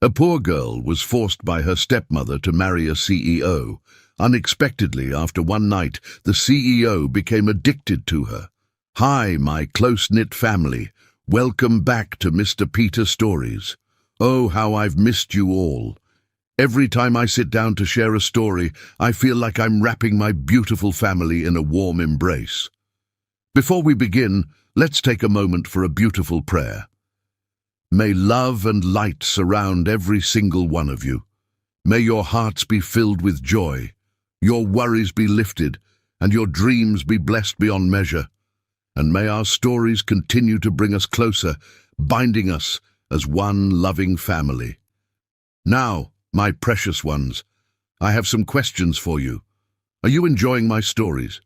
A poor girl was forced by her stepmother to marry a CEO. Unexpectedly, after one night, the CEO became addicted to her. Hi, my close-knit family. Welcome back to Mr. Peter Stories. Oh, how I've missed you all. Every time I sit down to share a story, I feel like I'm wrapping my beautiful family in a warm embrace. Before we begin, let's take a moment for a beautiful prayer. May love and light surround every single one of you. May your hearts be filled with joy, your worries be lifted, and your dreams be blessed beyond measure. And may our stories continue to bring us closer, binding us as one loving family. Now, my precious ones, I have some questions for you. Are you enjoying my stories?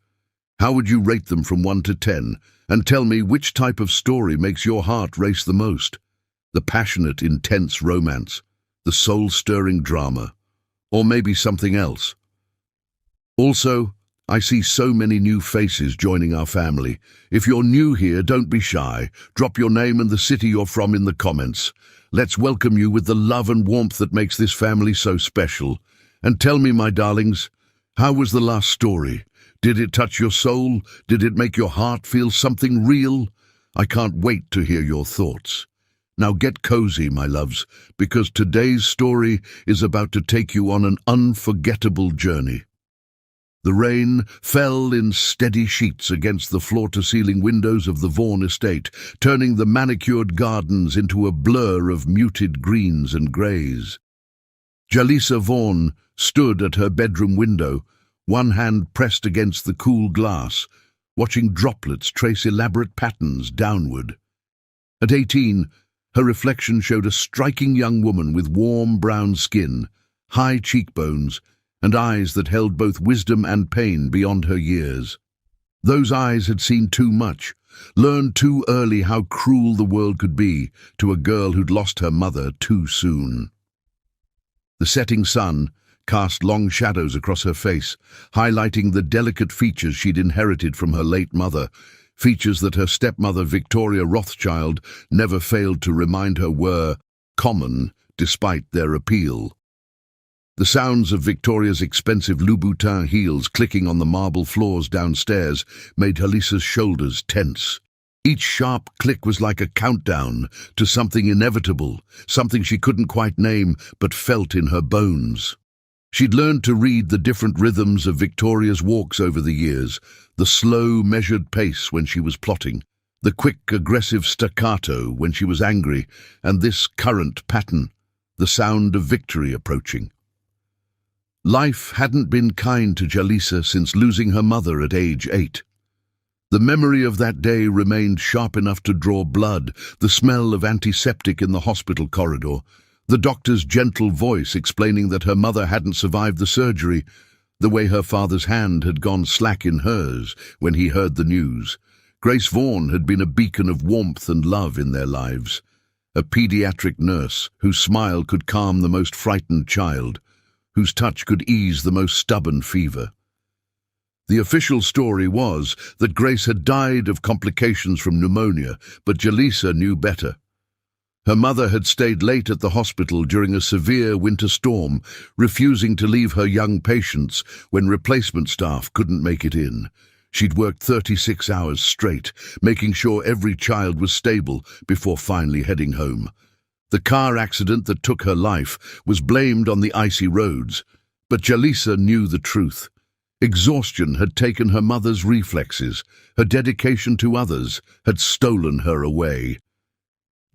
How would you rate them from 1 to 10? And tell me which type of story makes your heart race the most? The passionate, intense romance, the soul-stirring drama, or maybe something else. Also, I see so many new faces joining our family. If you're new here, don't be shy. Drop your name and the city you're from in the comments. Let's welcome you with the love and warmth that makes this family so special. And tell me, my darlings, how was the last story? Did it touch your soul? Did it make your heart feel something real? I can't wait to hear your thoughts. Now get cozy, my loves, because today's story is about to take you on an unforgettable journey. The rain fell in steady sheets against the floor-to-ceiling windows of the Vaughan estate, turning the manicured gardens into a blur of muted greens and greys. Jalisa Vaughan stood at her bedroom window, one hand pressed against the cool glass, watching droplets trace elaborate patterns downward. At 18, her reflection showed a striking young woman with warm brown skin, high cheekbones, and eyes that held both wisdom and pain beyond her years. Those eyes had seen too much, learned too early how cruel the world could be to a girl who'd lost her mother too soon. The setting sun cast long shadows across her face, highlighting the delicate features she'd inherited from her late mother, features that her stepmother Victoria Rothschild never failed to remind her were common despite their appeal. The sounds of Victoria's expensive Louboutin heels clicking on the marble floors downstairs made Jalisa's shoulders tense. Each sharp click was like a countdown to something inevitable, something she couldn't quite name but felt in her bones. She'd learned to read the different rhythms of Victoria's walks over the years, the slow, measured pace when she was plotting, the quick, aggressive staccato when she was angry, and this current pattern, the sound of victory approaching. Life hadn't been kind to Jalisa since losing her mother at age 8. The memory of that day remained sharp enough to draw blood, the smell of antiseptic in the hospital corridor, the doctor's gentle voice explaining that her mother hadn't survived the surgery, the way her father's hand had gone slack in hers when he heard the news. Grace Vaughan had been a beacon of warmth and love in their lives, a pediatric nurse whose smile could calm the most frightened child, whose touch could ease the most stubborn fever. The official story was that Grace had died of complications from pneumonia, but Jalisa knew better. Her mother had stayed late at the hospital during a severe winter storm, refusing to leave her young patients when replacement staff couldn't make it in. She'd worked 36 hours straight, making sure every child was stable before finally heading home. The car accident that took her life was blamed on the icy roads, but Jalisa knew the truth. Exhaustion had taken her mother's reflexes. Her dedication to others had stolen her away.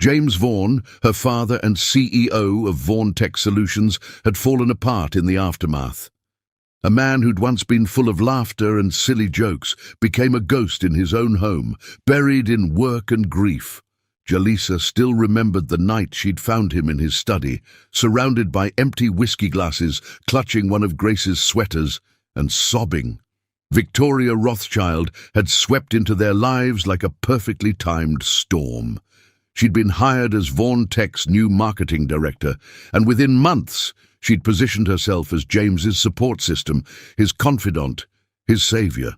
James Vaughan, her father and CEO of Vaughan Tech Solutions, had fallen apart in the aftermath. A man who'd once been full of laughter and silly jokes became a ghost in his own home, buried in work and grief. Jalisa still remembered the night she'd found him in his study, surrounded by empty whiskey glasses, clutching one of Grace's sweaters and sobbing. Victoria Rothschild had swept into their lives like a perfectly timed storm. She'd been hired as Vaughan Tech's new marketing director, and within months she'd positioned herself as James's support system, his confidant, his savior.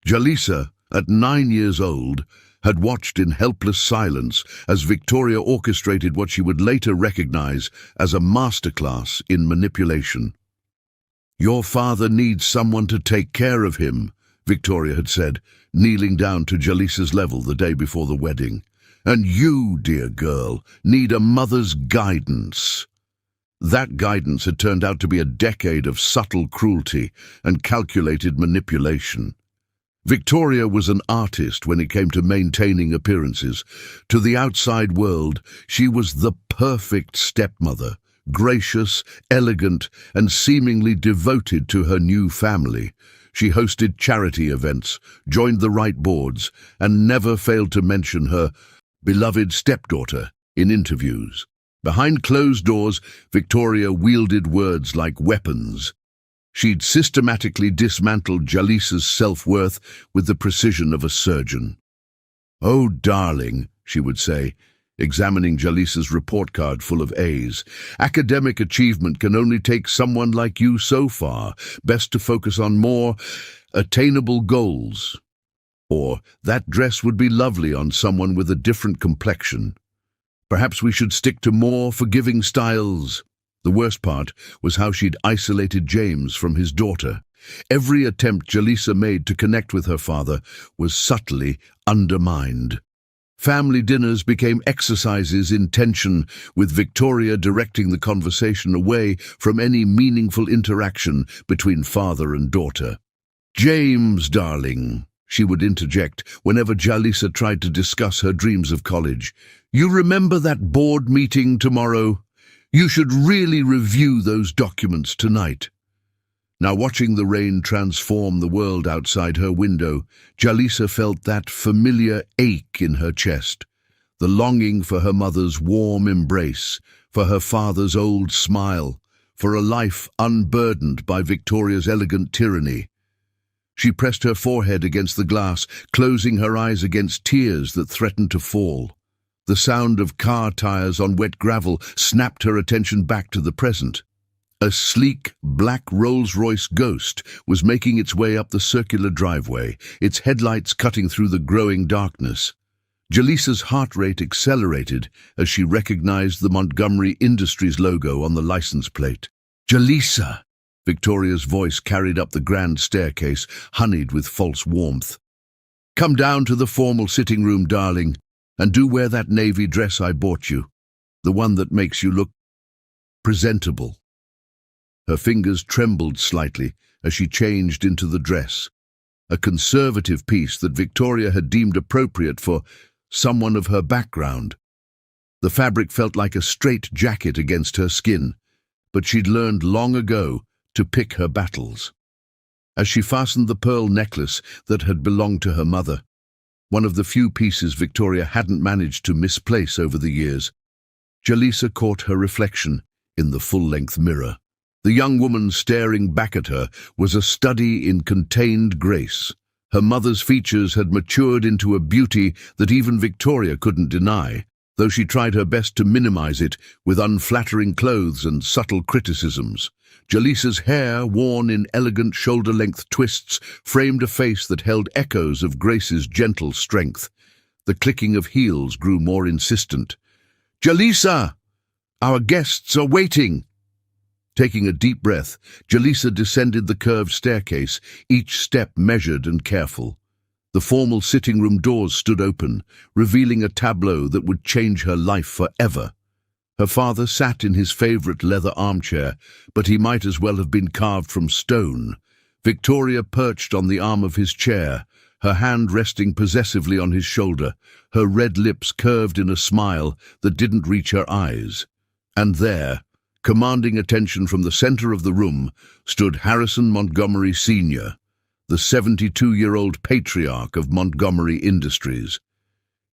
Jalisa, at 9 years old, had watched in helpless silence as Victoria orchestrated what she would later recognize as a masterclass in manipulation. "Your father needs someone to take care of him," Victoria had said, kneeling down to Jalisa's level the day before the wedding. "And you, dear girl, need a mother's guidance." That guidance had turned out to be a decade of subtle cruelty and calculated manipulation. Victoria was an artist when it came to maintaining appearances. To the outside world, she was the perfect stepmother, gracious, elegant, and seemingly devoted to her new family. She hosted charity events, joined the right boards, and never failed to mention her beloved stepdaughter in interviews. Behind closed doors, Victoria wielded words like weapons. She'd systematically dismantled Jalisa's self-worth with the precision of a surgeon. "Oh, darling," she would say, examining Jalisa's report card full of A's. "Academic achievement can only take someone like you so far. Best to focus on more attainable goals." Or, "That dress would be lovely on someone with a different complexion. Perhaps we should stick to more forgiving styles." The worst part was how she'd isolated James from his daughter. Every attempt Jalisa made to connect with her father was subtly undermined. Family dinners became exercises in tension, with Victoria directing the conversation away from any meaningful interaction between father and daughter. "James, darling," she would interject whenever Jalisa tried to discuss her dreams of college. "You remember that board meeting tomorrow? You should really review those documents tonight." Now, watching the rain transform the world outside her window, Jalisa felt that familiar ache in her chest, the longing for her mother's warm embrace, for her father's old smile, for a life unburdened by Victoria's elegant tyranny. She pressed her forehead against the glass, closing her eyes against tears that threatened to fall. The sound of car tires on wet gravel snapped her attention back to the present. A sleek, black Rolls-Royce Ghost was making its way up the circular driveway, its headlights cutting through the growing darkness. Jalisa's heart rate accelerated as she recognized the Montgomery Industries logo on the license plate. "Jalisa!" Victoria's voice carried up the grand staircase, honeyed with false warmth. "Come down to the formal sitting room, darling, and do wear that navy dress I bought you, the one that makes you look presentable." Her fingers trembled slightly as she changed into the dress, a conservative piece that Victoria had deemed appropriate for someone of her background. The fabric felt like a straight jacket against her skin, but she'd learned long ago to pick her battles. As she fastened the pearl necklace that had belonged to her mother, one of the few pieces Victoria hadn't managed to misplace over the years, Jalisa caught her reflection in the full-length mirror. The young woman staring back at her was a study in contained grace. Her mother's features had matured into a beauty that even Victoria couldn't deny, though she tried her best to minimize it with unflattering clothes and subtle criticisms. Jalisa's hair, worn in elegant shoulder-length twists, framed a face that held echoes of Grace's gentle strength. The clicking of heels grew more insistent. "Jalisa! Our guests are waiting!" Taking a deep breath, Jalisa descended the curved staircase, each step measured and careful. The formal sitting room doors stood open, revealing a tableau that would change her life forever. Her father sat in his favorite leather armchair, but he might as well have been carved from stone. Victoria perched on the arm of his chair, her hand resting possessively on his shoulder, her red lips curved in a smile that didn't reach her eyes. And there, commanding attention from the center of the room, stood Harrison Montgomery Sr., the 72-year-old patriarch of Montgomery Industries.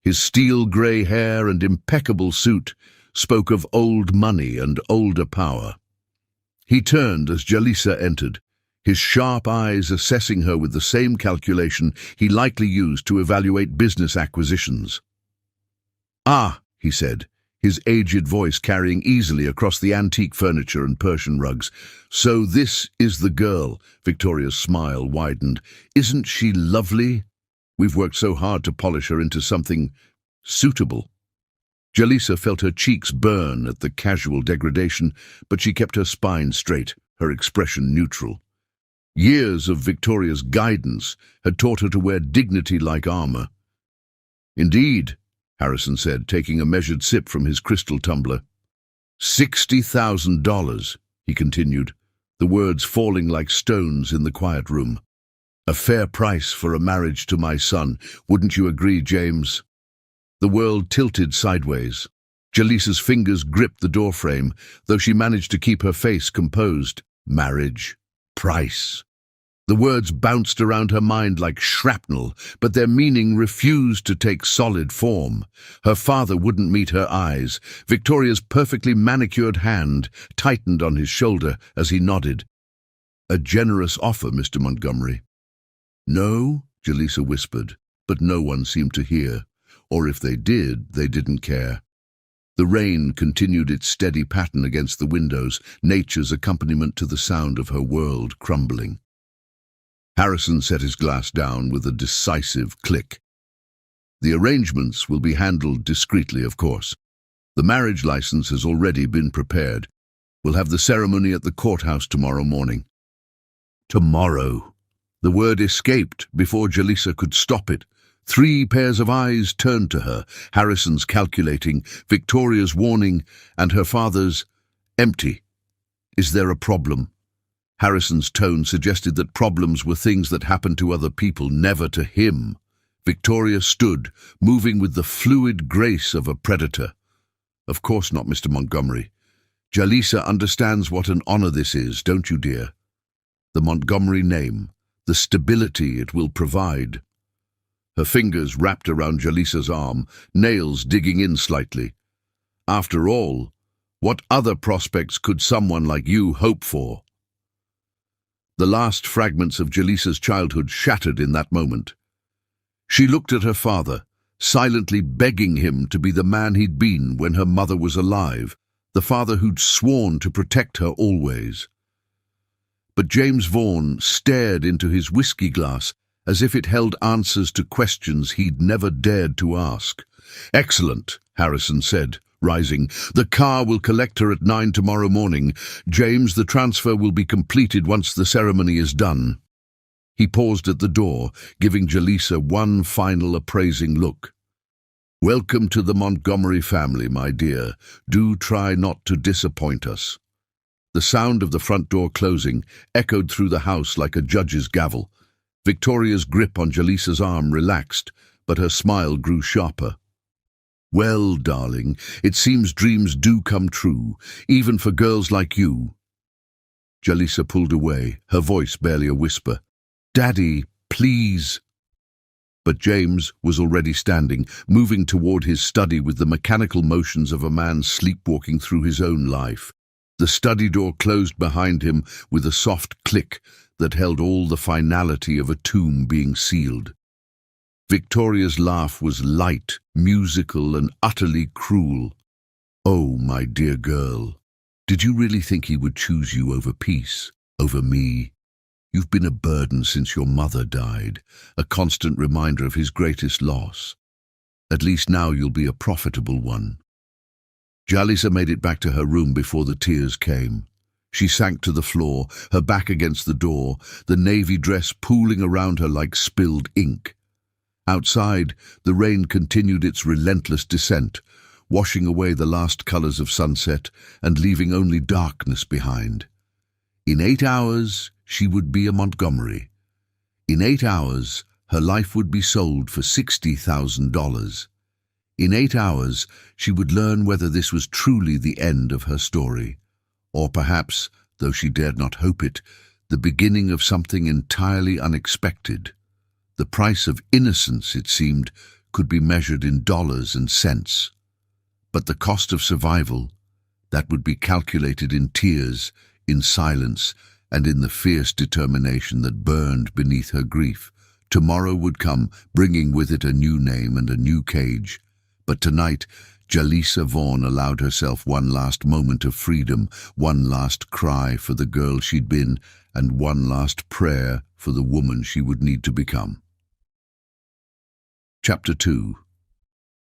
His steel-gray hair and impeccable suit spoke of old money and older power. He turned as Jalisa entered, his sharp eyes assessing her with the same calculation he likely used to evaluate business acquisitions. "Ah," he said, his aged voice carrying easily across the antique furniture and Persian rugs. "So this is the girl." Victoria's smile widened. "Isn't she lovely?" We've worked so hard to polish her into something suitable." Jalisa felt her cheeks burn at the casual degradation, but she kept her spine straight, her expression neutral. Years of Victoria's guidance had taught her to wear dignity like armor. "Indeed," Harrison said, taking a measured sip from his crystal tumbler. $60,000, he continued, the words falling like stones in the quiet room. "A fair price for a marriage to my son, wouldn't you agree, James?" The world tilted sideways. Jalisa's fingers gripped the doorframe, though she managed to keep her face composed. Marriage. Price. The words bounced around her mind like shrapnel, but their meaning refused to take solid form. Her father wouldn't meet her eyes. Victoria's perfectly manicured hand tightened on his shoulder as he nodded. "A generous offer, Mr. Montgomery." "No," Jalisa whispered, but no one seemed to hear. Or if they did, they didn't care. The rain continued its steady pattern against the windows, nature's accompaniment to the sound of her world crumbling. Harrison set his glass down with a decisive click. "The arrangements will be handled discreetly, of course. The marriage license has already been prepared. We'll have the ceremony at the courthouse tomorrow morning." Tomorrow. The word escaped before Jalisa could stop it. 3 pairs of eyes turned to her, Harrison's calculating, Victoria's warning, and her father's empty. "Is there a problem?" Harrison's tone suggested that problems were things that happened to other people, never to him. Victoria stood, moving with the fluid grace of a predator. "Of course not, Mr. Montgomery. Jalisa understands what an honor this is, don't you, dear? The Montgomery name, the stability it will provide." Her fingers wrapped around Jalisa's arm, nails digging in slightly. "After all, what other prospects could someone like you hope for?" The last fragments of Jalisa's childhood shattered in that moment. She looked at her father, silently begging him to be the man he'd been when her mother was alive, the father who'd sworn to protect her always. But James Vaughan stared into his whiskey glass as if it held answers to questions he'd never dared to ask. "Excellent," Harrison said, rising. "The car will collect her at 9 tomorrow morning. James, the transfer will be completed once the ceremony is done." He paused at the door, giving Jalisa one final appraising look. "Welcome to the Montgomery family, my dear. Do try not to disappoint us." The sound of the front door closing echoed through the house like a judge's gavel. Victoria's grip on Jalisa's arm relaxed, but her smile grew sharper. "Well, darling, it seems dreams do come true, even for girls like you." Jalisa pulled away, her voice barely a whisper. "Daddy, please." But James was already standing, moving toward his study with the mechanical motions of a man sleepwalking through his own life. The study door closed behind him with a soft click that held all the finality of a tomb being sealed. Victoria's laugh was light, musical, and utterly cruel. "Oh, my dear girl, did you really think he would choose you over peace, over me? You've been a burden since your mother died, a constant reminder of his greatest loss. At least now you'll be a profitable one." Jalisa made it back to her room before the tears came. She sank to the floor, her back against the door, the navy dress pooling around her like spilled ink. Outside, the rain continued its relentless descent, washing away the last colors of sunset and leaving only darkness behind. In 8 hours, she would be a Montgomery. In 8 hours, her life would be sold for $60,000. In 8 hours, she would learn whether this was truly the end of her story, or perhaps, though she dared not hope it, the beginning of something entirely unexpected. The price of innocence, it seemed, could be measured in dollars and cents. But the cost of survival, that would be calculated in tears, in silence, and in the fierce determination that burned beneath her grief. Tomorrow would come, bringing with it a new name and a new cage. But tonight, Jalisa Vaughan allowed herself one last moment of freedom, one last cry for the girl she'd been, and one last prayer for the woman she would need to become. Chapter 2.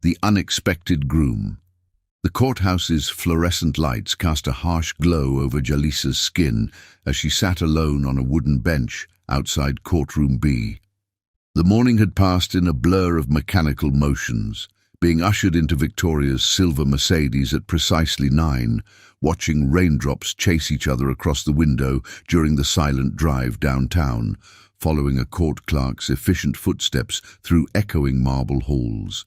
The Unexpected Groom. The courthouse's fluorescent lights cast a harsh glow over Jalisa's skin as she sat alone on a wooden bench outside courtroom B. The morning had passed in a blur of mechanical motions, being ushered into Victoria's silver Mercedes at precisely 9, watching raindrops chase each other across the window during the silent drive downtown, following a court clerk's efficient footsteps through echoing marble halls.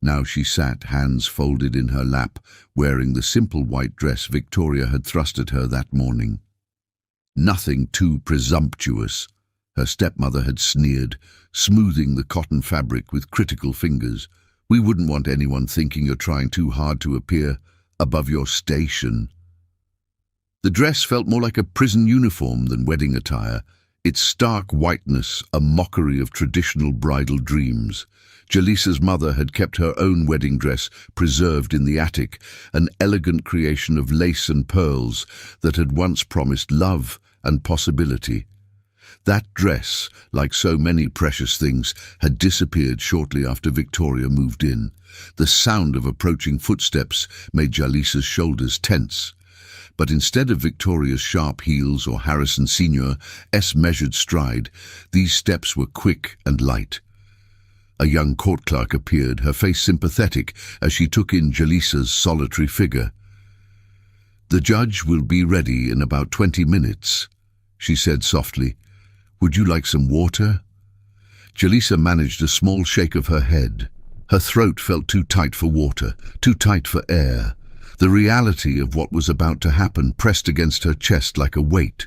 Now she sat, hands folded in her lap, wearing the simple white dress Victoria had thrust at her that morning. Nothing too presumptuous, her stepmother had sneered, smoothing the cotton fabric with critical fingers. We wouldn't want anyone thinking you're trying too hard to appear above your station. The dress felt more like a prison uniform than wedding attire, its stark whiteness a mockery of traditional bridal dreams. Jalisa's mother had kept her own wedding dress preserved in the attic, an elegant creation of lace and pearls that had once promised love and possibility. That dress, like so many precious things, had disappeared shortly after Victoria moved in. The sound of approaching footsteps made Jalisa's shoulders tense. But instead of Victoria's sharp heels or Harrison Sr.'s measured stride, these steps were quick and light. A young court clerk appeared, her face sympathetic as she took in Jalisa's solitary figure. "The judge will be ready in about 20 minutes, she said softly. "Would you like some water?" Jalisa managed a small shake of her head. Her throat felt too tight for water, too tight for air. The reality of what was about to happen pressed against her chest like a weight.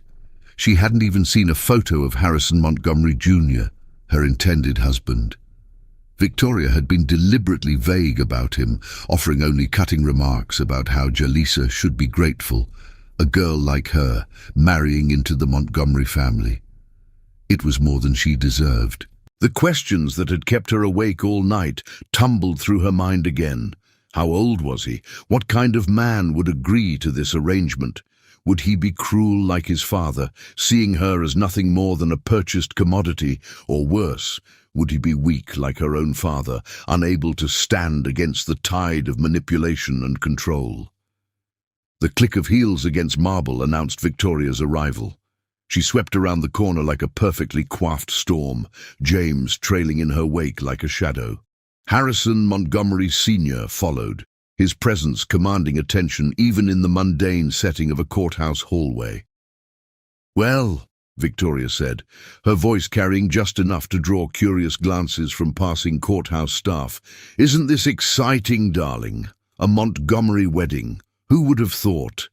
She hadn't even seen a photo of Harrison Montgomery Jr., her intended husband. Victoria had been deliberately vague about him, offering only cutting remarks about how Jalisa should be grateful, a girl like her marrying into the Montgomery family. It was more than she deserved. The questions that had kept her awake all night tumbled through her mind again. How old was he? What kind of man would agree to this arrangement? Would he be cruel like his father, seeing her as nothing more than a purchased commodity? Or worse, would he be weak like her own father, unable to stand against the tide of manipulation and control? The click of heels against marble announced Victoria's arrival. She swept around the corner like a perfectly coiffed storm, James trailing in her wake like a shadow. Harrison Montgomery Sr. followed, his presence commanding attention even in the mundane setting of a courthouse hallway. "Well," Victoria said, her voice carrying just enough to draw curious glances from passing courthouse staff. "Isn't this exciting, darling? A Montgomery wedding. Who would have thought?"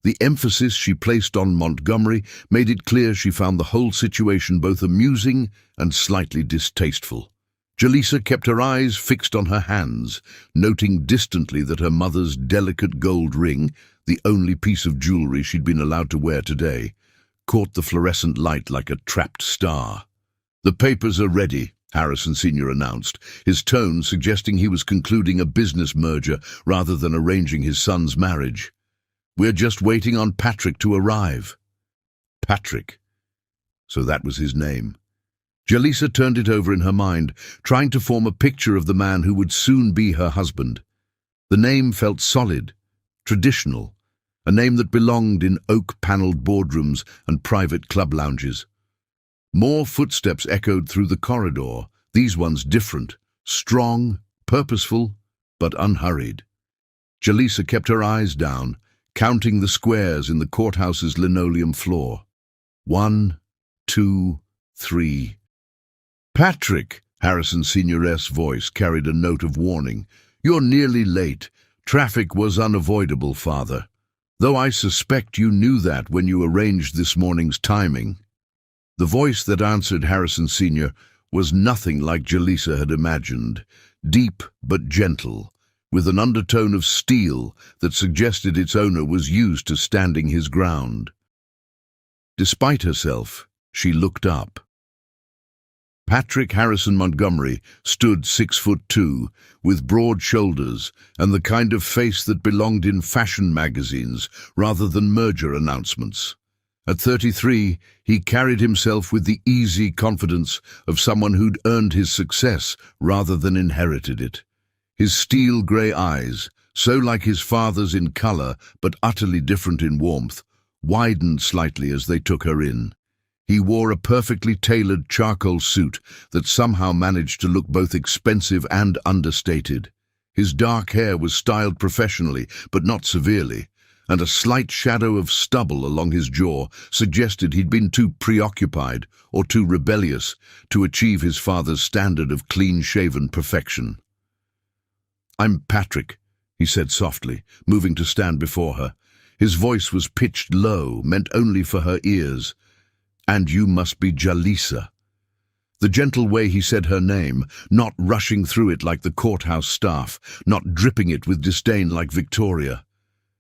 The emphasis she placed on Montgomery made it clear she found the whole situation both amusing and slightly distasteful. Jalisa kept her eyes fixed on her hands, noting distantly that her mother's delicate gold ring, the only piece of jewelry she'd been allowed to wear today, caught the fluorescent light like a trapped star. "The papers are ready," Harrison Sr. announced, his tone suggesting he was concluding a business merger rather than arranging his son's marriage. "We're just waiting on Patrick to arrive." Patrick. So that was his name. Jalisa turned it over in her mind, trying to form a picture of the man who would soon be her husband. The name felt solid, traditional, a name that belonged in oak-paneled boardrooms and private club lounges. More footsteps echoed through the corridor, these ones different, strong, purposeful, but unhurried. Jalisa kept her eyes down, counting the squares in the courthouse's linoleum floor. 1, 2, 3. "Patrick," Harrison Sr.'s voice carried a note of warning. "You're nearly late. Traffic was unavoidable, Father. Though I suspect you knew that when you arranged this morning's timing." The voice that answered Harrison Sr. was nothing like Jalisa had imagined, deep but gentle, with an undertone of steel that suggested its owner was used to standing his ground. Despite herself, she looked up. Patrick Harrison Montgomery stood 6'2", with broad shoulders and the kind of face that belonged in fashion magazines rather than merger announcements. At 33, he carried himself with the easy confidence of someone who'd earned his success rather than inherited it. His steel-grey eyes, so like his father's in colour but utterly different in warmth, widened slightly as they took her in. He wore a perfectly tailored charcoal suit that somehow managed to look both expensive and understated. His dark hair was styled professionally, but not severely, and a slight shadow of stubble along his jaw suggested he'd been too preoccupied or too rebellious to achieve his father's standard of clean-shaven perfection. "I'm Patrick," he said softly, moving to stand before her. His voice was pitched low, meant only for her ears. "And you must be Jalisa." The gentle way he said her name, not rushing through it like the courthouse staff, not dripping it with disdain like Victoria,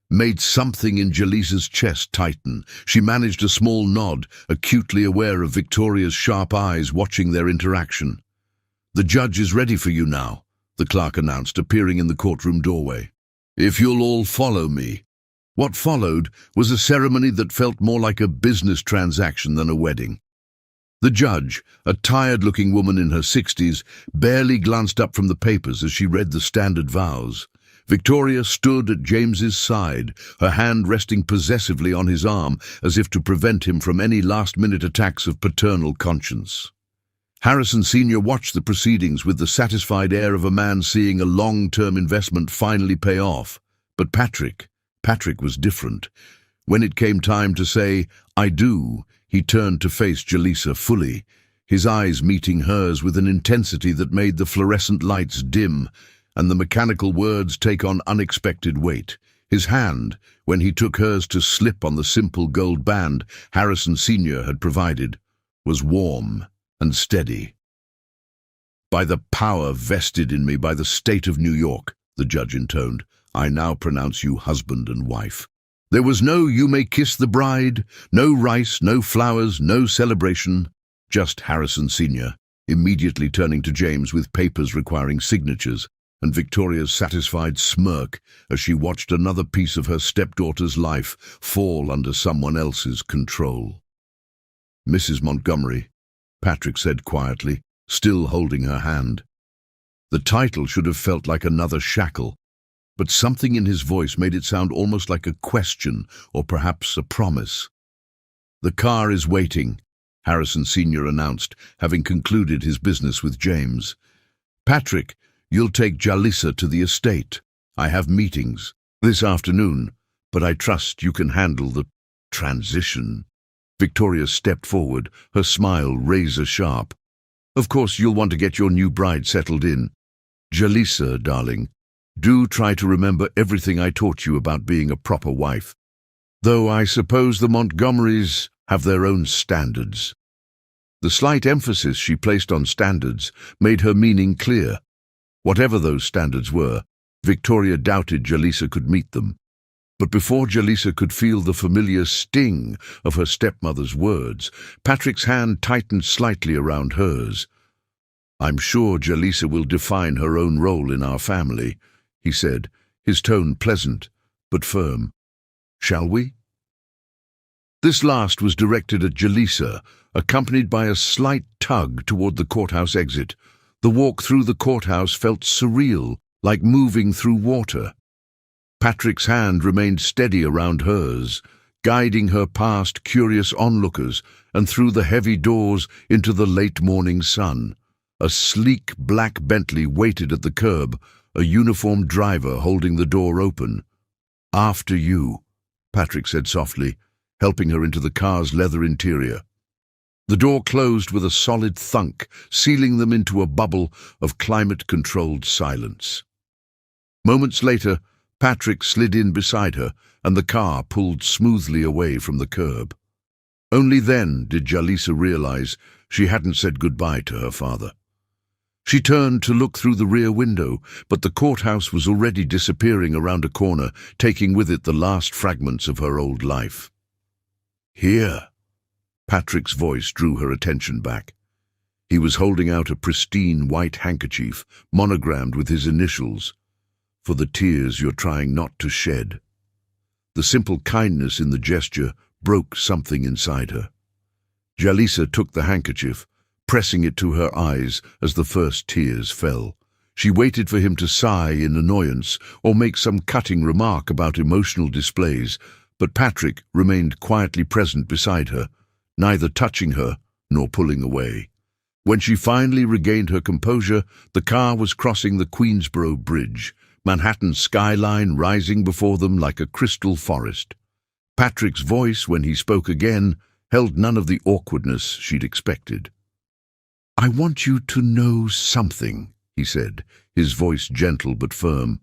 made something in Jalisa's chest tighten. She managed a small nod, acutely aware of Victoria's sharp eyes watching their interaction. "The judge is ready for you now," the clerk announced, appearing in the courtroom doorway. "If you'll all follow me." What followed was a ceremony that felt more like a business transaction than a wedding. The judge, a tired-looking woman in her 60s, barely glanced up from the papers as she read the standard vows. Victoria stood at James's side, her hand resting possessively on his arm as if to prevent him from any last-minute attacks of paternal conscience. Harrison Sr. watched the proceedings with the satisfied air of a man seeing a long-term investment finally pay off. But Patrick was different. When it came time to say, "I do," he turned to face Jalisa fully, his eyes meeting hers with an intensity that made the fluorescent lights dim and the mechanical words take on unexpected weight. His hand, when he took hers to slip on the simple gold band Harrison Sr. had provided, was warm and steady. "By the power vested in me by the state of New York," the judge intoned, "I now pronounce you husband and wife." There was no "you may kiss the bride," no rice, no flowers, no celebration, just Harrison Sr., immediately turning to James with papers requiring signatures, and Victoria's satisfied smirk as she watched another piece of her stepdaughter's life fall under someone else's control. "Mrs. Montgomery," Patrick said quietly, still holding her hand. The title should have felt like another shackle, but something in his voice made it sound almost like a question or perhaps a promise. "The car is waiting," Harrison Sr. announced, having concluded his business with James. "Patrick, you'll take Jalisa to the estate. I have meetings this afternoon, but I trust you can handle the transition." Victoria stepped forward, her smile razor-sharp. "Of course you'll want to get your new bride settled in. Jalisa, darling, do try to remember everything I taught you about being a proper wife. Though I suppose the Montgomerys have their own standards." The slight emphasis she placed on standards made her meaning clear. Whatever those standards were, Victoria doubted Jalisa could meet them. But before Jalisa could feel the familiar sting of her stepmother's words, Patrick's hand tightened slightly around hers. "I'm sure Jalisa will define her own role in our family," he said, his tone pleasant but firm. "Shall we?" This last was directed at Jalisa, accompanied by a slight tug toward the courthouse exit. The walk through the courthouse felt surreal, like moving through water. Patrick's hand remained steady around hers, guiding her past curious onlookers and through the heavy doors into the late morning sun. A sleek black Bentley waited at the curb, a uniformed driver holding the door open. "After you," Patrick said softly, helping her into the car's leather interior. The door closed with a solid thunk, sealing them into a bubble of climate-controlled silence. Moments later, Patrick slid in beside her, and the car pulled smoothly away from the curb. Only then did Jalisa realize she hadn't said goodbye to her father. She turned to look through the rear window, but the courthouse was already disappearing around a corner, taking with it the last fragments of her old life. "Here." Patrick's voice drew her attention back. He was holding out a pristine white handkerchief, monogrammed with his initials, "For the tears you're trying not to shed." The simple kindness in the gesture broke something inside her. Jalisa took the handkerchief, pressing it to her eyes as the first tears fell. She waited for him to sigh in annoyance or make some cutting remark about emotional displays, but Patrick remained quietly present beside her, neither touching her nor pulling away. When she finally regained her composure, the car was crossing the Queensboro Bridge, Manhattan's skyline rising before them like a crystal forest. Patrick's voice, when he spoke again, held none of the awkwardness she'd expected. "I want you to know something," he said, his voice gentle but firm.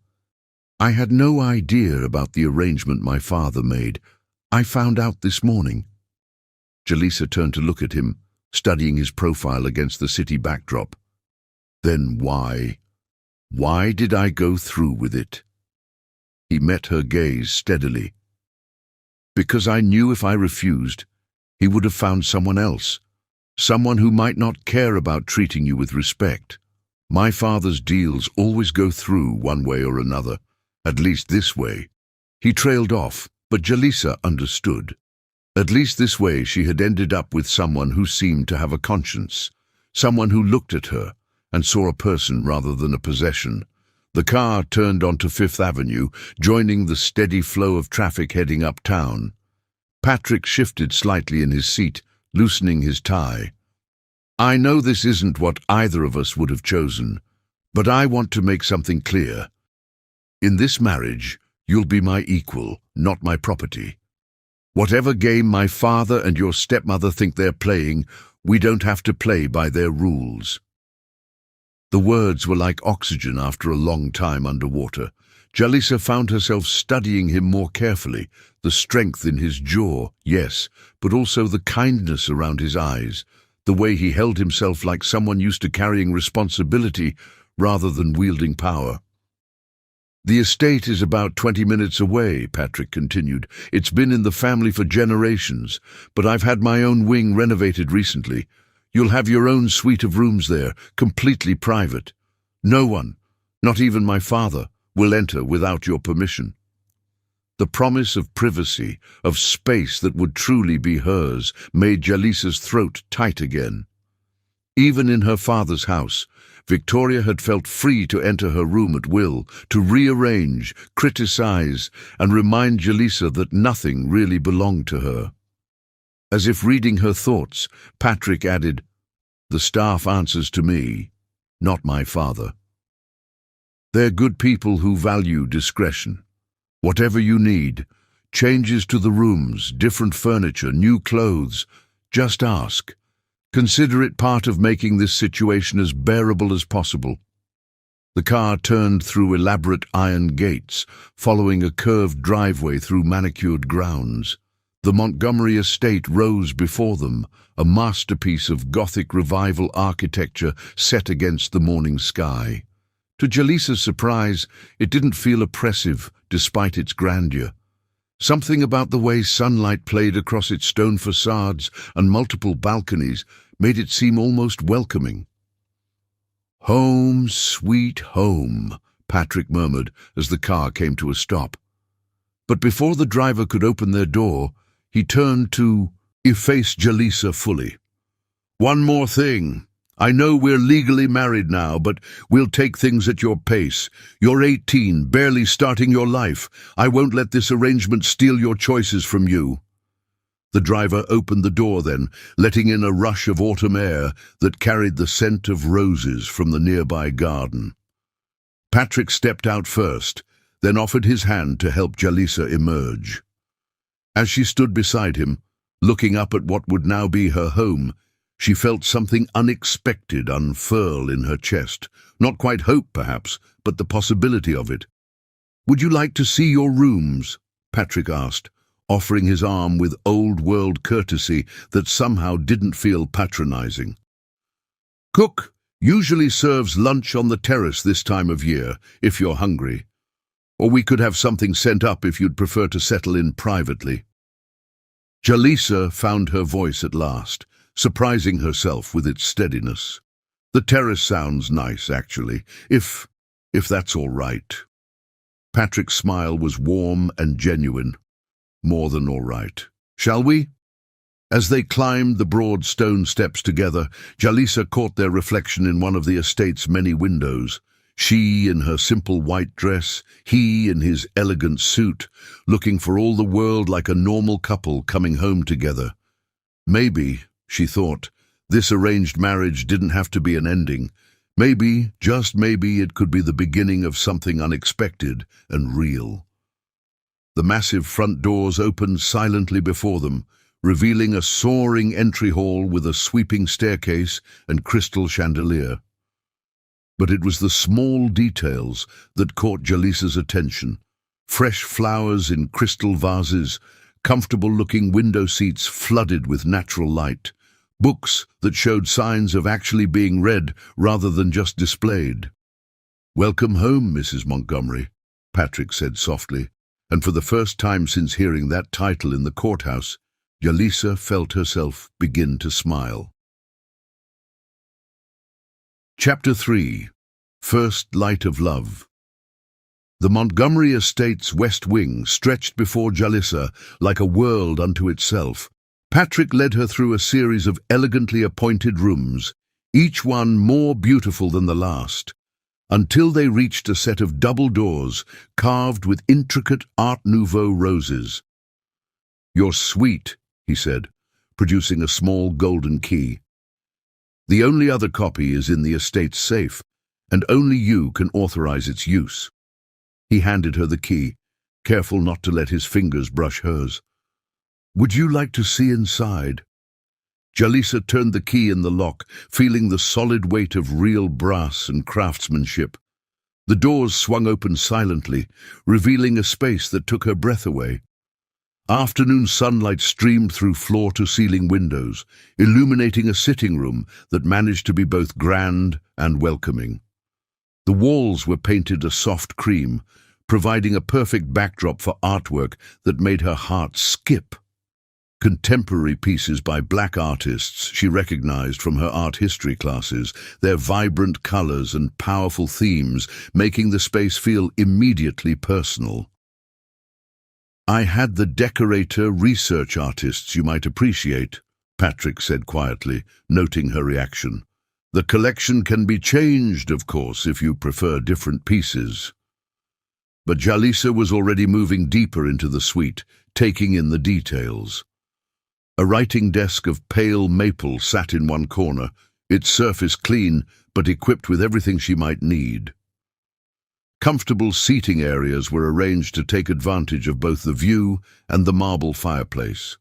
"I had no idea about the arrangement my father made. I found out this morning." Jalisa turned to look at him, studying his profile against the city backdrop. "Then why? Why did I go through with it?" He met her gaze steadily. "Because I knew if I refused, he would have found someone else, someone who might not care about treating you with respect. My father's deals always go through one way or another, at least this way." He trailed off, but Jalisa understood. At least this way she had ended up with someone who seemed to have a conscience, someone who looked at her and saw a person rather than a possession. The car turned onto Fifth Avenue, joining the steady flow of traffic heading uptown. Patrick shifted slightly in his seat, loosening his tie. "I know this isn't what either of us would have chosen, but I want to make something clear. In this marriage, you'll be my equal, not my property. Whatever game my father and your stepmother think they're playing, we don't have to play by their rules." The words were like oxygen after a long time underwater. Jalisa found herself studying him more carefully, the strength in his jaw, yes, but also the kindness around his eyes, the way he held himself like someone used to carrying responsibility rather than wielding power. "The estate is about 20 minutes away," Patrick continued. "It's been in the family for generations, but I've had my own wing renovated recently. You'll have your own suite of rooms there, completely private. No one, not even my father, will enter without your permission." The promise of privacy, of space that would truly be hers, made Jalisa's throat tight again. Even in her father's house, Victoria had felt free to enter her room at will, to rearrange, criticize, and remind Jalisa that nothing really belonged to her. As if reading her thoughts, Patrick added, "The staff answers to me, not my father. They're good people who value discretion. Whatever you need, changes to the rooms, different furniture, new clothes, just ask. Consider it part of making this situation as bearable as possible." The car turned through elaborate iron gates, following a curved driveway through manicured grounds. The Montgomery estate rose before them, a masterpiece of Gothic Revival architecture set against the morning sky. To Jalisa's surprise, it didn't feel oppressive, despite its grandeur. Something about the way sunlight played across its stone facades and multiple balconies made it seem almost welcoming. "Home, sweet home," Patrick murmured as the car came to a stop. But before the driver could open their door, he turned to face Jalisa fully. "One more thing. I know we're legally married now, but we'll take things at your pace. You're 18, barely starting your life. I won't let this arrangement steal your choices from you." The driver opened the door then, letting in a rush of autumn air that carried the scent of roses from the nearby garden. Patrick stepped out first, then offered his hand to help Jalisa emerge. As she stood beside him, looking up at what would now be her home, she felt something unexpected unfurl in her chest. Not quite hope, perhaps, but the possibility of it. "Would you like to see your rooms?" Patrick asked, offering his arm with old-world courtesy that somehow didn't feel patronizing. "Cook usually serves lunch on the terrace this time of year, if you're hungry. Or we could have something sent up if you'd prefer to settle in privately." Jalisa found her voice at last, surprising herself with its steadiness. "The terrace sounds nice, actually, if that's all right." Patrick's smile was warm and genuine. "More than all right. Shall we? As they climbed the broad stone steps together, Jalisa caught their reflection in one of the estate's many windows. She in her simple white dress, he in his elegant suit, looking for all the world like a normal couple coming home together. Maybe, she thought, this arranged marriage didn't have to be an ending. Maybe, just maybe, it could be the beginning of something unexpected and real. The massive front doors opened silently before them, revealing a soaring entry hall with a sweeping staircase and crystal chandelier. But it was the small details that caught Jalisa's attention. Fresh flowers in crystal vases, comfortable-looking window seats flooded with natural light, books that showed signs of actually being read rather than just displayed. "Welcome home, Mrs. Montgomery," Patrick said softly, and for the first time since hearing that title in the courthouse, Jalisa felt herself begin to smile. Chapter 3. First Light of Love. The Montgomery estate's west wing stretched before Jalisa like a world unto itself. Patrick led her through a series of elegantly appointed rooms, each one more beautiful than the last, until they reached a set of double doors carved with intricate Art Nouveau roses. "Your suite," he said, producing a small golden key. "The only other copy is in the estate's safe, and only you can authorize its use." He handed her the key, careful not to let his fingers brush hers. "Would you like to see inside?" Jalisa turned the key in the lock, feeling the solid weight of real brass and craftsmanship. The doors swung open silently, revealing a space that took her breath away. Afternoon sunlight streamed through floor-to-ceiling windows, illuminating a sitting room that managed to be both grand and welcoming. The walls were painted a soft cream, providing a perfect backdrop for artwork that made her heart skip. Contemporary pieces by black artists she recognized from her art history classes, their vibrant colors and powerful themes making the space feel immediately personal. "I had the decorator research artists you might appreciate," Patrick said quietly, noting her reaction. "The collection can be changed, of course, if you prefer different pieces." But Jalisa was already moving deeper into the suite, taking in the details. A writing desk of pale maple sat in one corner, its surface clean but equipped with everything she might need. Comfortable seating areas were arranged to take advantage of both the view and the marble fireplace.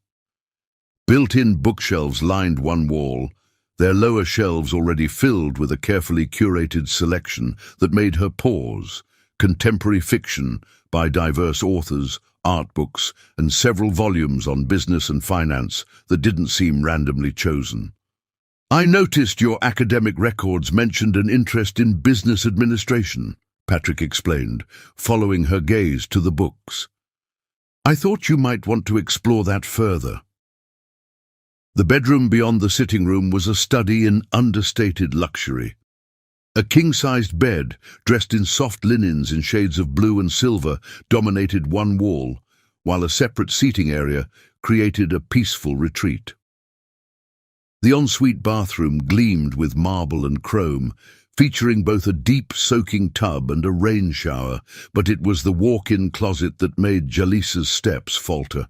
Built-in bookshelves lined one wall, their lower shelves already filled with a carefully curated selection that made her pause. Contemporary fiction by diverse authors, art books, and several volumes on business and finance that didn't seem randomly chosen. "I noticed your academic records mentioned an interest in business administration," Patrick explained, following her gaze to the books. "I thought you might want to explore that further." The bedroom beyond the sitting room was a study in understated luxury. A king-sized bed, dressed in soft linens in shades of blue and silver, dominated one wall, while a separate seating area created a peaceful retreat. The ensuite bathroom gleamed with marble and chrome, featuring both a deep soaking tub and a rain shower, but it was the walk-in closet that made Jalisa's steps falter.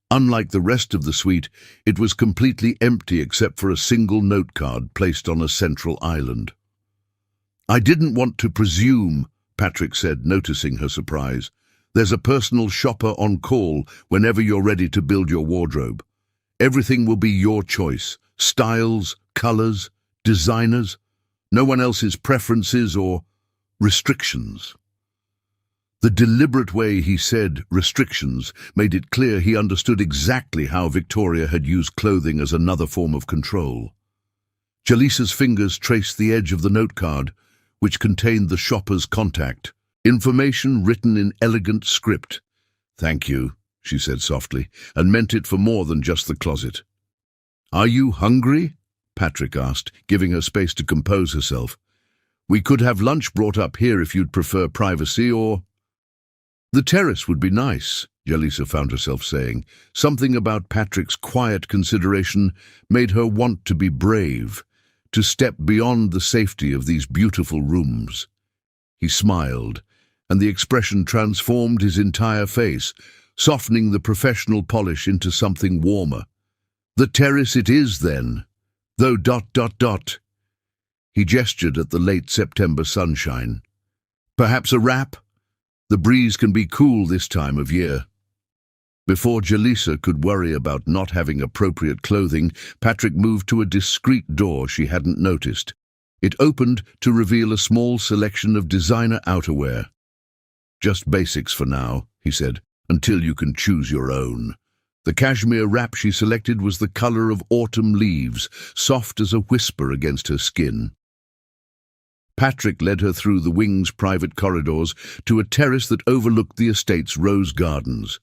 Unlike the rest of the suite, it was completely empty except for a single note card placed on a central island. "I didn't want to presume," Patrick said, noticing her surprise. "There's a personal shopper on call whenever you're ready to build your wardrobe. Everything will be your choice, styles, colors, designers. No one else's preferences or restrictions." The deliberate way he said restrictions made it clear he understood exactly how Victoria had used clothing as another form of control. Jalisa's fingers traced the edge of the note card, which contained the shopper's contact, information written in elegant script. "Thank you," she said softly, and meant it for more than just the closet. "Are you hungry?" Patrick asked, giving her space to compose herself. "We could have lunch brought up here if you'd prefer privacy, or—" "The terrace would be nice," Jalisa found herself saying. Something about Patrick's quiet consideration made her want to be brave, to step beyond the safety of these beautiful rooms. He smiled, and the expression transformed his entire face, softening the professional polish into something warmer. The terrace it is, then, though ... He gestured at the late September sunshine. Perhaps a wrap? The breeze can be cool this time of year. Before Jalisa could worry about not having appropriate clothing, Patrick moved to a discreet door she hadn't noticed. It opened to reveal a small selection of designer outerwear. Just basics for now, he said, until you can choose your own. The cashmere wrap she selected was the color of autumn leaves, soft as a whisper against her skin. Patrick led her through the wing's private corridors to a terrace that overlooked the estate's rose gardens.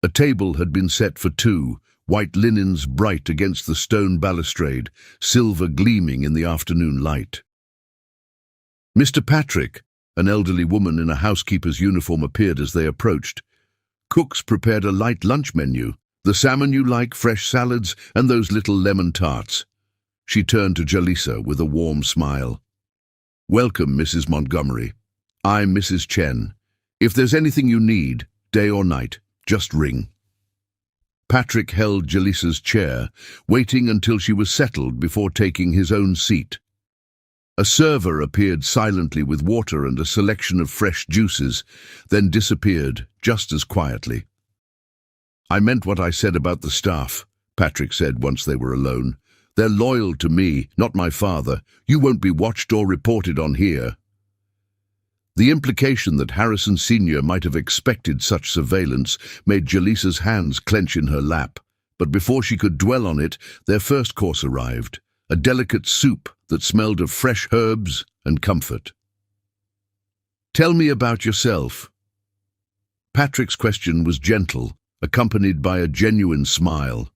A table had been set for two, white linens bright against the stone balustrade, silver gleaming in the afternoon light. Mr. Patrick, an elderly woman in a housekeeper's uniform, appeared as they approached. Cooks prepared a light lunch menu, the salmon you like, fresh salads, and those little lemon tarts. She turned to Jalisa with a warm smile. Welcome, Mrs. Montgomery. I'm Mrs. Chen. If there's anything you need, day or night, just ring. Patrick held Jalisa's chair, waiting until she was settled before taking his own seat. A server appeared silently with water and a selection of fresh juices, then disappeared just as quietly. I meant what I said about the staff, Patrick said once they were alone. They're loyal to me, not my father. You won't be watched or reported on here. The implication that Harrison Sr. might have expected such surveillance made Jalisa's hands clench in her lap, but before she could dwell on it, their first course arrived, a delicate soup that smelled of fresh herbs and comfort. Tell me about yourself. Patrick's question was gentle, accompanied by a genuine smile.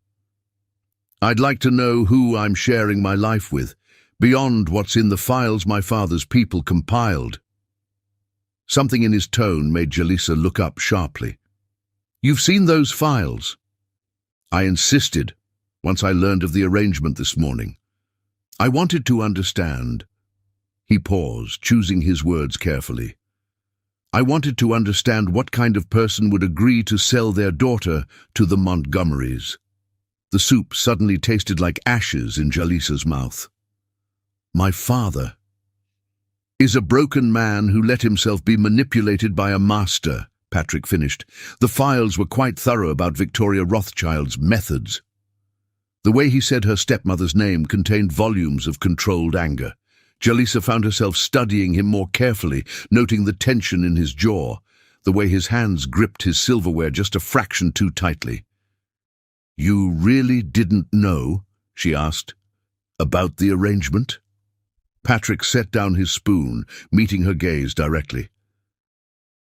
I'd like to know who I'm sharing my life with, beyond what's in the files my father's people compiled. Something in his tone made Jalisa look up sharply. You've seen those files? I insisted, once I learned of the arrangement this morning. I wanted to understand. He paused, choosing his words carefully. I wanted to understand what kind of person would agree to sell their daughter to the Montgomerys. The soup suddenly tasted like ashes in Jalisa's mouth. My father is a broken man who let himself be manipulated by a master, Patrick finished. The files were quite thorough about Victoria Rothschild's methods. The way he said her stepmother's name contained volumes of controlled anger. Jalisa found herself studying him more carefully, noting the tension in his jaw, the way his hands gripped his silverware just a fraction too tightly. You really didn't know, she asked, about the arrangement? Patrick set down his spoon, meeting her gaze directly.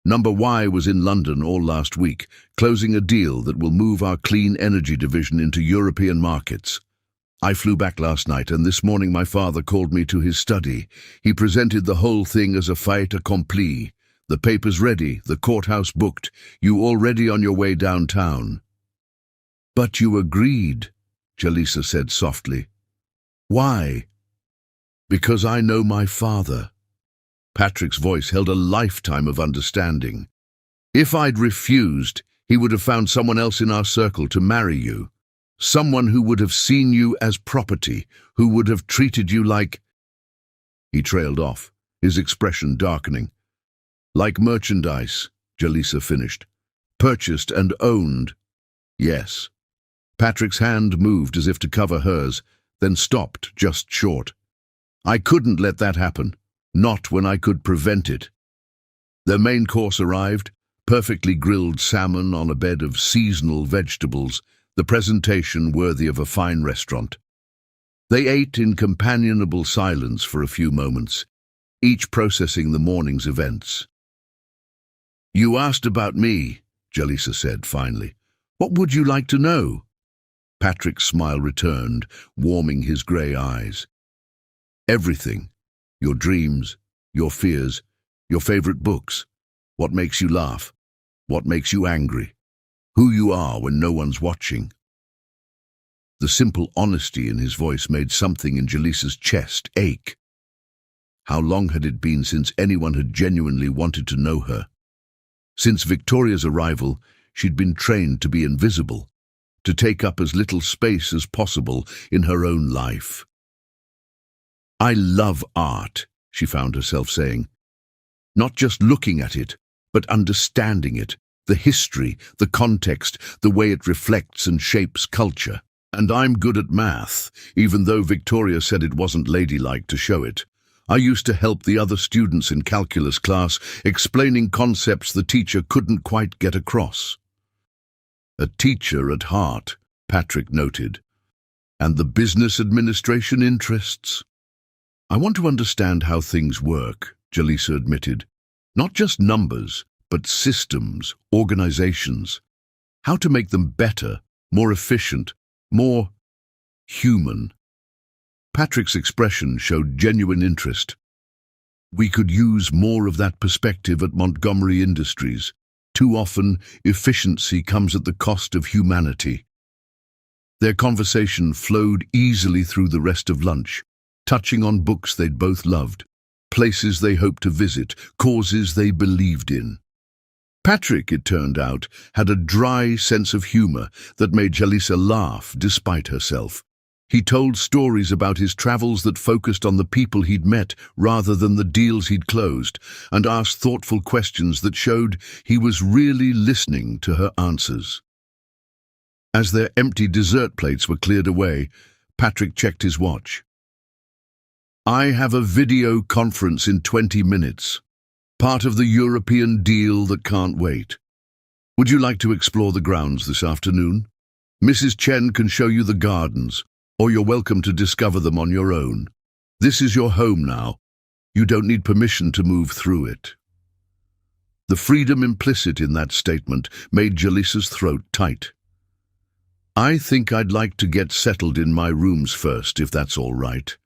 Number Y was in London all last week, closing a deal that will move our clean energy division into European markets. I flew back last night, and this morning my father called me to his study. He presented the whole thing as a fait accompli. The papers ready, the courthouse booked, you already on your way downtown. But you agreed, Jalisa said softly. Why? Because I know my father. Patrick's voice held a lifetime of understanding. If I'd refused, he would have found someone else in our circle to marry you. Someone who would have seen you as property, who would have treated you like... He trailed off, his expression darkening. Like merchandise, Jalisa finished. Purchased and owned. Yes. Patrick's hand moved as if to cover hers, then stopped just short. I couldn't let that happen. Not when I could prevent it. Their main course arrived, perfectly grilled salmon on a bed of seasonal vegetables, the presentation worthy of a fine restaurant. They ate in companionable silence for a few moments, each processing the morning's events. You asked about me, Jalisa said finally. What would you like to know? Patrick's smile returned, warming his grey eyes. Everything. Your dreams, your fears, your favorite books. What makes you laugh? What makes you angry? who you are when no one's watching. The simple honesty in his voice made something in Jalisa's chest ache. How long had it been since anyone had genuinely wanted to know her? Since Victoria's arrival, she'd been trained to be invisible, to take up as little space as possible in her own life. "I love art," she found herself saying. "Not just looking at it, but understanding it, the history, the context, the way it reflects and shapes culture. And I'm good at math, even though Victoria said it wasn't ladylike to show it. I used to help the other students in calculus class explaining concepts the teacher couldn't quite get across." A teacher at heart, Patrick noted. And the business administration interests? "I want to understand how things work," Jalisa admitted. "Not just numbers, but systems, organizations. How to make them better, more efficient, more human." Patrick's expression showed genuine interest. "We could use more of that perspective at Montgomery Industries. Too often, efficiency comes at the cost of humanity." Their conversation flowed easily through the rest of lunch, touching on books they'd both loved, places they hoped to visit, causes they believed in. Patrick, it turned out, had a dry sense of humor that made Jalisa laugh despite herself. He told stories about his travels that focused on the people he'd met rather than the deals he'd closed, and asked thoughtful questions that showed he was really listening to her answers. As their empty dessert plates were cleared away, Patrick checked his watch. "I have a video conference in 20 minutes. Part of the European deal that can't wait. Would you like to explore the grounds this afternoon? Mrs. Chen can show you the gardens, or you're welcome to discover them on your own. This is your home now. You don't need permission to move through it." The freedom implicit in that statement made Jalisa's throat tight. "I think I'd like to get settled in my rooms first, if that's all right.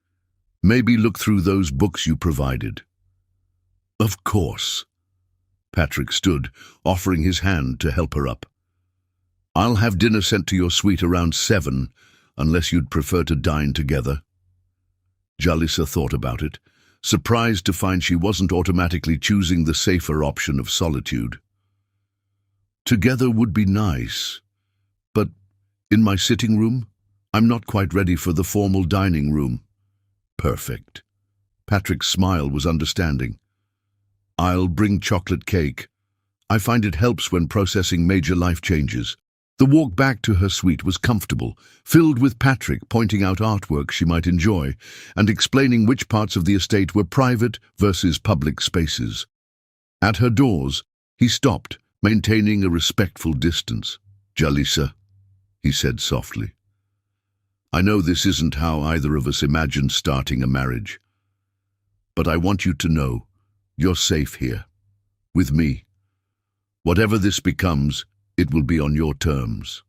Maybe look through those books you provided." "Of course." Patrick stood, offering his hand to help her up. "I'll have dinner sent to your suite around 7, unless you'd prefer to dine together." Jalisa thought about it, surprised to find she wasn't automatically choosing the safer option of solitude. "Together would be nice, but in my sitting room, I'm not quite ready for the formal dining room." "Perfect." Patrick's smile was understanding. "I'll bring chocolate cake. I find it helps when processing major life changes." The walk back to her suite was comfortable, filled with Patrick pointing out artwork she might enjoy and explaining which parts of the estate were private versus public spaces. At her doors, he stopped, maintaining a respectful distance. "Jalisa," he said softly, "I know this isn't how either of us imagined starting a marriage, but I want you to know you're safe here, with me. Whatever this becomes, it will be on your terms."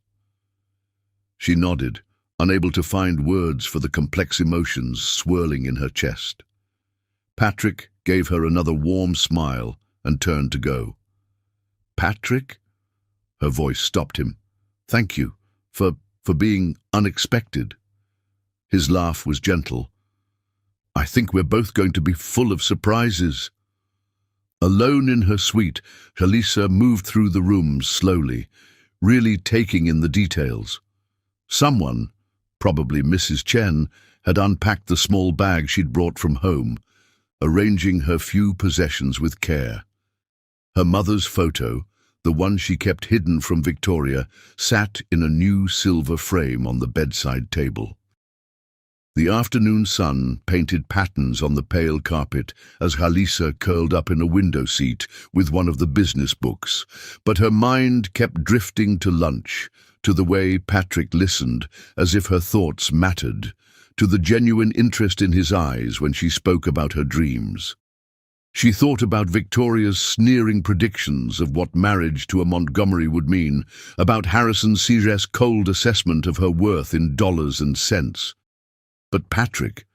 She nodded, unable to find words for the complex emotions swirling in her chest. Patrick gave her another warm smile and turned to go. "Patrick?" Her voice stopped him. "Thank you for being unexpected." His laugh was gentle. "I think we're both going to be full of surprises." Alone in her suite, Jalisa moved through the rooms slowly, really taking in the details. Someone, probably Mrs. Chen, had unpacked the small bag she'd brought from home, arranging her few possessions with care. Her mother's photo, the one she kept hidden from Victoria, sat in a new silver frame on the bedside table. The afternoon sun painted patterns on the pale carpet as Jalisa curled up in a window seat with one of the business books, but her mind kept drifting to lunch, to the way Patrick listened as if her thoughts mattered, to the genuine interest in his eyes when she spoke about her dreams. She thought about Victoria's sneering predictions of what marriage to a Montgomery would mean, about Harrison C's cold assessment of her worth in dollars and cents. But Patrick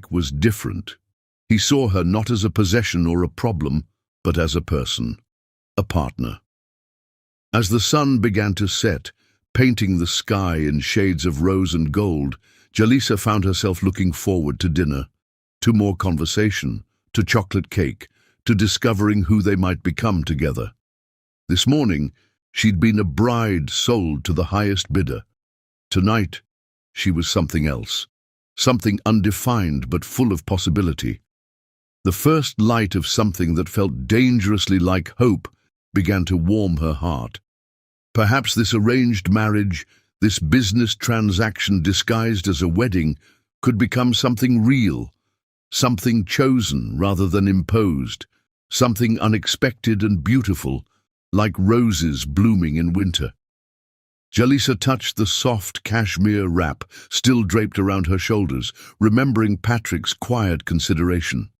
was different. He saw her not as a possession or a problem, but as a person, a partner. As the sun began to set, painting the sky in shades of rose and gold, Jalisa found herself looking forward to dinner, to more conversation, to chocolate cake, to discovering who they might become together. This morning, she'd been a bride sold to the highest bidder. Tonight, she was something else, something undefined but full of possibility. The first light of something that felt dangerously like hope began to warm her heart. Perhaps this arranged marriage, this business transaction disguised as a wedding, could become something real, something chosen rather than imposed, something unexpected and beautiful, like roses blooming in winter. Jalisa touched the soft cashmere wrap still draped around her shoulders, remembering Patrick's quiet consideration.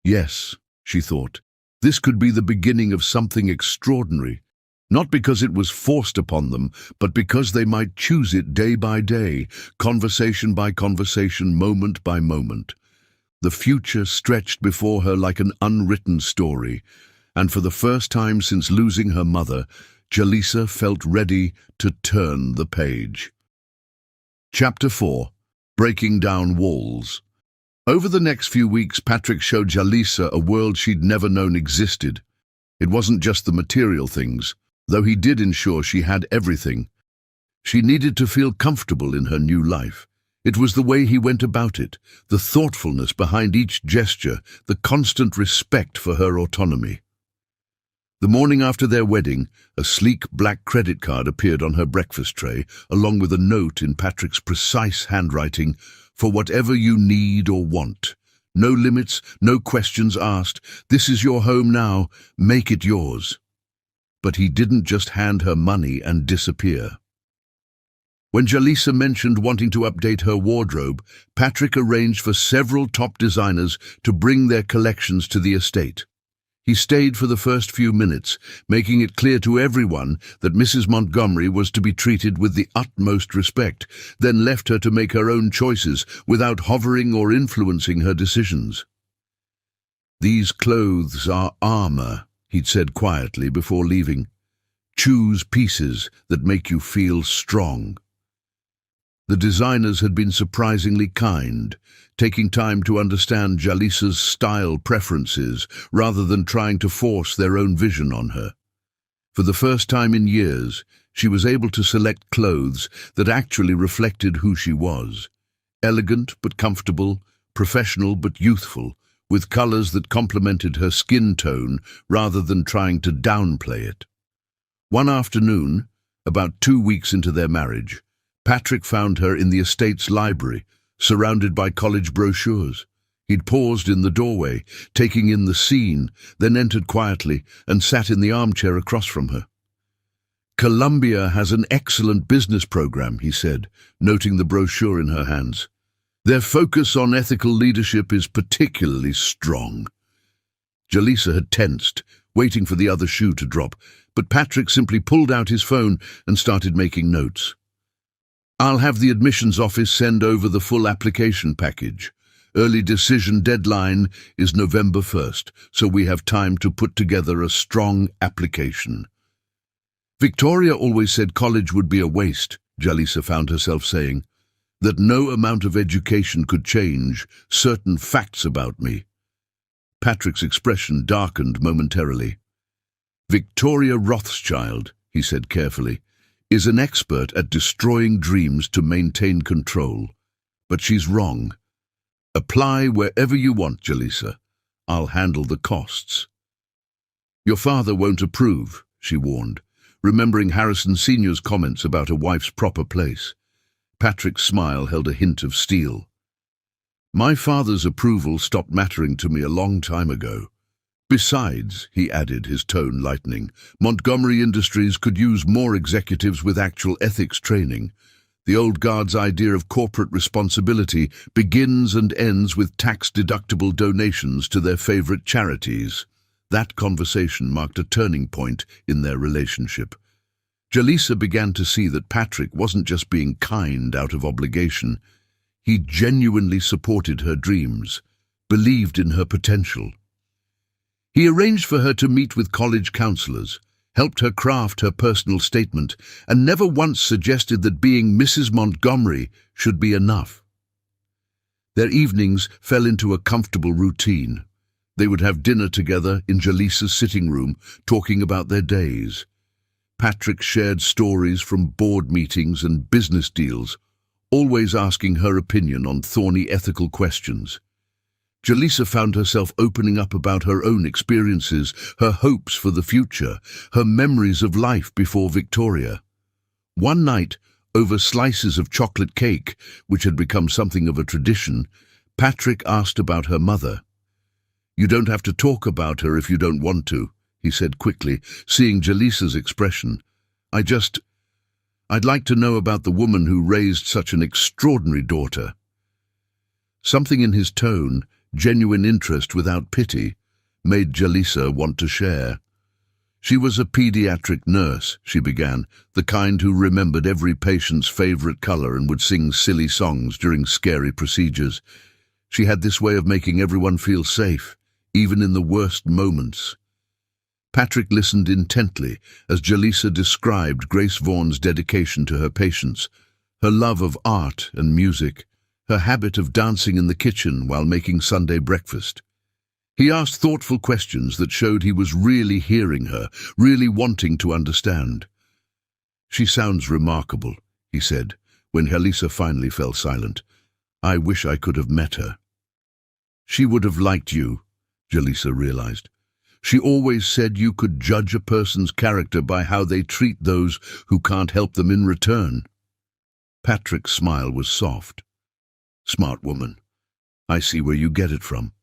Yes, she thought, this could be the beginning of something extraordinary, not because it was forced upon them, but because they might choose it day by day, conversation by conversation, moment by moment. The future stretched before her like an unwritten story, and for the first time since losing her mother, Jalisa felt ready to turn the page. Chapter 4. Breaking Down Walls. Over the next few weeks, Patrick showed Jalisa a world she'd never known existed. It wasn't just the material things, though he did ensure she had everything. She needed to feel comfortable in her new life. It was the way he went about it, the thoughtfulness behind each gesture, the constant respect for her autonomy. The morning after their wedding, a sleek black credit card appeared on her breakfast tray, along with a note in Patrick's precise handwriting, "For whatever you need or want. No limits, no questions asked. This is your home now. Make it yours." But he didn't just hand her money and disappear. When Jalisa mentioned wanting to update her wardrobe, Patrick arranged for several top designers to bring their collections to the estate. He stayed for the first few minutes, making it clear to everyone that Mrs. Montgomery was to be treated with the utmost respect, then left her to make her own choices without hovering or influencing her decisions. "These clothes are armor," he'd said quietly before leaving. "Choose pieces that make you feel strong." The designers had been surprisingly kind, taking time to understand Jalisa's style preferences rather than trying to force their own vision on her. For the first time in years, she was able to select clothes that actually reflected who she was. Elegant but comfortable, professional but youthful, with colors that complemented her skin tone rather than trying to downplay it. One afternoon, about 2 weeks into their marriage, Patrick found her in the estate's library, surrounded by college brochures. He'd paused in the doorway, taking in the scene, then entered quietly and sat in the armchair across from her. "Columbia has an excellent business program," he said, noting the brochure in her hands. "Their focus on ethical leadership is particularly strong." Jalisa had tensed, waiting for the other shoe to drop, but Patrick simply pulled out his phone and started making notes. "I'll have the admissions office send over the full application package. Early decision deadline is November 1st, so we have time to put together a strong application." "Victoria always said college would be a waste," Jalisa found herself saying, "that no amount of education could change certain facts about me." Patrick's expression darkened momentarily. "Victoria Rothschild," he said carefully, "is an expert at destroying dreams to maintain control. But she's wrong. Apply wherever you want, Jalisa. I'll handle the costs." "Your father won't approve," she warned, remembering Harrison Sr.'s comments about a wife's proper place. Patrick's smile held a hint of steel. "My father's approval stopped mattering to me a long time ago. Besides," he added, his tone lightening, "Montgomery Industries could use more executives with actual ethics training. The old guard's idea of corporate responsibility begins and ends with tax-deductible donations to their favorite charities." That conversation marked a turning point in their relationship. Jalisa began to see that Patrick wasn't just being kind out of obligation. He genuinely supported her dreams, believed in her potential. He arranged for her to meet with college counselors, helped her craft her personal statement, and never once suggested that being Mrs. Montgomery should be enough. Their evenings fell into a comfortable routine. They would have dinner together in Jalisa's sitting room, talking about their days. Patrick shared stories from board meetings and business deals, always asking her opinion on thorny ethical questions. Jalisa found herself opening up about her own experiences, her hopes for the future, her memories of life before Victoria. One night, over slices of chocolate cake, which had become something of a tradition, Patrick asked about her mother. "You don't have to talk about her if you don't want to," he said quickly, seeing Jalisa's expression. I'd like to know about the woman who raised such an extraordinary daughter." Something in his tone, genuine interest without pity, made Jalisa want to share. "She was a pediatric nurse," she began, "the kind who remembered every patient's favorite color and would sing silly songs during scary procedures. She had this way of making everyone feel safe, even in the worst moments." Patrick listened intently as Jalisa described Grace Vaughan's dedication to her patients, her love of art and music, her habit of dancing in the kitchen while making Sunday breakfast. He asked thoughtful questions that showed he was really hearing her, really wanting to understand. "She sounds remarkable," he said, when Jalisa finally fell silent. "I wish I could have met her." "She would have liked you," Jalisa realized. "She always said you could judge a person's character by how they treat those who can't help them in return." Patrick's smile was soft. "Smart woman. I see where you get it from."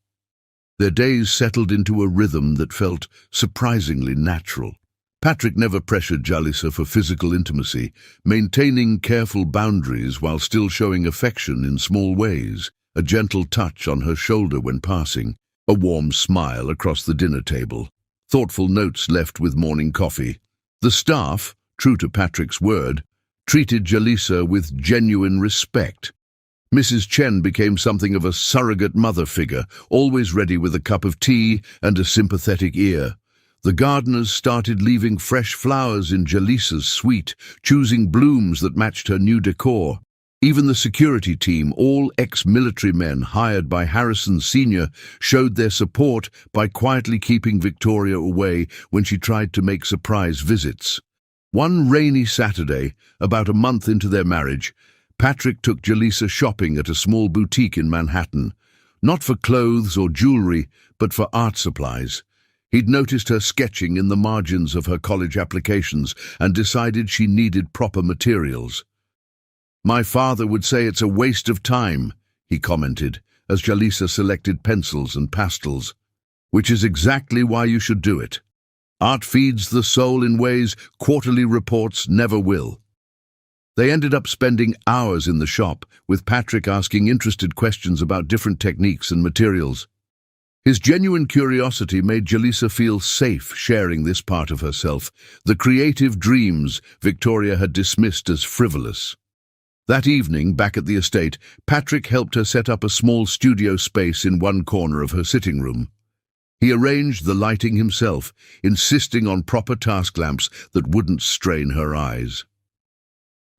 Their days settled into a rhythm that felt surprisingly natural. Patrick never pressured Jalisa for physical intimacy, maintaining careful boundaries while still showing affection in small ways, a gentle touch on her shoulder when passing, a warm smile across the dinner table, thoughtful notes left with morning coffee. The staff, true to Patrick's word, treated Jalisa with genuine respect. Mrs. Chen became something of a surrogate mother figure, always ready with a cup of tea and a sympathetic ear. The gardeners started leaving fresh flowers in Jalisa's suite, choosing blooms that matched her new decor. Even the security team, all ex-military men hired by Harrison Sr., showed their support by quietly keeping Victoria away when she tried to make surprise visits. One rainy Saturday, about a month into their marriage, Patrick took Jalisa shopping at a small boutique in Manhattan, not for clothes or jewelry, but for art supplies. He'd noticed her sketching in the margins of her college applications and decided she needed proper materials. "My father would say it's a waste of time," he commented, as Jalisa selected pencils and pastels. "Which is exactly why you should do it. Art feeds the soul in ways quarterly reports never will." They ended up spending hours in the shop, with Patrick asking interested questions about different techniques and materials. His genuine curiosity made Jalisa feel safe sharing this part of herself, the creative dreams Victoria had dismissed as frivolous. That evening, back at the estate, Patrick helped her set up a small studio space in one corner of her sitting room. He arranged the lighting himself, insisting on proper task lamps that wouldn't strain her eyes.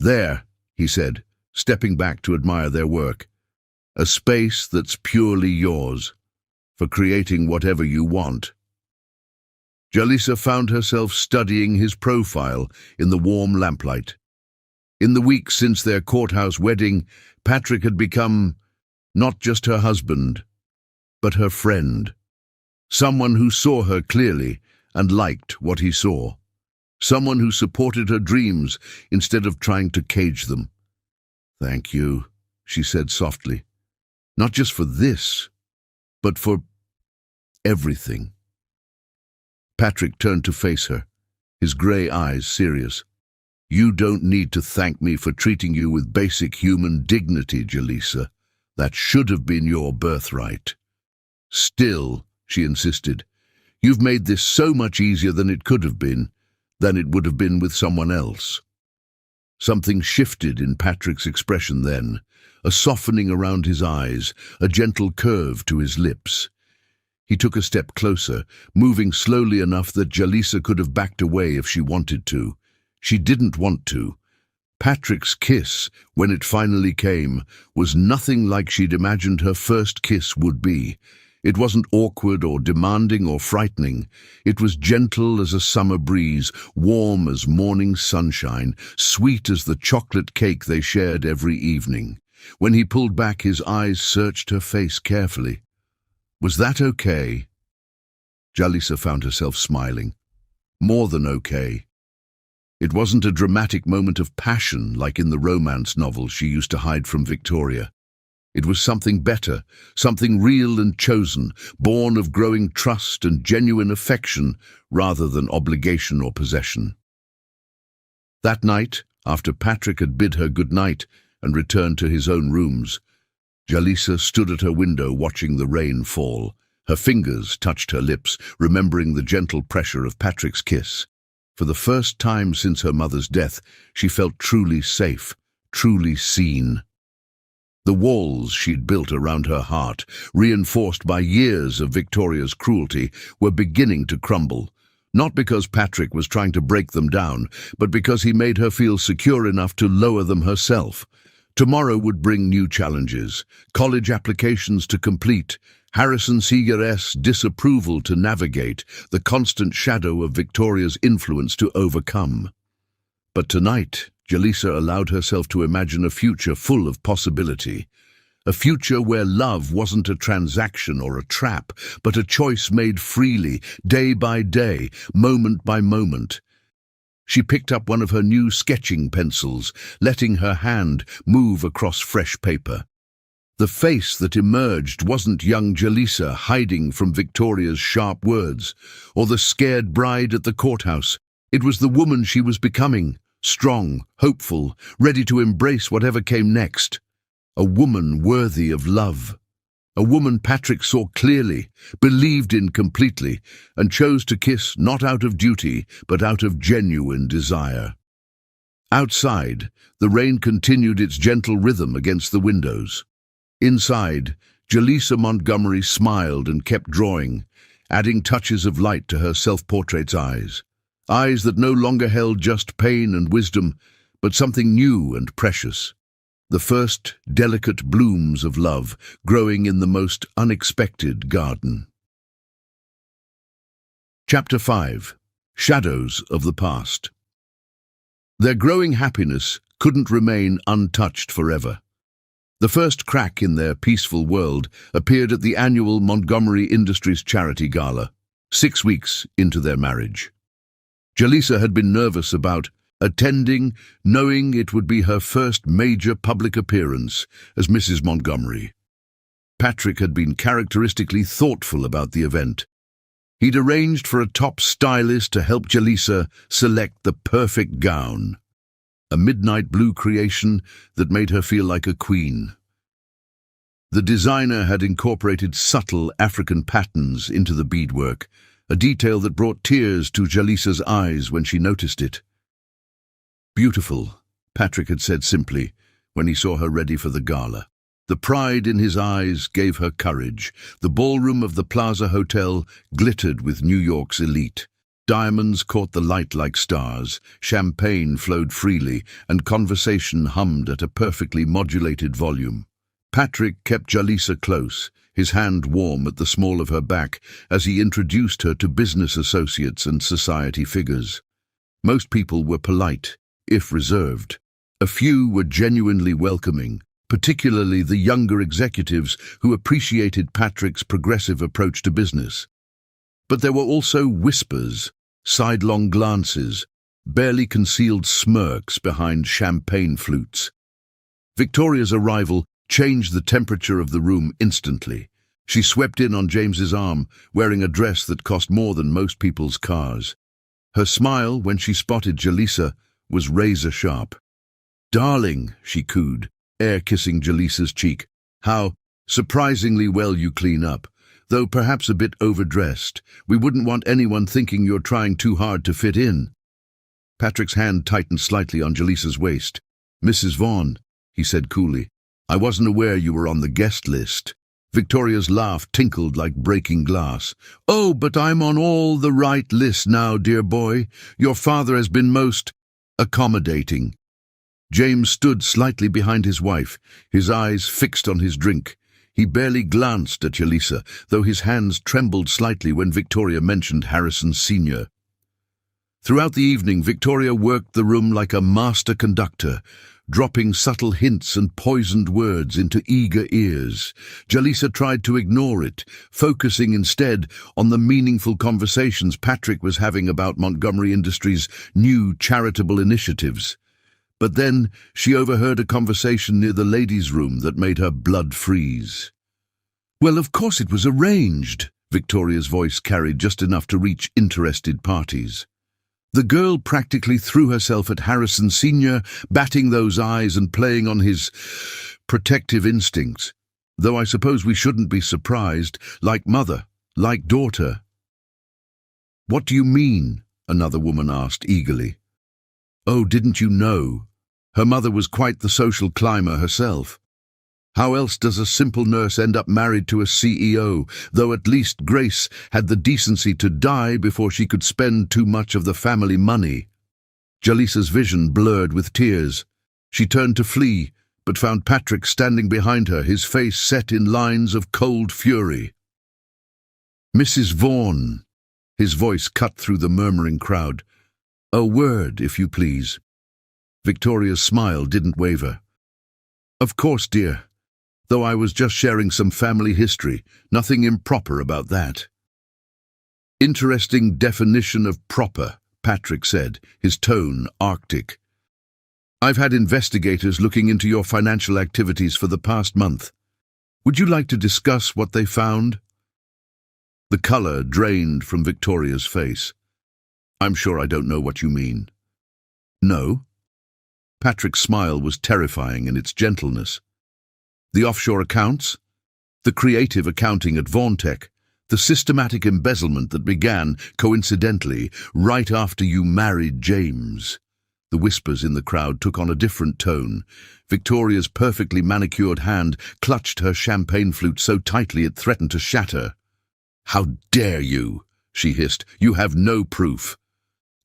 "There," he said, stepping back to admire their work. "A space that's purely yours, for creating whatever you want." Jalisa found herself studying his profile in the warm lamplight. In the weeks since their courthouse wedding, Patrick had become not just her husband, but her friend. Someone who saw her clearly and liked what he saw. Someone who supported her dreams instead of trying to cage them. "Thank you," she said softly. "Not just for this, but for everything." Patrick turned to face her, his grey eyes serious. "You don't need to thank me for treating you with basic human dignity, Jalisa. That should have been your birthright." "Still," she insisted, "you've made this so much easier than it could have been, than it would have been with someone else." Something shifted in Patrick's expression then, a softening around his eyes, a gentle curve to his lips. He took a step closer, moving slowly enough that Jalisa could have backed away if she wanted to. She didn't want to. Patrick's kiss, when it finally came, was nothing like she'd imagined her first kiss would be. It wasn't awkward or demanding or frightening. It was gentle as a summer breeze, warm as morning sunshine, sweet as the chocolate cake they shared every evening. When he pulled back, his eyes searched her face carefully. Was that okay? Jalisa found herself smiling. More than okay. It wasn't a dramatic moment of passion like in the romance novels she used to hide from Victoria. It was something better, something real and chosen, born of growing trust and genuine affection rather than obligation or possession. That night, after Patrick had bid her good night and returned to his own rooms, Jalisa stood at her window watching the rain fall. Her fingers touched her lips, remembering the gentle pressure of Patrick's kiss. For the first time since her mother's death, she felt truly safe, truly seen. The walls she'd built around her heart, reinforced by years of Victoria's cruelty, were beginning to crumble. Not because Patrick was trying to break them down, but because he made her feel secure enough to lower them herself. Tomorrow would bring new challenges, college applications to complete, Harrison Seeger's disapproval to navigate, the constant shadow of Victoria's influence to overcome. But tonight, Jalisa allowed herself to imagine a future full of possibility. A future where love wasn't a transaction or a trap, but a choice made freely, day by day, moment by moment. She picked up one of her new sketching pencils, letting her hand move across fresh paper. The face that emerged wasn't young Jalisa hiding from Victoria's sharp words, or the scared bride at the courthouse. It was the woman she was becoming, strong, hopeful, ready to embrace whatever came next. A woman worthy of love. A woman Patrick saw clearly, believed in completely, and chose to kiss not out of duty, but out of genuine desire. Outside, the rain continued its gentle rhythm against the windows. Inside, Jalisa Montgomery smiled and kept drawing, adding touches of light to her self-portrait's eyes. Eyes that no longer held just pain and wisdom, but something new and precious. The first delicate blooms of love growing in the most unexpected garden. Chapter 5. Shadows of the Past. Their growing happiness couldn't remain untouched forever. The first crack in their peaceful world appeared at the annual Montgomery Industries Charity Gala, 6 weeks into their marriage. Jalisa had been nervous about attending, knowing it would be her first major public appearance as Mrs. Montgomery. Patrick had been characteristically thoughtful about the event. He'd arranged for a top stylist to help Jalisa select the perfect gown, a midnight blue creation that made her feel like a queen. The designer had incorporated subtle African patterns into the beadwork, a detail that brought tears to Jalisa's eyes when she noticed it. "Beautiful," Patrick had said simply when he saw her ready for the gala. The pride in his eyes gave her courage. The ballroom of the Plaza Hotel glittered with New York's elite. Diamonds caught the light like stars, champagne flowed freely, and conversation hummed at a perfectly modulated volume. Patrick kept Jalisa close, his hand warm at the small of her back as he introduced her to business associates and society figures. Most people were polite, if reserved. A few were genuinely welcoming, particularly the younger executives who appreciated Patrick's progressive approach to business. But there were also whispers, sidelong glances, barely concealed smirks behind champagne flutes. Victoria's arrival changed the temperature of the room instantly. She swept in on James's arm, wearing a dress that cost more than most people's cars. Her smile, when she spotted Jalisa, was razor-sharp. "Darling," she cooed, air-kissing Jalisa's cheek. "How surprisingly well you clean up. Though perhaps a bit overdressed. We wouldn't want anyone thinking you're trying too hard to fit in." Patrick's hand tightened slightly on Jalisa's waist. "Mrs. Vaughn," he said coolly, "I wasn't aware you were on the guest list." Victoria's laugh tinkled like breaking glass. "Oh, but I'm on all the right lists now, dear boy. Your father has been most accommodating." James stood slightly behind his wife, his eyes fixed on his drink. He barely glanced at Jalisa, though his hands trembled slightly when Victoria mentioned Harrison Sr. Throughout the evening, Victoria worked the room like a master conductor, dropping subtle hints and poisoned words into eager ears. Jalisa tried to ignore it, focusing instead on the meaningful conversations Patrick was having about Montgomery Industries' new charitable initiatives. But then she overheard a conversation near the ladies' room that made her blood freeze. "Well, of course it was arranged," Victoria's voice carried just enough to reach interested parties. The girl practically threw herself at Harrison Sr., batting those eyes and playing on his protective instincts. "Though I suppose we shouldn't be surprised, like mother, like daughter." "What do you mean?" another woman asked eagerly. "Oh, didn't you know? Her mother was quite the social climber herself. How else does a simple nurse end up married to a CEO, though at least Grace had the decency to die before she could spend too much of the family money?" Jalisa's vision blurred with tears. She turned to flee, but found Patrick standing behind her, his face set in lines of cold fury. "Mrs. Vaughan," his voice cut through the murmuring crowd. "A word, if you please." Victoria's smile didn't waver. "Of course, dear. Though I was just sharing some family history, nothing improper about that." "Interesting definition of proper," Patrick said, his tone arctic. "I've had investigators looking into your financial activities for the past month. Would you like to discuss what they found?" The color drained from Victoria's face. "I'm sure I don't know what you mean." "No?" Patrick's smile was terrifying in its gentleness. "The offshore accounts? The creative accounting at Vaughntech? The systematic embezzlement that began, coincidentally, right after you married James?" The whispers in the crowd took on a different tone. Victoria's perfectly manicured hand clutched her champagne flute so tightly it threatened to shatter. "How dare you?" she hissed. "You have no proof."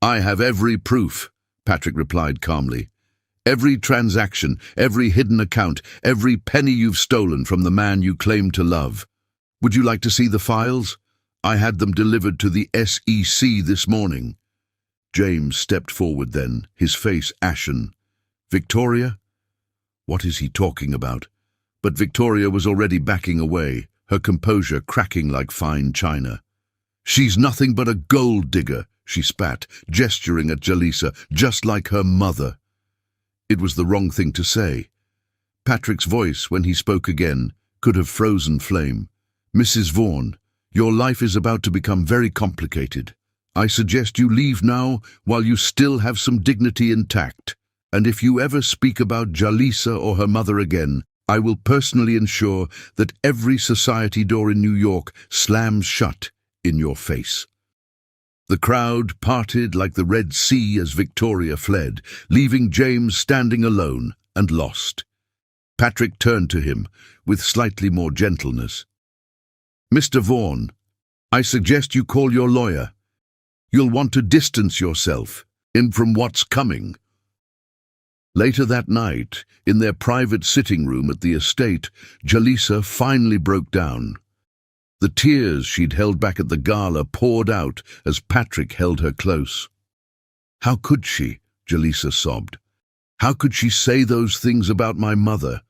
"I have every proof," Patrick replied calmly. "Every transaction, every hidden account, every penny you've stolen from the man you claim to love. Would you like to see the files? I had them delivered to the SEC this morning." James stepped forward then, his face ashen. "Victoria?" What is he talking about? But Victoria was already backing away, her composure cracking like fine china. "She's nothing but a gold digger," she spat, gesturing at Jalisa, "just like her mother." It was the wrong thing to say. Patrick's voice, when he spoke again, could have frozen flame. "Mrs. Vaughan, your life is about to become very complicated. I suggest you leave now while you still have some dignity intact. And if you ever speak about Jalisa or her mother again, I will personally ensure that every society door in New York slams shut in your face." The crowd parted like the Red Sea as Victoria fled, leaving James standing alone and lost. Patrick turned to him with slightly more gentleness. "Mr. Vaughan, I suggest you call your lawyer. You'll want to distance yourself from what's coming." Later that night, in their private sitting room at the estate, Jalisa finally broke down. The tears she'd held back at the gala poured out as Patrick held her close. "How could she?" Jalisa sobbed. "How could she say those things about my mother?"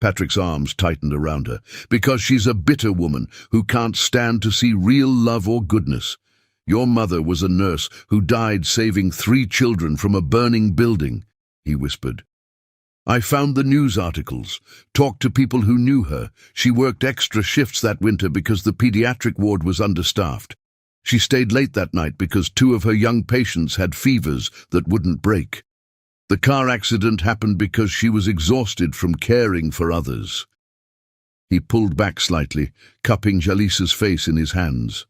Patrick's arms tightened around her. "Because she's a bitter woman who can't stand to see real love or goodness. Your mother was a nurse who died saving 3 children from a burning building," he whispered. "I found the news articles, talked to people who knew her. She worked extra shifts that winter because the pediatric ward was understaffed. She stayed late that night because 2 of her young patients had fevers that wouldn't break. The car accident happened because she was exhausted from caring for others." He pulled back slightly, cupping Jalisa's face in his hands.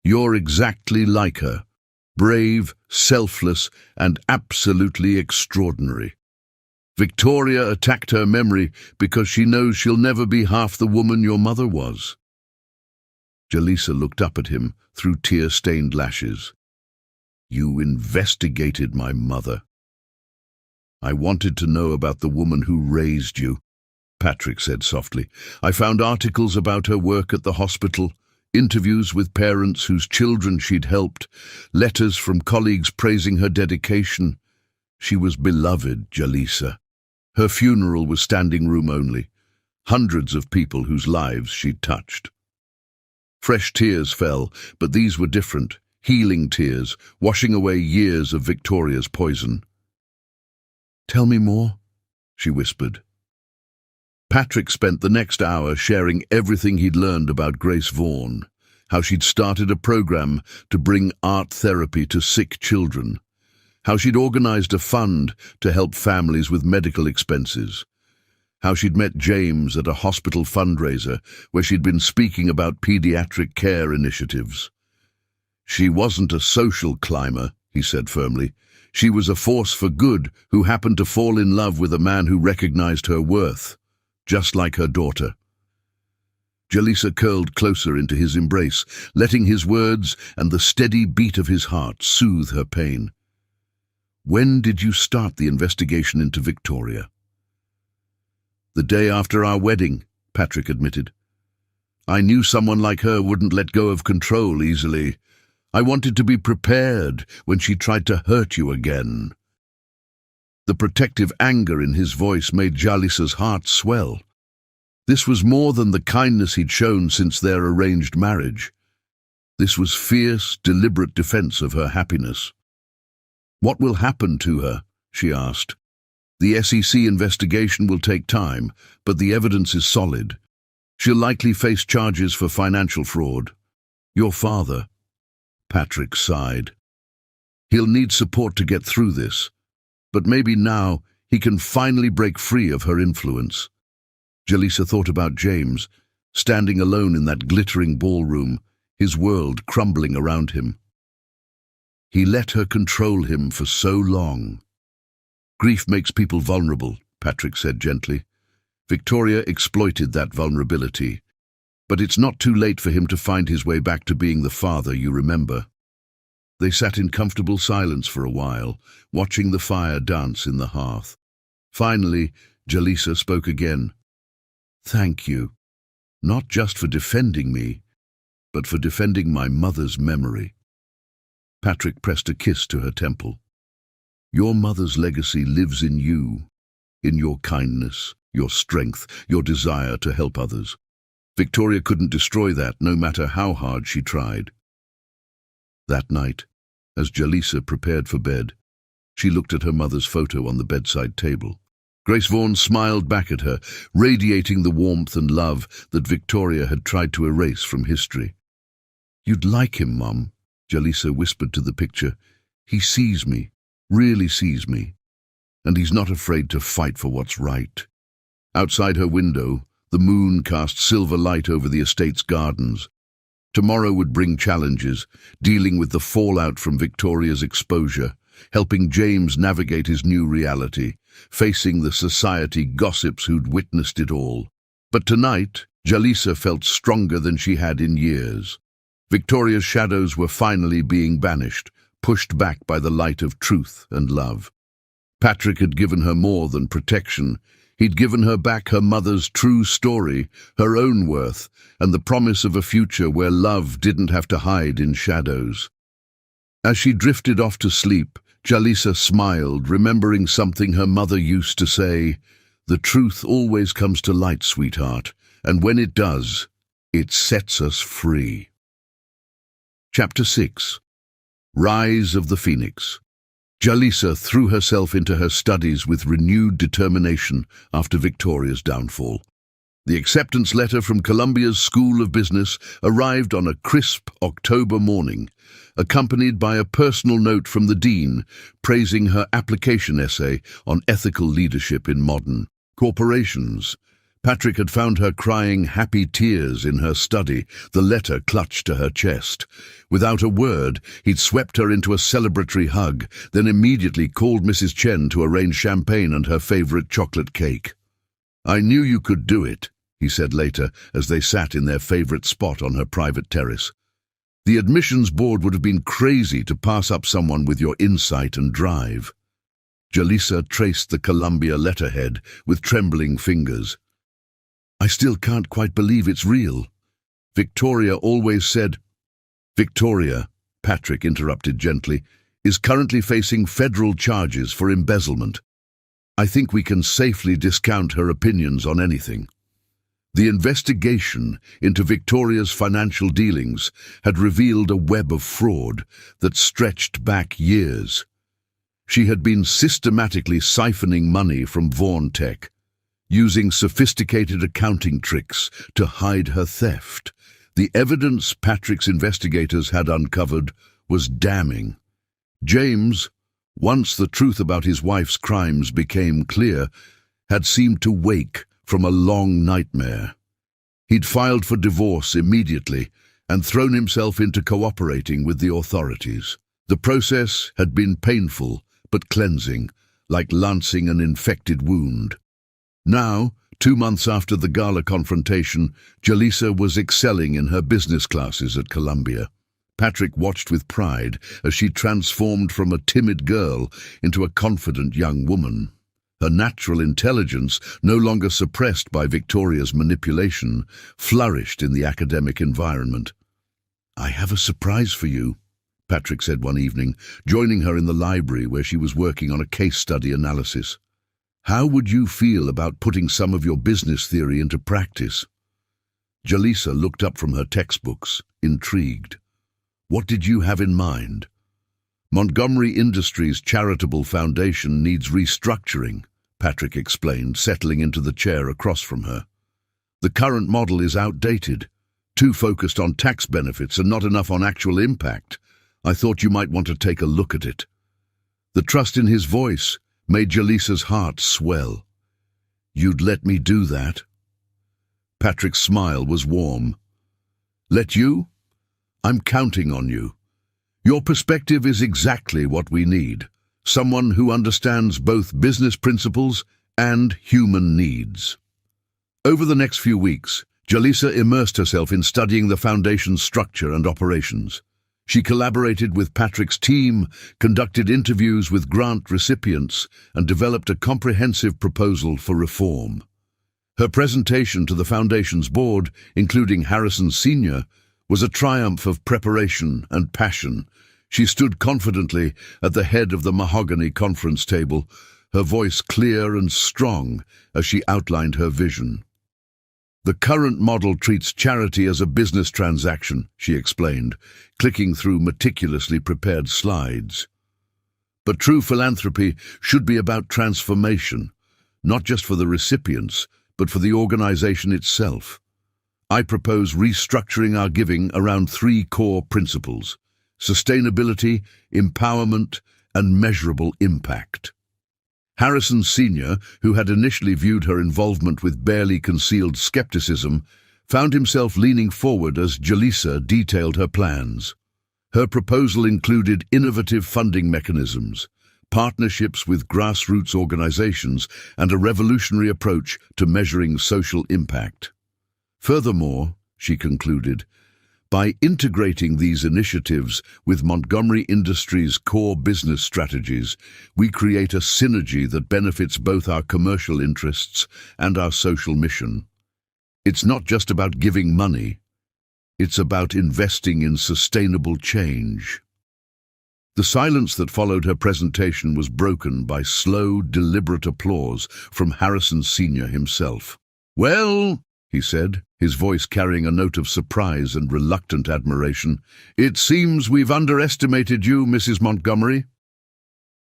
"You're exactly like her. Brave, selfless, and absolutely extraordinary." Victoria attacked her memory because she knows she'll never be half the woman your mother was. Jalisa looked up at him through tear-stained lashes. You investigated my mother. I wanted to know about the woman who raised you, Patrick said softly. I found articles about her work at the hospital, interviews with parents whose children she'd helped, letters from colleagues praising her dedication. She was beloved, Jalisa. Her funeral was standing room only. Hundreds of people whose lives she'd touched. Fresh tears fell, but these were different, healing tears, washing away years of Victoria's poison. Tell me more, she whispered. Patrick spent the next hour sharing everything he'd learned about Grace Vaughan, how she'd started a program to bring art therapy to sick children, how she'd organized a fund to help families with medical expenses, how she'd met James at a hospital fundraiser where she'd been speaking about pediatric care initiatives. She wasn't a social climber, he said firmly. She was a force for good who happened to fall in love with a man who recognized her worth, just like her daughter. Jalisa curled closer into his embrace, letting his words and the steady beat of his heart soothe her pain. When did you start the investigation into Victoria? The day after our wedding, Patrick admitted. I knew someone like her wouldn't let go of control easily. I wanted to be prepared when she tried to hurt you again. The protective anger in his voice made Jalisa's heart swell. This was more than the kindness he'd shown since their arranged marriage. This was fierce, deliberate defense of her happiness. What will happen to her? She asked. The SEC investigation will take time, but the evidence is solid. She'll likely face charges for financial fraud. Your father, Patrick sighed. He'll need support to get through this, but maybe now he can finally break free of her influence. Jalisa thought about James, standing alone in that glittering ballroom, his world crumbling around him. He let her control him for so long. Grief makes people vulnerable, Patrick said gently. Victoria exploited that vulnerability. But it's not too late for him to find his way back to being the father you remember. They sat in comfortable silence for a while, watching the fire dance in the hearth. Finally, Jalisa spoke again. Thank you, not just for defending me, but for defending my mother's memory. Patrick pressed a kiss to her temple. Your mother's legacy lives in you, in your kindness, your strength, your desire to help others. Victoria couldn't destroy that, no matter how hard she tried. That night, as Jalisa prepared for bed, she looked at her mother's photo on the bedside table. Grace Vaughan smiled back at her, radiating the warmth and love that Victoria had tried to erase from history. You'd like him, Mum, Jalisa whispered to the picture. He sees me, really sees me, and he's not afraid to fight for what's right. Outside her window, the moon cast silver light over the estate's gardens. Tomorrow would bring challenges, dealing with the fallout from Victoria's exposure, helping James navigate his new reality, facing the society gossips who'd witnessed it all. But tonight, Jalisa felt stronger than she had in years. Victoria's shadows were finally being banished, pushed back by the light of truth and love. Patrick had given her more than protection. He'd given her back her mother's true story, her own worth, and the promise of a future where love didn't have to hide in shadows. As she drifted off to sleep, Jalisa smiled, remembering something her mother used to say, "The truth always comes to light, sweetheart, and when it does, it sets us free." Chapter 6. Rise of the Phoenix. Jalisa threw herself into her studies with renewed determination after Victoria's downfall. The acceptance letter from Columbia's School of Business arrived on a crisp October morning, accompanied by a personal note from the dean praising her application essay on ethical leadership in modern corporations. Patrick had found her crying happy tears in her study, the letter clutched to her chest. Without a word, he'd swept her into a celebratory hug, then immediately called Mrs. Chen to arrange champagne and her favorite chocolate cake. "I knew you could do it," he said later, as they sat in their favorite spot on her private terrace. "The admissions board would have been crazy to pass up someone with your insight and drive." Jalisa traced the Columbia letterhead with trembling fingers. "I still can't quite believe it's real. Victoria always said—" "Victoria," Patrick interrupted gently, "is currently facing federal charges for embezzlement. I think we can safely discount her opinions on anything." The investigation into Victoria's financial dealings had revealed a web of fraud that stretched back years. She had been systematically siphoning money from Vaughan Tech, using sophisticated accounting tricks to hide her theft. The evidence Patrick's investigators had uncovered was damning. James, once the truth about his wife's crimes became clear, had seemed to wake from a long nightmare. He'd filed for divorce immediately and thrown himself into cooperating with the authorities. The process had been painful but cleansing, like lancing an infected wound. Now, 2 months after the gala confrontation, Jalisa was excelling in her business classes at Columbia. Patrick watched with pride as she transformed from a timid girl into a confident young woman. Her natural intelligence, no longer suppressed by Victoria's manipulation, flourished in the academic environment. "I have a surprise for you," Patrick said one evening, joining her in the library where she was working on a case study analysis. "How would you feel about putting some of your business theory into practice?" Jalisa looked up from her textbooks, intrigued. "What did you have in mind?" "Montgomery Industries' charitable foundation needs restructuring," Patrick explained, settling into the chair across from her. "The current model is outdated, too focused on tax benefits and not enough on actual impact. I thought you might want to take a look at it." The trust in his voice made Jalisa's heart swell. "You'd let me do that?" Patrick's smile was warm. "Let you? I'm counting on you. Your perspective is exactly what we need. Someone who understands both business principles and human needs." Over the next few weeks, Jalisa immersed herself in studying the foundation's structure and operations. She collaborated with Patrick's team, conducted interviews with grant recipients, and developed a comprehensive proposal for reform. Her presentation to the Foundation's board, including Harrison Sr., was a triumph of preparation and passion. She stood confidently at the head of the mahogany conference table, her voice clear and strong as she outlined her vision. "The current model treats charity as a business transaction," she explained, clicking through meticulously prepared slides. "But true philanthropy should be about transformation, not just for the recipients, but for the organization itself. I propose restructuring our giving around 3 core principles: sustainability, empowerment, and measurable impact." Harrison Sr., who had initially viewed her involvement with barely concealed skepticism, found himself leaning forward as Jalisa detailed her plans. Her proposal included innovative funding mechanisms, partnerships with grassroots organizations, and a revolutionary approach to measuring social impact. Furthermore, she concluded, by integrating these initiatives with Montgomery Industries' core business strategies, we create a synergy that benefits both our commercial interests and our social mission. It's not just about giving money, it's about investing in sustainable change. The silence that followed her presentation was broken by slow, deliberate applause from Harrison Sr. himself. "Well," he said, his voice carrying a note of surprise and reluctant admiration, "it seems we've underestimated you, Mrs. Montgomery."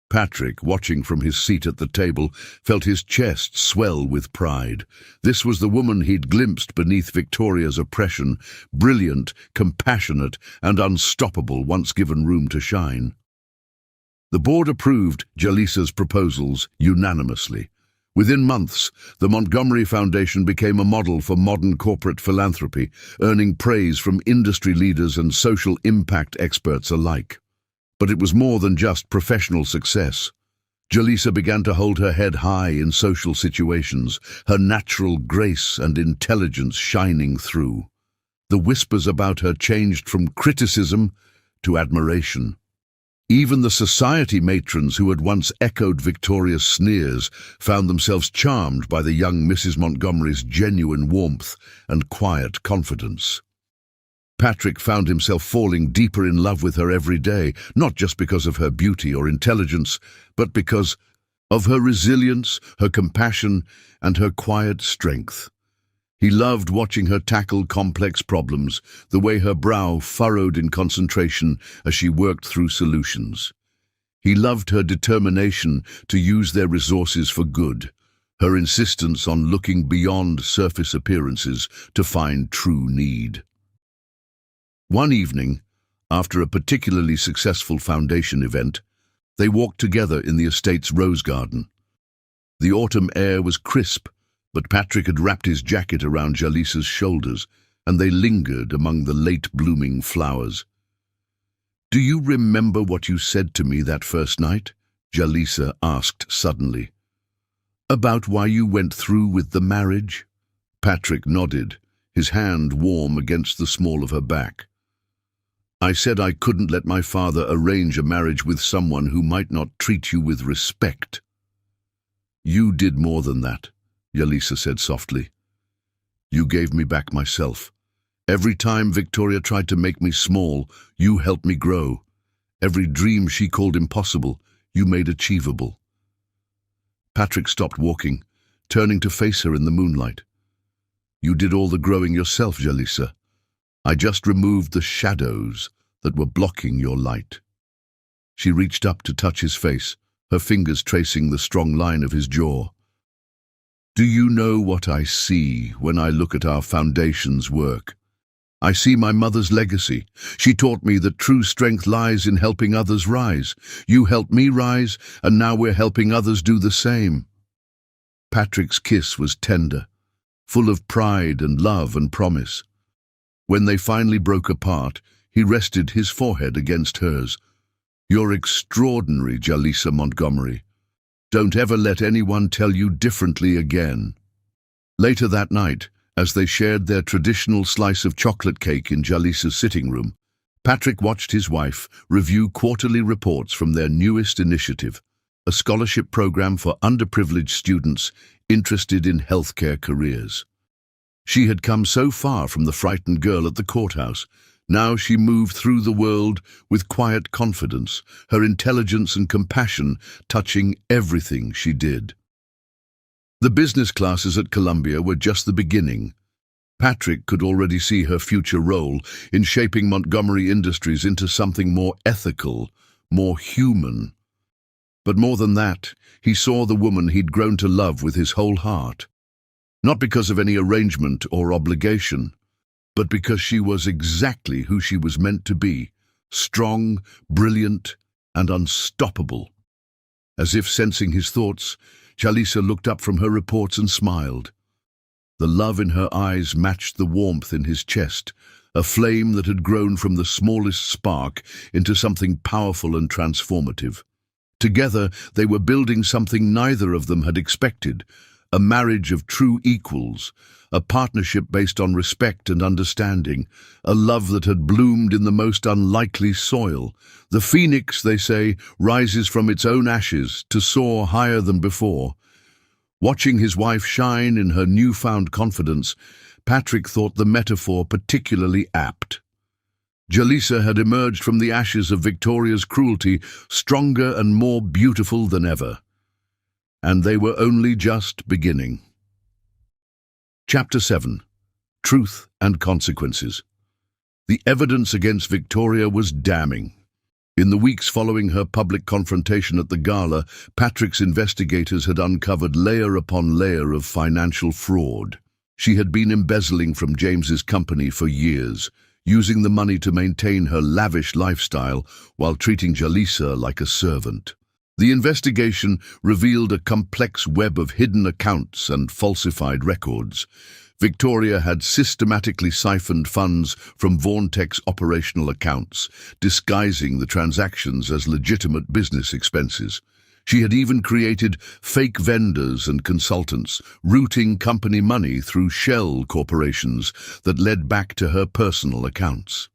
Patrick, watching from his seat at the table, felt his chest swell with pride. This was the woman he'd glimpsed beneath Victoria's oppression, brilliant, compassionate, and unstoppable once given room to shine. The board approved Jalisa's proposals unanimously, Within months, the Montgomery Foundation became a model for modern corporate philanthropy, earning praise from industry leaders and social impact experts alike. But it was more than just professional success. Jaleesa began to hold her head high in social situations, her natural grace and intelligence shining through. The whispers about her changed from criticism to admiration. Even the society matrons who had once echoed Victoria's sneers found themselves charmed by the young Mrs. Montgomery's genuine warmth and quiet confidence. Patrick found himself falling deeper in love with her every day, not just because of her beauty or intelligence, but because of her resilience, her compassion, and her quiet strength. He loved watching her tackle complex problems, the way her brow furrowed in concentration as she worked through solutions. He loved her determination to use their resources for good, her insistence on looking beyond surface appearances to find true need. One evening, after a particularly successful foundation event, they walked together in the estate's rose garden. The autumn air was crisp, but Patrick had wrapped his jacket around Jaleesa's shoulders, and they lingered among the late-blooming flowers. "Do you remember what you said to me that first night?" Jaleesa asked suddenly. "About why you went through with the marriage?" Patrick nodded, his hand warm against the small of her back. "I said I couldn't let my father arrange a marriage with someone who might not treat you with respect." "You did more than that," Jaleesa said softly. "You gave me back myself. Every time Victoria tried to make me small, you helped me grow. Every dream she called impossible, you made achievable." Patrick stopped walking, turning to face her in the moonlight. "You did all the growing yourself, Jaleesa. I just removed the shadows that were blocking your light." She reached up to touch his face, her fingers tracing the strong line of his jaw. "Do you know what I see when I look at our foundation's work? I see my mother's legacy. She taught me that true strength lies in helping others rise. You helped me rise, and now we're helping others do the same." Patrick's kiss was tender, full of pride and love and promise. When they finally broke apart, he rested his forehead against hers. "You're extraordinary, Jaleesa Montgomery. Don't ever let anyone tell you differently again." Later that night, as they shared their traditional slice of chocolate cake in Jaleesa's sitting room, Patrick watched his wife review quarterly reports from their newest initiative, a scholarship program for underprivileged students interested in healthcare careers. She had come so far from the frightened girl at the courthouse. Now she moved through the world with quiet confidence, her intelligence and compassion touching everything she did. The business classes at Columbia were just the beginning. Patrick could already see her future role in shaping Montgomery Industries into something more ethical, more human. But more than that, he saw the woman he'd grown to love with his whole heart. Not because of any arrangement or obligation, but because she was exactly who she was meant to be, strong, brilliant, and unstoppable. As if sensing his thoughts, Jaleesa looked up from her reports and smiled. The love in her eyes matched the warmth in his chest, a flame that had grown from the smallest spark into something powerful and transformative. Together, they were building something neither of them had expected, a marriage of true equals, a partnership based on respect and understanding, a love that had bloomed in the most unlikely soil. The phoenix, they say, rises from its own ashes to soar higher than before. Watching his wife shine in her newfound confidence, Patrick thought the metaphor particularly apt. Jaleesa had emerged from the ashes of Victoria's cruelty, stronger and more beautiful than ever. And they were only just beginning. Chapter 7. Truth and Consequences. The evidence against Victoria was damning. In the weeks following her public confrontation at the gala, Patrick's investigators had uncovered layer upon layer of financial fraud. She had been embezzling from James's company for years, using the money to maintain her lavish lifestyle while treating Jaleesa like a servant. The investigation revealed a complex web of hidden accounts and falsified records. Victoria had systematically siphoned funds from Vaughn-Tech's operational accounts, disguising the transactions as legitimate business expenses. She had even created fake vendors and consultants, routing company money through shell corporations that led back to her personal accounts.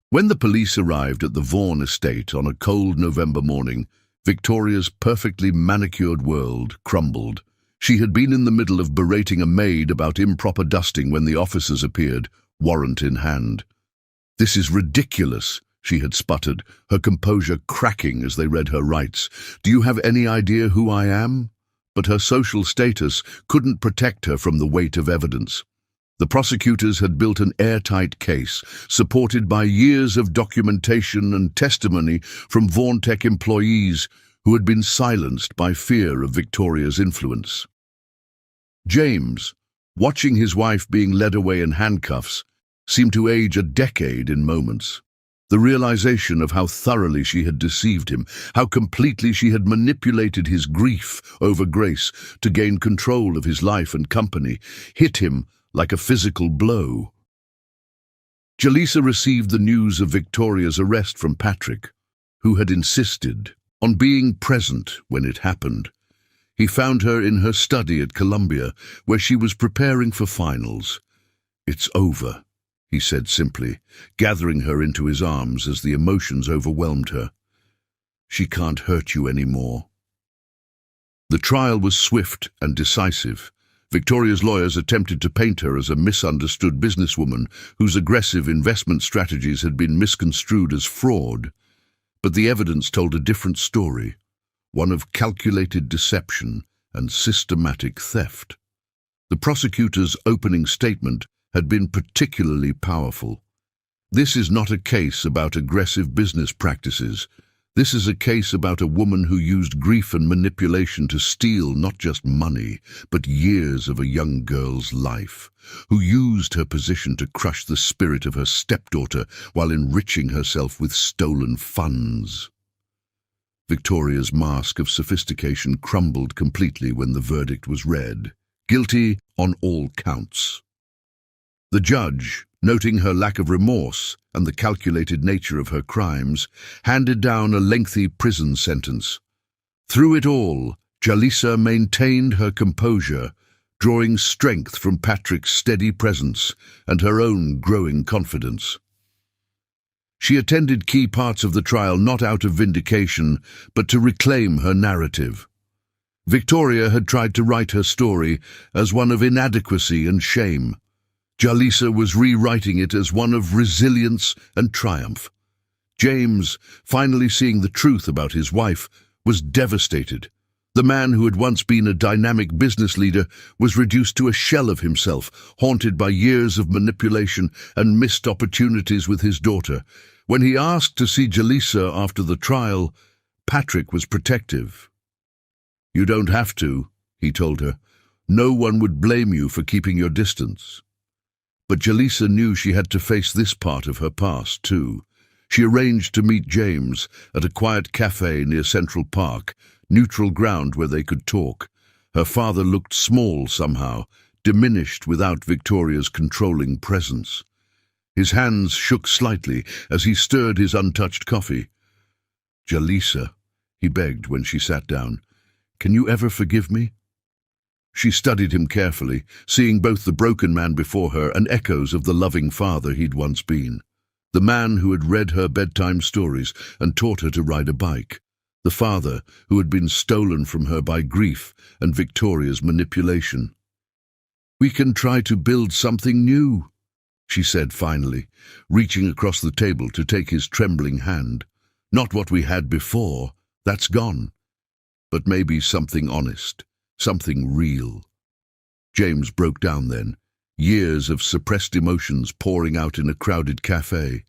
When the police arrived at the Vaughan estate on a cold November morning, Victoria's perfectly manicured world crumbled. She had been in the middle of berating a maid about improper dusting when the officers appeared, warrant in hand. "This is ridiculous," she had sputtered, her composure cracking as they read her rights. "Do you have any idea who I am?" But her social status couldn't protect her from the weight of evidence. The prosecutors had built an airtight case, supported by years of documentation and testimony from Vaughn-Tech employees who had been silenced by fear of Victoria's influence. James, watching his wife being led away in handcuffs, seemed to age a decade in moments. The realization of how thoroughly she had deceived him, how completely she had manipulated his grief over Grace to gain control of his life and company, hit him like a physical blow. Jaleesa received the news of Victoria's arrest from Patrick, who had insisted on being present when it happened. He found her in her study at Columbia, where she was preparing for finals. "It's over," he said simply, gathering her into his arms as the emotions overwhelmed her. "She can't hurt you anymore." The trial was swift and decisive. Victoria's lawyers attempted to paint her as a misunderstood businesswoman whose aggressive investment strategies had been misconstrued as fraud. But the evidence told a different story, one of calculated deception and systematic theft. The prosecutor's opening statement had been particularly powerful. "This is not a case about aggressive business practices. This is a case about a woman who used grief and manipulation to steal not just money, but years of a young girl's life, who used her position to crush the spirit of her stepdaughter while enriching herself with stolen funds." Victoria's mask of sophistication crumbled completely when the verdict was read. Guilty on all counts. The judge, noting her lack of remorse and the calculated nature of her crimes, handed down a lengthy prison sentence. Through it all, Jaleesa maintained her composure, drawing strength from Patrick's steady presence and her own growing confidence. She attended key parts of the trial not out of vindication, but to reclaim her narrative. Victoria had tried to write her story as one of inadequacy and shame. Jaleesa was rewriting it as one of resilience and triumph. James, finally seeing the truth about his wife, was devastated. The man who had once been a dynamic business leader was reduced to a shell of himself, haunted by years of manipulation and missed opportunities with his daughter. When he asked to see Jaleesa after the trial, Patrick was protective. "You don't have to," he told her. "No one would blame you for keeping your distance." But Jaleesa knew she had to face this part of her past, too. She arranged to meet James at a quiet cafe near Central Park, neutral ground where they could talk. Her father looked small somehow, diminished without Victoria's controlling presence. His hands shook slightly as he stirred his untouched coffee. "Jaleesa," he begged when she sat down, "can you ever forgive me?" She studied him carefully, seeing both the broken man before her and echoes of the loving father he'd once been. The man who had read her bedtime stories and taught her to ride a bike. The father who had been stolen from her by grief and Victoria's manipulation. "We can try to build something new," she said finally, reaching across the table to take his trembling hand. "Not what we had before, that's gone. But maybe something honest. Something real." James broke down then, years of suppressed emotions pouring out in a crowded cafe.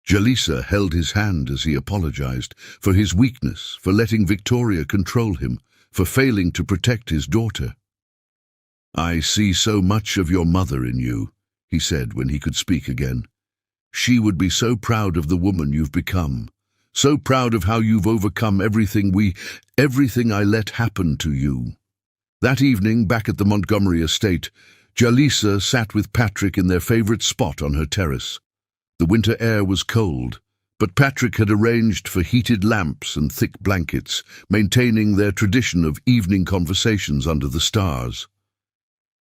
Jaleesa held his hand as he apologized for his weakness, for letting Victoria control him, for failing to protect his daughter. "I see so much of your mother in you," he said when he could speak again. "She would be so proud of the woman you've become, So proud of how you've overcome everything I let happen to you." That evening, back at the Montgomery estate, Jalisa sat with Patrick in their favorite spot on her terrace. The winter air was cold, but Patrick had arranged for heated lamps and thick blankets, maintaining their tradition of evening conversations under the stars.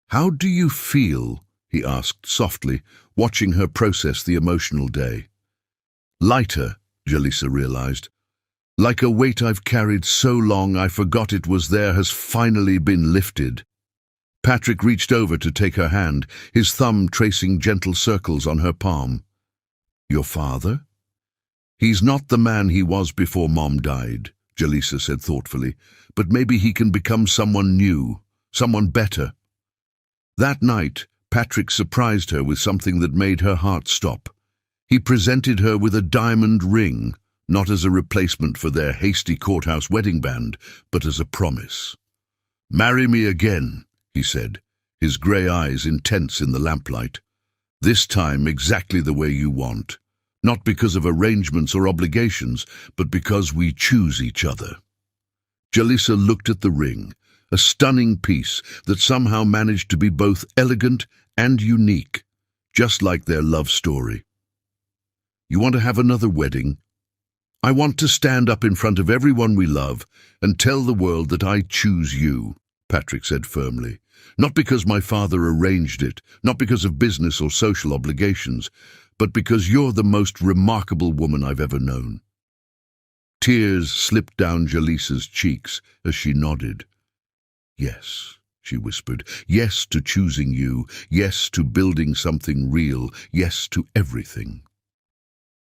"How do you feel?" he asked softly, watching her process the emotional day. "Lighter," Jalisa realized. "Like a weight I've carried so long I forgot it was there has finally been lifted." Patrick reached over to take her hand, his thumb tracing gentle circles on her palm. "Your father?" "He's not the man he was before Mom died," Jalisa said thoughtfully, "but maybe he can become someone new, someone better." That night, Patrick surprised her with something that made her heart stop. He presented her with a diamond ring, not as a replacement for their hasty courthouse wedding band, but as a promise. "Marry me again," he said, his grey eyes intense in the lamplight. "This time exactly the way you want. Not because of arrangements or obligations, but because we choose each other." Jalisa looked at the ring, a stunning piece that somehow managed to be both elegant and unique, just like their love story. "You want to have another wedding?" "I want to stand up in front of everyone we love and tell the world that I choose you," Patrick said firmly. "Not because my father arranged it, not because of business or social obligations, but because you're the most remarkable woman I've ever known." Tears slipped down Jalisa's cheeks as she nodded. "Yes," she whispered, "yes to choosing you, yes to building something real, yes to everything."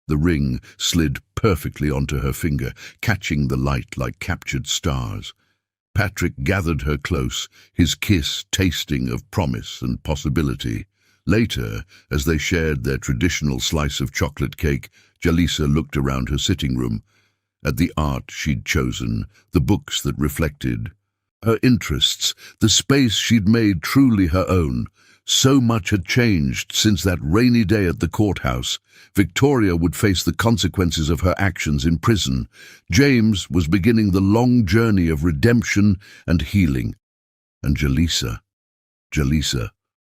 The ring slid perfectly onto her finger, catching the light like captured stars. Patrick gathered her close, his kiss tasting of promise and possibility. Later, as they shared their traditional slice of chocolate cake, Jalisa looked around her sitting room, at the art she'd chosen, the books that reflected her interests, the space she'd made truly her own. So much had changed since that rainy day at the courthouse. Victoria would face the consequences of her actions in prison. James was beginning the long journey of redemption and healing. And Jalisa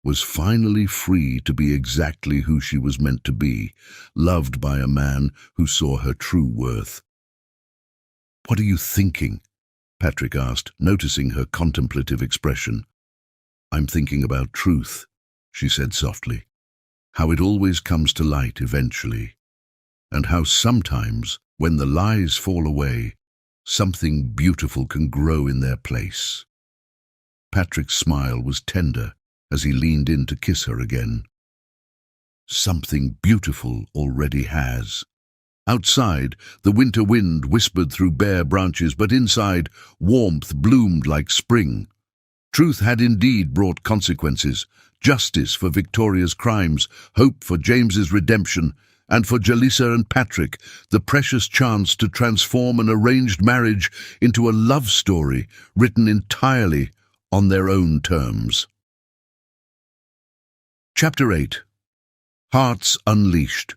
was finally free to be exactly who she was meant to be, loved by a man who saw her true worth. "What are you thinking?" Patrick asked, noticing her contemplative expression. "I'm thinking about truth," she said softly. "How it always comes to light eventually. And how sometimes, when the lies fall away, something beautiful can grow in their place." Patrick's smile was tender as he leaned in to kiss her again. "Something beautiful already has." Outside, the winter wind whispered through bare branches, but inside, warmth bloomed like spring. Truth had indeed brought consequences, justice for Victoria's crimes, hope for James's redemption, and for Jalisa and Patrick, the precious chance to transform an arranged marriage into a love story written entirely on their own terms. Chapter 8. Hearts Unleashed.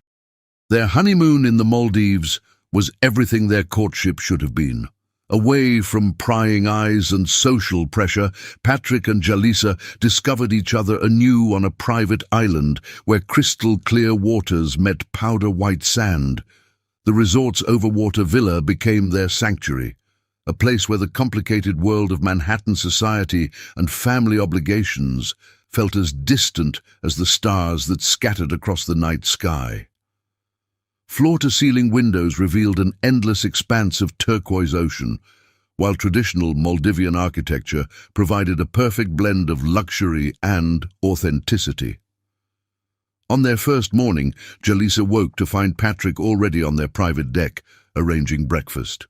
Their honeymoon in the Maldives was everything their courtship should have been. Away from prying eyes and social pressure, Patrick and Jalisa discovered each other anew on a private island where crystal-clear waters met powder-white sand. The resort's overwater villa became their sanctuary, a place where the complicated world of Manhattan society and family obligations felt as distant as the stars that scattered across the night sky. Floor-to-ceiling windows revealed an endless expanse of turquoise ocean, while traditional Maldivian architecture provided a perfect blend of luxury and authenticity. On their first morning, Jalisa woke to find Patrick already on their private deck, arranging breakfast.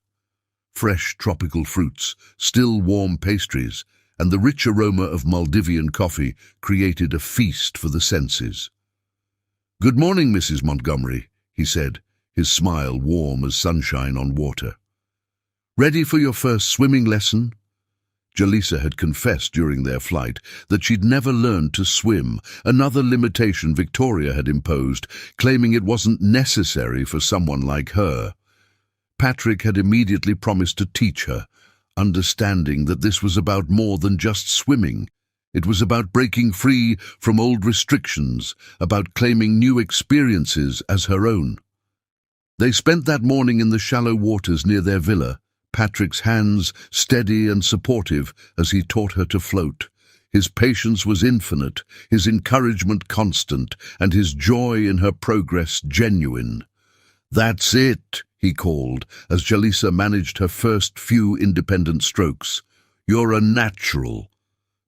Fresh tropical fruits, still warm pastries, and the rich aroma of Maldivian coffee created a feast for the senses. "Good morning, Mrs. Montgomery," he said, his smile warm as sunshine on water. "Ready for your first swimming lesson?" Jalisa had confessed during their flight that she'd never learned to swim, another limitation Victoria had imposed, claiming it wasn't necessary for someone like her. Patrick had immediately promised to teach her, understanding that this was about more than just swimming. It was about breaking free from old restrictions, about claiming new experiences as her own. They spent that morning in the shallow waters near their villa, Patrick's hands steady and supportive as he taught her to float. His patience was infinite, his encouragement constant, and his joy in her progress genuine. "That's it," he called, as Jalisa managed her first few independent strokes. "You're a natural."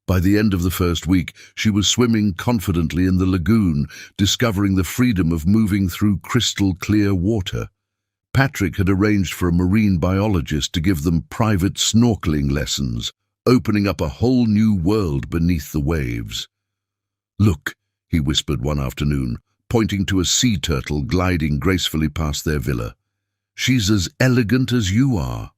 By the end of the first week, she was swimming confidently in the lagoon, discovering the freedom of moving through crystal-clear water. Patrick had arranged for a marine biologist to give them private snorkeling lessons, opening up a whole new world beneath the waves. "Look," he whispered one afternoon, pointing to a sea turtle gliding gracefully past their villa. "She's as elegant as you are."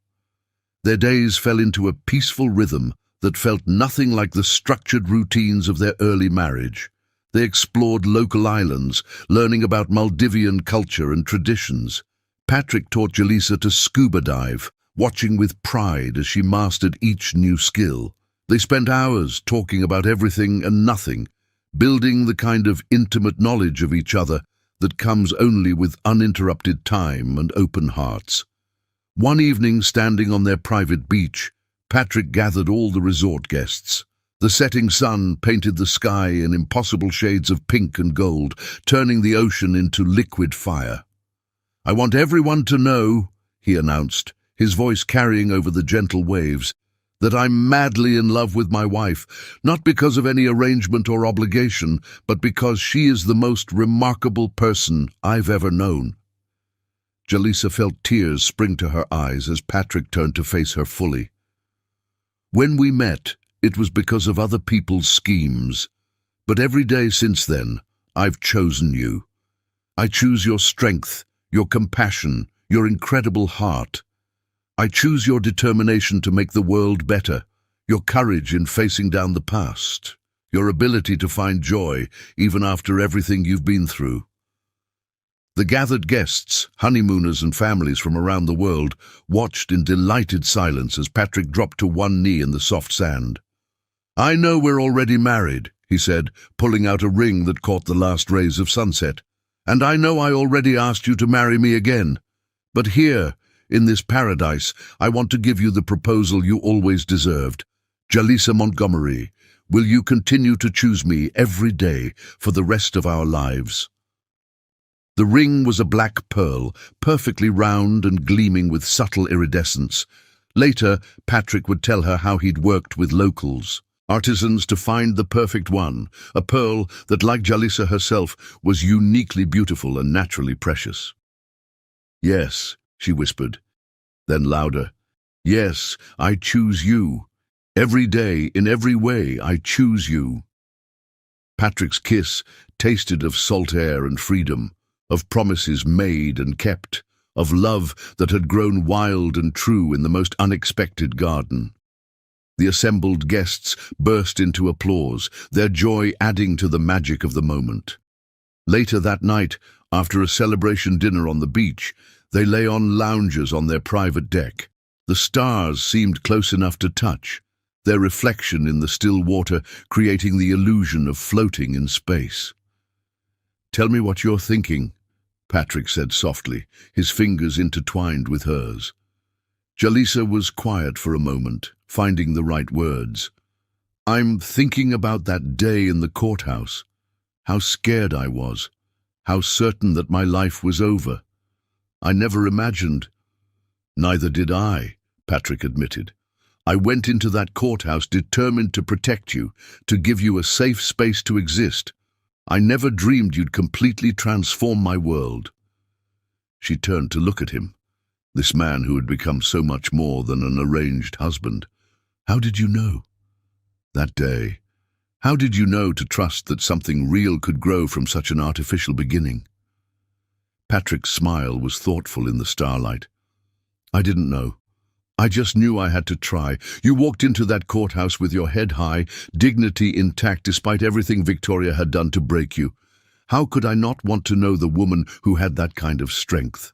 Their days fell into a peaceful rhythm that felt nothing like the structured routines of their early marriage. They explored local islands, learning about Maldivian culture and traditions. Patrick taught Jalisa to scuba dive, watching with pride as she mastered each new skill. They spent hours talking about everything and nothing, building the kind of intimate knowledge of each other that comes only with uninterrupted time and open hearts. One evening, standing on their private beach, Patrick gathered all the resort guests. The setting sun painted the sky in impossible shades of pink and gold, turning the ocean into liquid fire. "I want everyone to know," he announced, his voice carrying over the gentle waves, "that I'm madly in love with my wife, not because of any arrangement or obligation, but because she is the most remarkable person I've ever known." Jalisa felt tears spring to her eyes as Patrick turned to face her fully. "When we met, it was because of other people's schemes. But every day since then, I've chosen you. I choose your strength, your compassion, your incredible heart. I choose your determination to make the world better, your courage in facing down the past, your ability to find joy even after everything you've been through." The gathered guests, honeymooners and families from around the world, watched in delighted silence as Patrick dropped to one knee in the soft sand. "I know we're already married," he said, pulling out a ring that caught the last rays of sunset. "And I know I already asked you to marry me again. But here, in this paradise, I want to give you the proposal you always deserved. Jalisa Montgomery, will you continue to choose me every day for the rest of our lives?" The ring was a black pearl, perfectly round and gleaming with subtle iridescence. Later, Patrick would tell her how he'd worked with locals, artisans, to find the perfect one, a pearl that, like Jalisa herself, was uniquely beautiful and naturally precious. "Yes," she whispered, then louder, "Yes, I choose you. Every day, in every way, I choose you." Patrick's kiss tasted of salt air and freedom, of promises made and kept, of love that had grown wild and true in the most unexpected garden. The assembled guests burst into applause, their joy adding to the magic of the moment. Later that night, after a celebration dinner on the beach, they lay on lounges on their private deck. The stars seemed close enough to touch, their reflection in the still water creating the illusion of floating in space. "Tell me what you're thinking," Patrick said softly, his fingers intertwined with hers. Jalisa was quiet for a moment, finding the right words. "I'm thinking about that day in the courthouse. How scared I was. How certain that my life was over. I never imagined—" "Neither did I," Patrick admitted. "I went into that courthouse determined to protect you, to give you a safe space to exist. I never dreamed you'd completely transform my world." She turned to look at him, this man who had become so much more than an arranged husband. "How did you know?" "That day. How did you know to trust that something real could grow from such an artificial beginning?" Patrick's smile was thoughtful in the starlight. "I didn't know. I just knew I had to try. You walked into that courthouse with your head high, dignity intact despite everything Victoria had done to break you. How could I not want to know the woman who had that kind of strength?"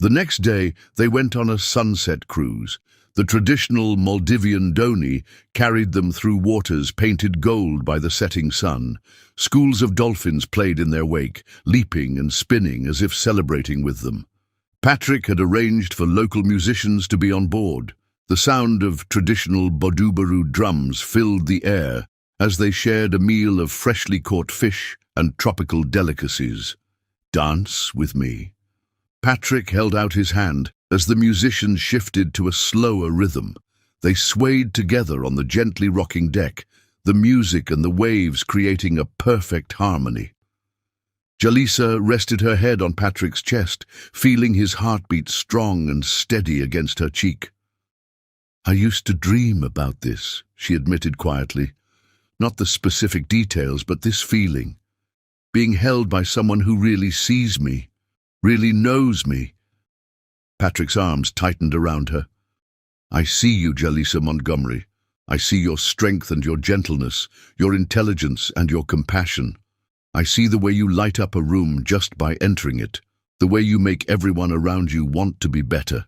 The next day, they went on a sunset cruise. The traditional Maldivian doni carried them through waters painted gold by the setting sun. Schools of dolphins played in their wake, leaping and spinning as if celebrating with them. Patrick had arranged for local musicians to be on board. The sound of traditional bodubaru drums filled the air as they shared a meal of freshly caught fish and tropical delicacies. "Dance with me." Patrick held out his hand as the musicians shifted to a slower rhythm. They swayed together on the gently rocking deck, the music and the waves creating a perfect harmony. Jalisa rested her head on Patrick's chest, feeling his heartbeat strong and steady against her cheek. "I used to dream about this," she admitted quietly. "Not the specific details, but this feeling. Being held by someone who really sees me, really knows me." Patrick's arms tightened around her. "I see you, Jalisa Montgomery. I see your strength and your gentleness, your intelligence and your compassion. I see the way you light up a room just by entering it, the way you make everyone around you want to be better."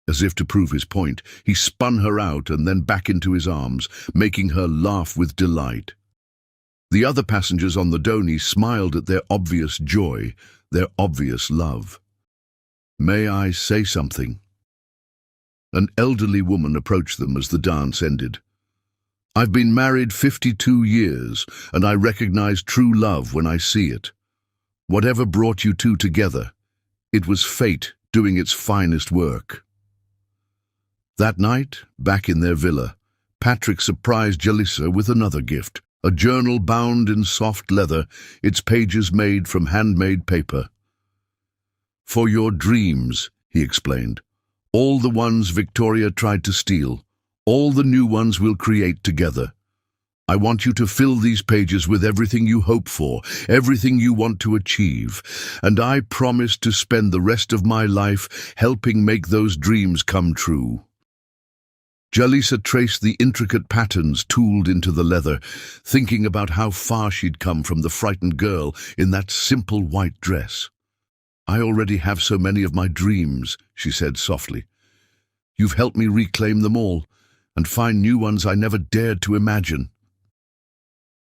As if to prove his point, he spun her out and then back into his arms, making her laugh with delight. The other passengers on the Doni smiled at their obvious joy, their obvious love. "May I say something?" An elderly woman approached them as the dance ended. "I've been married 52 years, and I recognize true love when I see it. Whatever brought you two together, it was fate doing its finest work." That night, back in their villa, Patrick surprised Jalisa with another gift, a journal bound in soft leather, its pages made from handmade paper. "For your dreams," he explained. "All the ones Victoria tried to steal, all the new ones we'll create together. I want you to fill these pages with everything you hope for, everything you want to achieve, and I promise to spend the rest of my life helping make those dreams come true." Jalisa traced the intricate patterns tooled into the leather, thinking about how far she'd come from the frightened girl in that simple white dress. "I already have so many of my dreams," she said softly. "You've helped me reclaim them all and find new ones I never dared to imagine."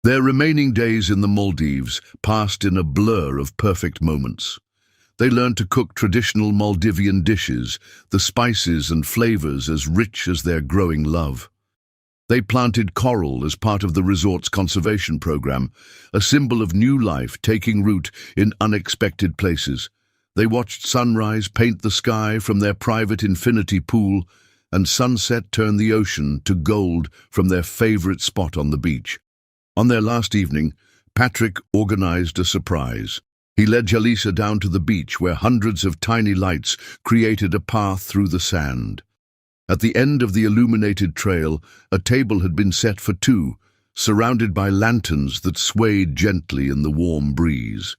Their remaining days in the Maldives passed in a blur of perfect moments. They learned to cook traditional Maldivian dishes, the spices and flavors as rich as their growing love. They planted coral as part of the resort's conservation program, a symbol of new life taking root in unexpected places. They watched sunrise paint the sky from their private infinity pool and sunset turn the ocean to gold from their favorite spot on the beach. On their last evening, Patrick organized a surprise. He led Jalisa down to the beach where hundreds of tiny lights created a path through the sand. At the end of the illuminated trail, a table had been set for two, surrounded by lanterns that swayed gently in the warm breeze.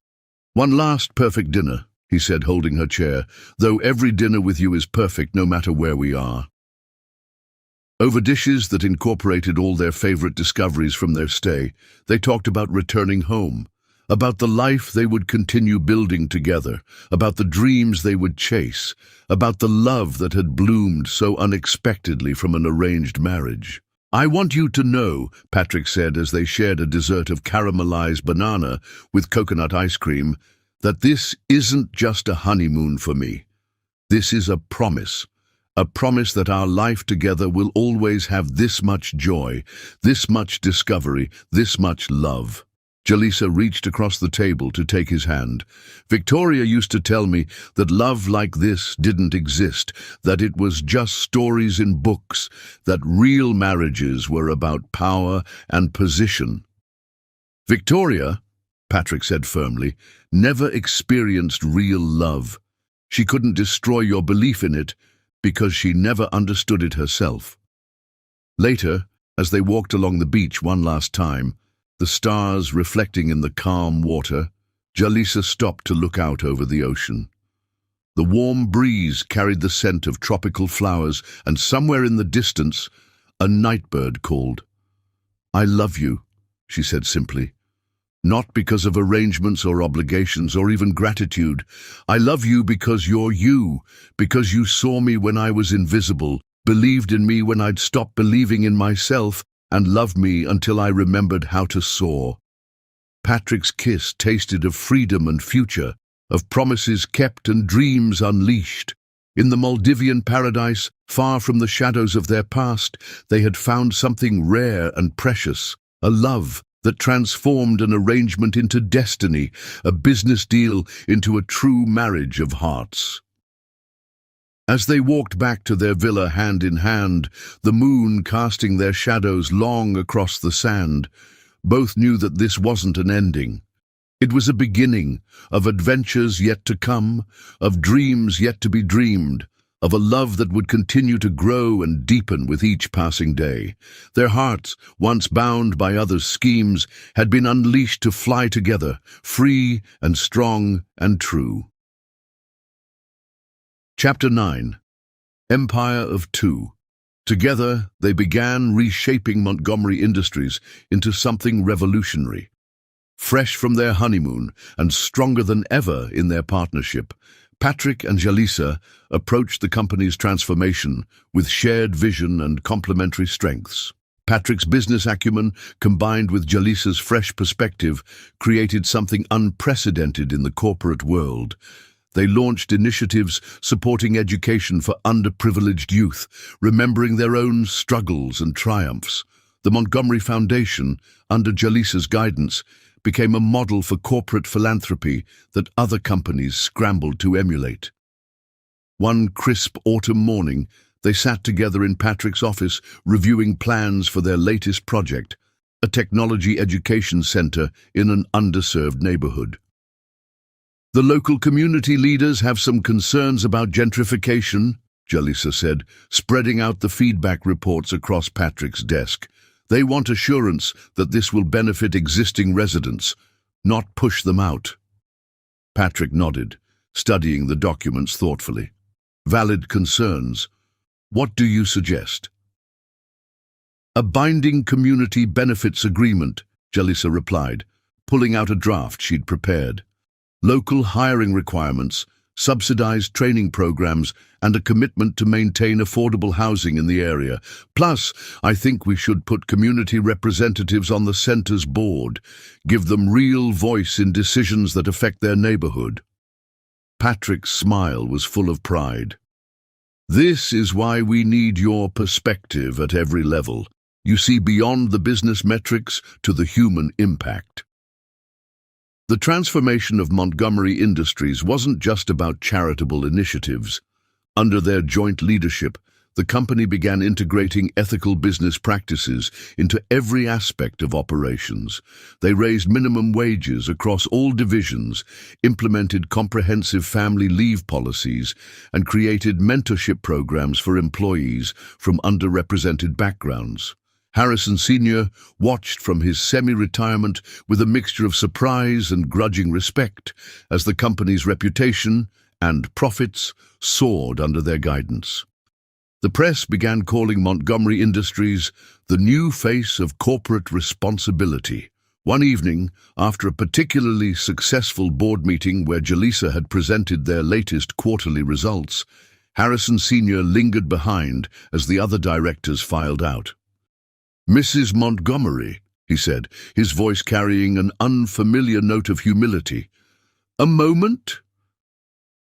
"One last perfect dinner," he said, holding her chair, "though every dinner with you is perfect no matter where we are." Over dishes that incorporated all their favorite discoveries from their stay, they talked about returning home, about the life they would continue building together, about the dreams they would chase, about the love that had bloomed so unexpectedly from an arranged marriage. "I want you to know," Patrick said as they shared a dessert of caramelized banana with coconut ice cream, "that this isn't just a honeymoon for me. This is a promise that our life together will always have this much joy, this much discovery, this much love." Jalisa reached across the table to take his hand. "Victoria used to tell me that love like this didn't exist, that it was just stories in books, that real marriages were about power and position." "Victoria," Patrick said firmly, "never experienced real love. She couldn't destroy your belief in it because she never understood it herself." Later, as they walked along the beach one last time, the stars reflecting in the calm water, Jalisa stopped to look out over the ocean. The warm breeze carried the scent of tropical flowers, and somewhere in the distance, a nightbird called. "I love you," she said simply. not because of arrangements or obligations or even gratitude. I love you because you're you, because you saw me when I was invisible, believed in me when I'd stopped believing in myself, and loved me until I remembered how to soar. Patrick's kiss tasted of freedom and future, of promises kept and dreams unleashed. In the Maldivian paradise, far from the shadows of their past, they had found something rare and precious, a love that transformed an arrangement into destiny, a business deal into a true marriage of hearts. As they walked back to their villa hand in hand, the moon casting their shadows long across the sand, both knew that this wasn't an ending. It was a beginning of adventures yet to come, of dreams yet to be dreamed, of a love that would continue to grow and deepen with each passing day. Their hearts, once bound by others' schemes, had been unleashed to fly together, free and strong and true. Chapter 9. Empire of Two. Together, they began reshaping Montgomery Industries into something revolutionary. Fresh from their honeymoon and stronger than ever in their partnership, Patrick and Jalisa approached the company's transformation with shared vision and complementary strengths. Patrick's business acumen, combined with Jalisa's fresh perspective, created something unprecedented in the corporate world. They launched initiatives supporting education for underprivileged youth, remembering their own struggles and triumphs. The Montgomery Foundation, under Jalisa's guidance, became a model for corporate philanthropy that other companies scrambled to emulate. One crisp autumn morning, they sat together in Patrick's office, reviewing plans for their latest project, a technology education center in an underserved neighborhood. "The local community leaders have some concerns about gentrification," Jalisa said, spreading out the feedback reports across Patrick's desk. "They want assurance that this will benefit existing residents, not push them out." Patrick nodded, studying the documents thoughtfully. "Valid concerns. What do you suggest?" "A binding community benefits agreement," Jalisa replied, pulling out a draft she'd prepared. "Local hiring requirements, subsidized training programs, and a commitment to maintain affordable housing in the area. Plus, I think we should put community representatives on the center's board, give them real voice in decisions that affect their neighborhood." Patrick's smile was full of pride. "This is why we need your perspective at every level. You see beyond the business metrics to the human impact." The transformation of Montgomery Industries wasn't just about charitable initiatives. Under their joint leadership, the company began integrating ethical business practices into every aspect of operations. They raised minimum wages across all divisions, implemented comprehensive family leave policies, and created mentorship programs for employees from underrepresented backgrounds. Harrison Sr. watched from his semi-retirement with a mixture of surprise and grudging respect as the company's reputation and profits soared under their guidance. The press began calling Montgomery Industries the new face of corporate responsibility. One evening, after a particularly successful board meeting where Jalisa had presented their latest quarterly results, Harrison Sr. lingered behind as the other directors filed out. "Mrs. Montgomery," he said, his voice carrying an unfamiliar note of humility. "A moment?"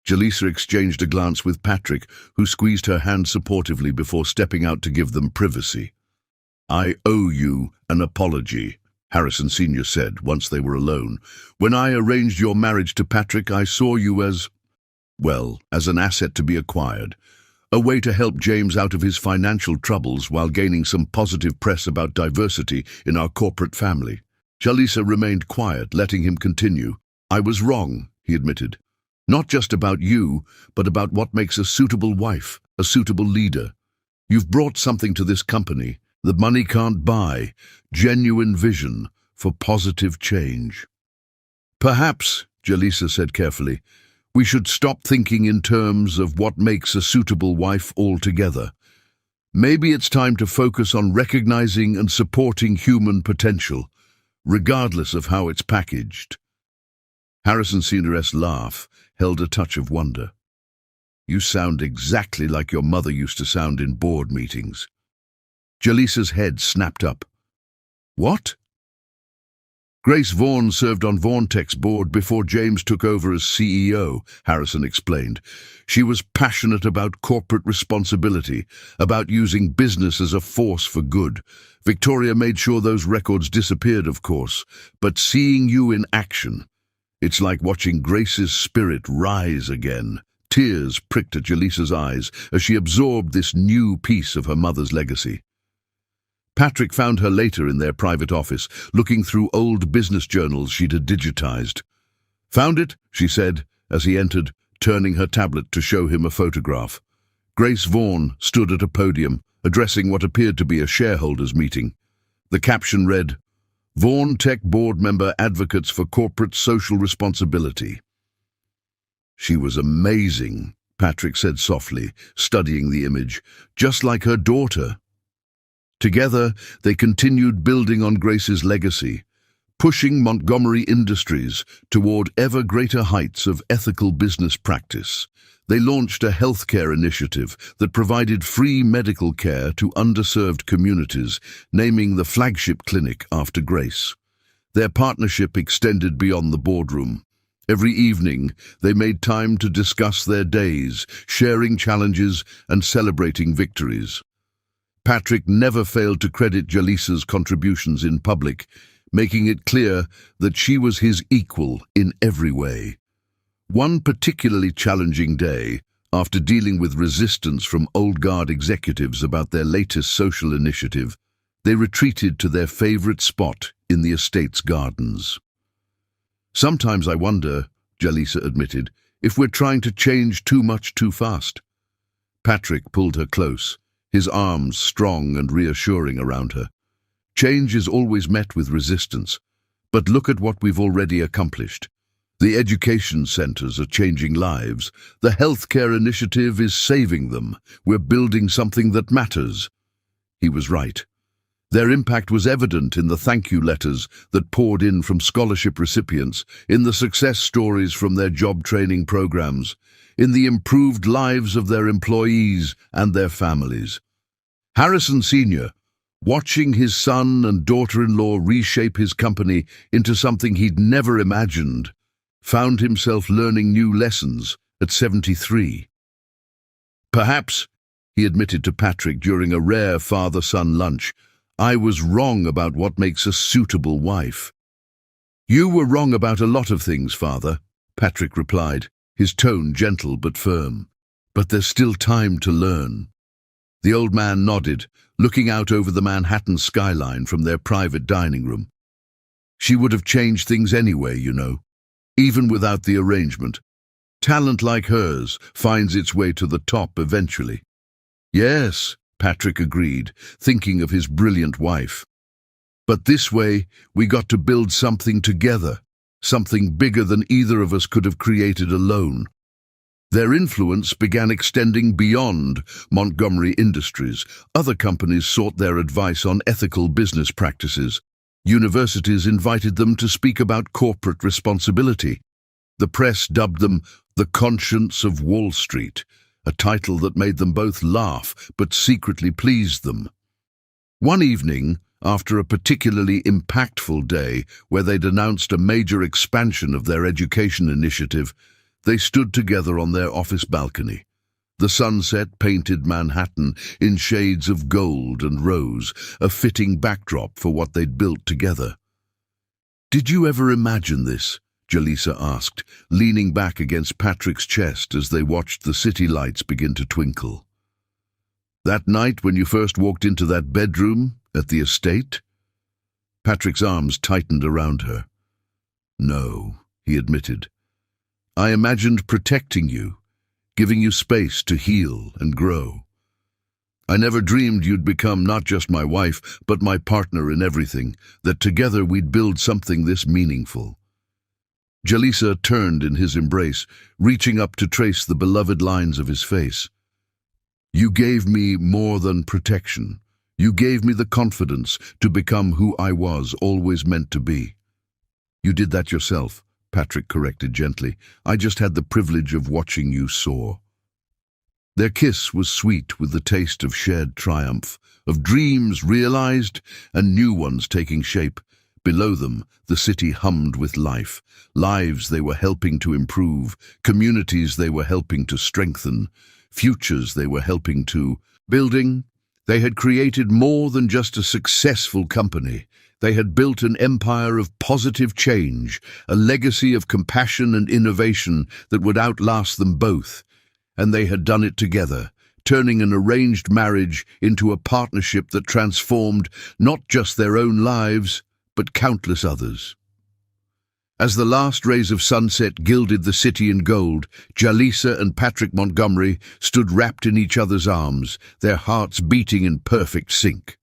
Jalisa exchanged a glance with Patrick, who squeezed her hand supportively before stepping out to give them privacy. "I owe you an apology," Harrison Sr. said once they were alone. "When I arranged your marriage to Patrick, I saw you as an asset to be acquired. A way to help James out of his financial troubles while gaining some positive press about diversity in our corporate family." Jalisa remained quiet, letting him continue. "I was wrong," he admitted. "Not just about you, but about what makes a suitable wife, a suitable leader. You've brought something to this company that money can't buy, genuine vision for positive change." "Perhaps," Jalisa said carefully, "we should stop thinking in terms of what makes a suitable wife altogether. Maybe it's time to focus on recognizing and supporting human potential, regardless of how it's packaged. Harrison Senior's laugh held a touch of wonder. You sound exactly like your mother used to sound in board meetings. Jalisa's head snapped up. What? Grace Vaughan served on VaughanTech's board before James took over as CEO, Harrison explained. She was passionate about corporate responsibility, about using business as a force for good. Victoria made sure those records disappeared, of course, but seeing you in action, it's like watching Grace's spirit rise again. Tears pricked at Jalisa's eyes as she absorbed this new piece of her mother's legacy. Patrick found her later in their private office, looking through old business journals she'd digitized. Found it, she said, as he entered, turning her tablet to show him a photograph. Grace Vaughan stood at a podium, addressing what appeared to be a shareholders' meeting. The caption read, VaughanTech board member advocates for corporate social responsibility. She was amazing, Patrick said softly, studying the image, just like her daughter. Together, they continued building on Grace's legacy, pushing Montgomery Industries toward ever greater heights of ethical business practice. They launched a healthcare initiative that provided free medical care to underserved communities, naming the flagship clinic after Grace. Their partnership extended beyond the boardroom. Every evening, they made time to discuss their days, sharing challenges and celebrating victories. Patrick never failed to credit Jalisa's contributions in public, making it clear that she was his equal in every way. One particularly challenging day, after dealing with resistance from old guard executives about their latest social initiative, they retreated to their favorite spot in the estate's gardens. Sometimes I wonder, Jalisa admitted, if we're trying to change too much too fast. Patrick pulled her close, his arms strong and reassuring around her. Change is always met with resistance, but look at what we've already accomplished. The education centers are changing lives. The healthcare initiative is saving them. We're building something that matters. He was right. Their impact was evident in the thank you letters that poured in from scholarship recipients, in the success stories from their job training programs, in the improved lives of their employees and their families. Harrison Sr., watching his son and daughter-in-law reshape his company into something he'd never imagined, found himself learning new lessons at 73. Perhaps, he admitted to Patrick during a rare father-son lunch, I was wrong about what makes a suitable wife. You were wrong about a lot of things, Father, Patrick replied, his tone gentle but firm. But there's still time to learn. The old man nodded, looking out over the Manhattan skyline from their private dining room. She would have changed things anyway, you know, even without the arrangement. Talent like hers finds its way to the top eventually. Yes, Patrick agreed, thinking of his brilliant wife. But this way, we got to build something together, something bigger than either of us could have created alone. Their influence began extending beyond Montgomery Industries. Other companies sought their advice on ethical business practices. Universities invited them to speak about corporate responsibility. The press dubbed them the conscience of Wall Street, a title that made them both laugh but secretly pleased them. One evening, after a particularly impactful day where they'd announced a major expansion of their education initiative, they stood together on their office balcony. The sunset painted Manhattan in shades of gold and rose, a fitting backdrop for what they'd built together. Did you ever imagine this? Jalisa asked, leaning back against Patrick's chest as they watched the city lights begin to twinkle. That night when you first walked into that bedroom at the estate? Patrick's arms tightened around her. No, he admitted. I imagined protecting you, giving you space to heal and grow. I never dreamed you'd become not just my wife, but my partner in everything, that together we'd build something this meaningful. Jalisa turned in his embrace, reaching up to trace the beloved lines of his face. You gave me more than protection. You gave me the confidence to become who I was always meant to be. You did that yourself, Patrick corrected gently. I just had the privilege of watching you soar. Their kiss was sweet with the taste of shared triumph, of dreams realized and new ones taking shape. Below them, the city hummed with life, lives they were helping to improve, communities they were helping to strengthen, futures they were helping to building. They had created more than just a successful company. They had built an empire of positive change, a legacy of compassion and innovation that would outlast them both. And they had done it together, turning an arranged marriage into a partnership that transformed not just their own lives, but countless others. As the last rays of sunset gilded the city in gold, Jalisa and Patrick Montgomery stood wrapped in each other's arms, their hearts beating in perfect sync.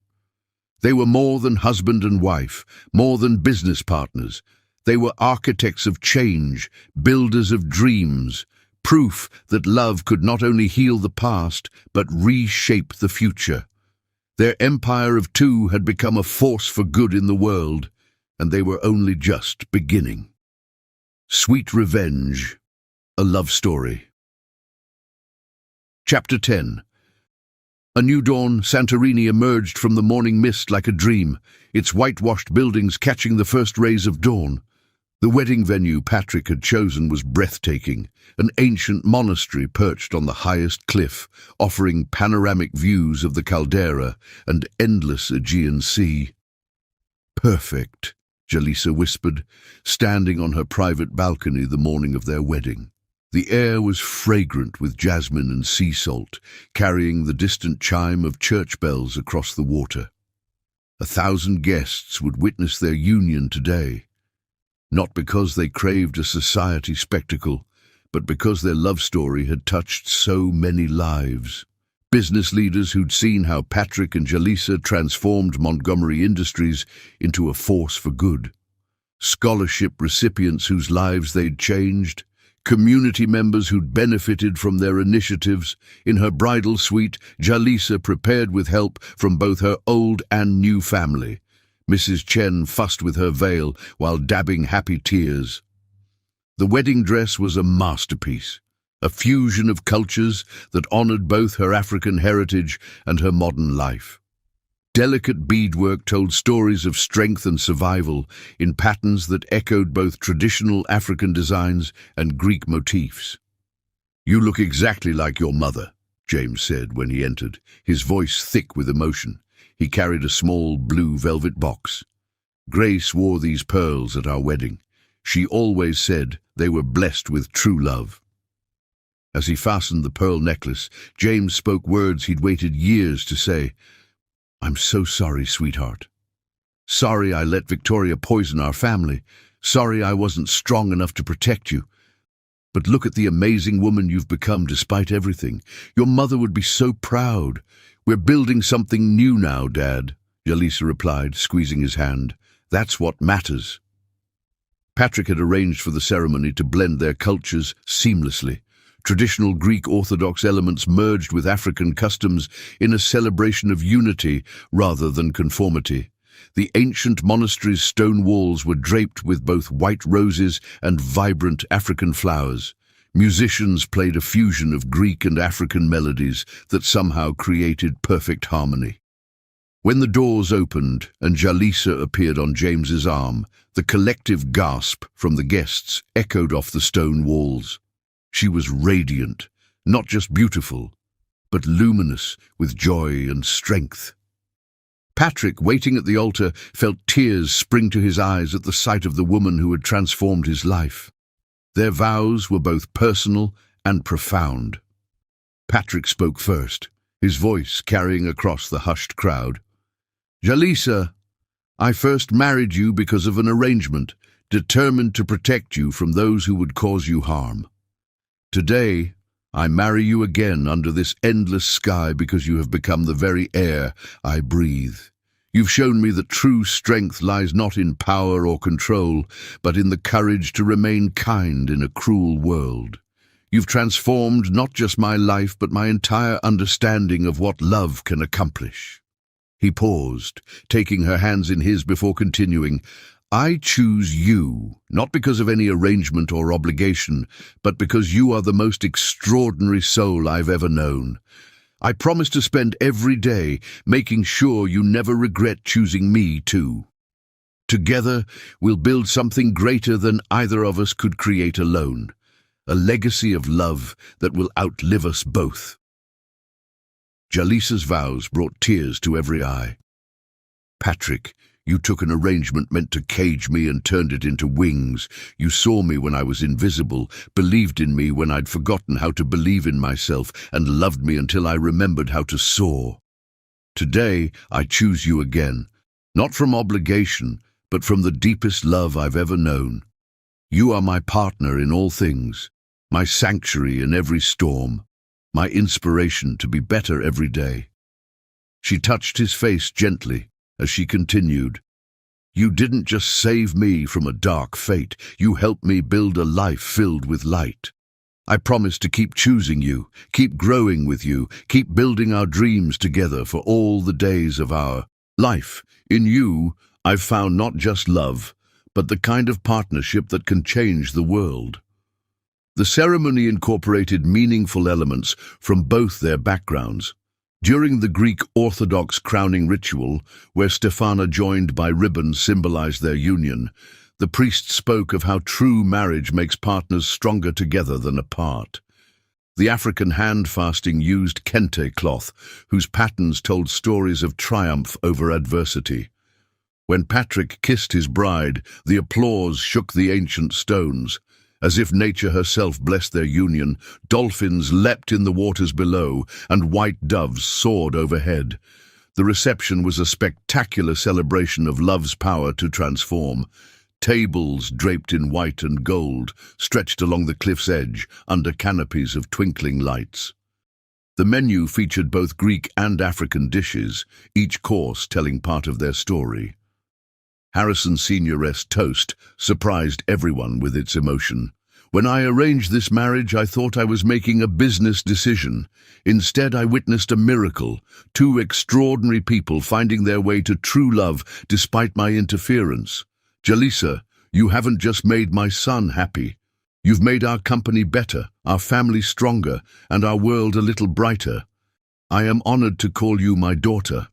They were more than husband and wife, more than business partners. They were architects of change, builders of dreams, proof that love could not only heal the past, but reshape the future. Their empire of two had become a force for good in the world, and they were only just beginning. Sweet Revenge, a Love Story. Chapter 10. A new dawn, Santorini emerged from the morning mist like a dream, its whitewashed buildings catching the first rays of dawn. The wedding venue Patrick had chosen was breathtaking, an ancient monastery perched on the highest cliff, offering panoramic views of the caldera and endless Aegean Sea. Perfect, Jalisa whispered, standing on her private balcony the morning of their wedding. The air was fragrant with jasmine and sea salt, carrying the distant chime of church bells across the water. 1,000 guests would witness their union today, not because they craved a society spectacle, but because their love story had touched so many lives. Business leaders who'd seen how Patrick and Jalisa transformed Montgomery Industries into a force for good. Scholarship recipients whose lives they'd changed. Community members who'd benefited from their initiatives. In her bridal suite, Jalisa prepared with help from both her old and new family. Mrs. Chen fussed with her veil while dabbing happy tears. The wedding dress was a masterpiece, a fusion of cultures that honored both her African heritage and her modern life. Delicate beadwork told stories of strength and survival in patterns that echoed both traditional African designs and Greek motifs. "You look exactly like your mother," James said when he entered, his voice thick with emotion. He carried a small blue velvet box. "Grace wore these pearls at our wedding. She always said they were blessed with true love." As he fastened the pearl necklace, James spoke words he'd waited years to say. "I'm so sorry, sweetheart. Sorry I let Victoria poison our family. Sorry I wasn't strong enough to protect you. But look at the amazing woman you've become despite everything. Your mother would be so proud. We're building something new now, Dad," Jalisa replied, squeezing his hand. "That's what matters." Patrick had arranged for the ceremony to blend their cultures seamlessly. Traditional Greek Orthodox elements merged with African customs in a celebration of unity rather than conformity. The ancient monastery's stone walls were draped with both white roses and vibrant African flowers. Musicians played a fusion of Greek and African melodies that somehow created perfect harmony. When the doors opened and Jalisa appeared on James's arm, the collective gasp from the guests echoed off the stone walls. She was radiant, not just beautiful, but luminous with joy and strength. Patrick, waiting at the altar, felt tears spring to his eyes at the sight of the woman who had transformed his life. Their vows were both personal and profound. Patrick spoke first, his voice carrying across the hushed crowd. "Jalisa, I first married you because of an arrangement, determined to protect you from those who would cause you harm. Today, I marry you again under this endless sky because you have become the very air I breathe. You've shown me that true strength lies not in power or control, but in the courage to remain kind in a cruel world. You've transformed not just my life, but my entire understanding of what love can accomplish." He paused, taking her hands in his before continuing. I choose you, not because of any arrangement or obligation, but because you are the most extraordinary soul I've ever known. I promise to spend every day making sure you never regret choosing me too. Together, we'll build something greater than either of us could create alone. A legacy of love that will outlive us both. Jalisa's vows brought tears to every eye. Patrick, you took an arrangement meant to cage me and turned it into wings. You saw me when I was invisible, believed in me when I'd forgotten how to believe in myself, and loved me until I remembered how to soar. Today, I choose you again, not from obligation, but from the deepest love I've ever known. You are my partner in all things, my sanctuary in every storm, my inspiration to be better every day. She touched his face gently as she continued. You didn't just save me from a dark fate, you helped me build a life filled with light. I promise to keep choosing you, keep growing with you, keep building our dreams together for all the days of our life. In you, I've found not just love, but the kind of partnership that can change the world. The ceremony incorporated meaningful elements from both their backgrounds. During the Greek Orthodox crowning ritual, where Stephana joined by ribbons symbolized their union, the priest spoke of how true marriage makes partners stronger together than apart. The African hand-fasting used kente cloth, whose patterns told stories of triumph over adversity. When Patrick kissed his bride, the applause shook the ancient stones. As if nature herself blessed their union, dolphins leapt in the waters below, and white doves soared overhead. The reception was a spectacular celebration of love's power to transform. Tables draped in white and gold stretched along the cliff's edge under canopies of twinkling lights. The menu featured both Greek and African dishes, each course telling part of their story. Harrison's senioress toast surprised everyone with its emotion. When I arranged this marriage, I thought I was making a business decision. Instead, I witnessed a miracle, two extraordinary people finding their way to true love despite my interference. Jalisa, you haven't just made my son happy. You've made our company better, our family stronger, and our world a little brighter. I am honored to call you my daughter.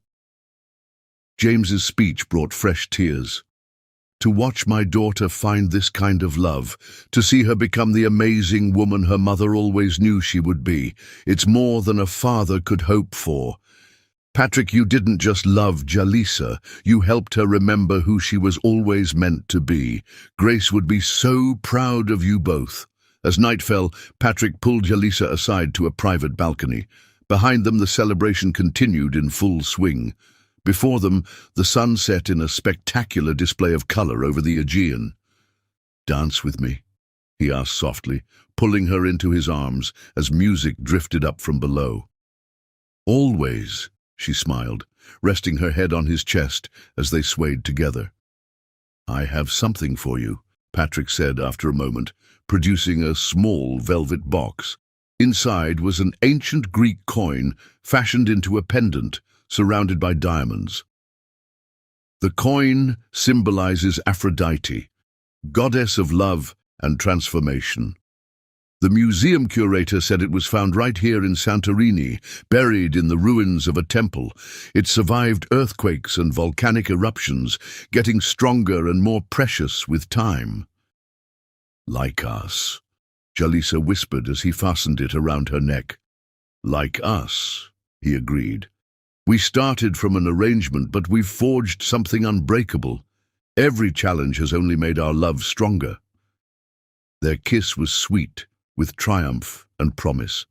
James's speech brought fresh tears. To watch my daughter find this kind of love, to see her become the amazing woman her mother always knew she would be, it's more than a father could hope for. Patrick, you didn't just love Jalisa, you helped her remember who she was always meant to be. Grace would be so proud of you both. As night fell, Patrick pulled Jalisa aside to a private balcony. Behind them, the celebration continued in full swing. Before them, the sun set in a spectacular display of color over the Aegean. Dance with me, he asked softly, pulling her into his arms as music drifted up from below. Always, she smiled, resting her head on his chest as they swayed together. I have something for you, Patrick said after a moment, producing a small velvet box. Inside was an ancient Greek coin fashioned into a pendant, surrounded by diamonds. The coin symbolizes Aphrodite, goddess of love and transformation. The museum curator said it was found right here in Santorini, buried in the ruins of a temple. It survived earthquakes and volcanic eruptions, getting stronger and more precious with time. Like us, Jalisa whispered as he fastened it around her neck. Like us, he agreed. We started from an arrangement, but we've forged something unbreakable. Every challenge has only made our love stronger. Their kiss was sweet, with triumph and promise.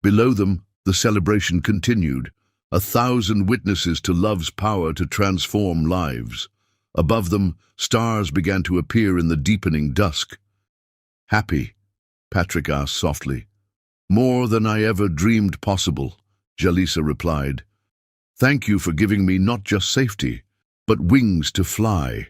Below them, the celebration continued, 1,000 witnesses to love's power to transform lives. Above them, stars began to appear in the deepening dusk. Happy? Patrick asked softly. More than I ever dreamed possible, Jalisa replied. Thank you for giving me not just safety, but wings to fly.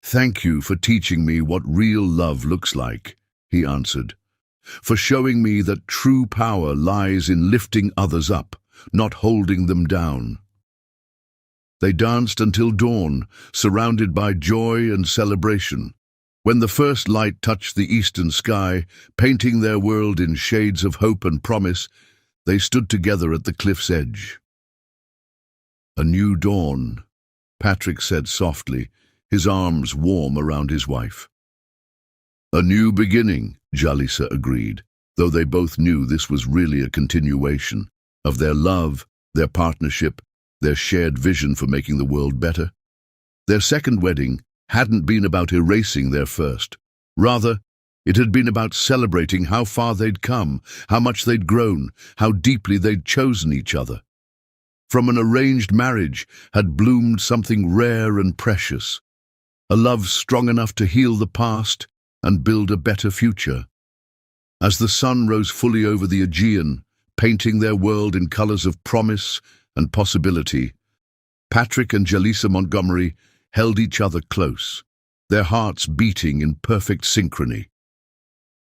Thank you for teaching me what real love looks like, he answered. For showing me that true power lies in lifting others up, not holding them down. They danced until dawn, surrounded by joy and celebration. When the first light touched the eastern sky, painting their world in shades of hope and promise, they stood together at the cliff's edge. "A new dawn," Patrick said softly, his arms warm around his wife. "A new beginning," Jalisa agreed, though they both knew this was really a continuation of their love, their partnership, their shared vision for making the world better. Their second wedding hadn't been about erasing their first. Rather, it had been about celebrating how far they'd come, how much they'd grown, how deeply they'd chosen each other. From an arranged marriage had bloomed something rare and precious, a love strong enough to heal the past and build a better future. As the sun rose fully over the Aegean, painting their world in colors of promise and possibility, Patrick and Jalisa Montgomery held each other close, their hearts beating in perfect synchrony.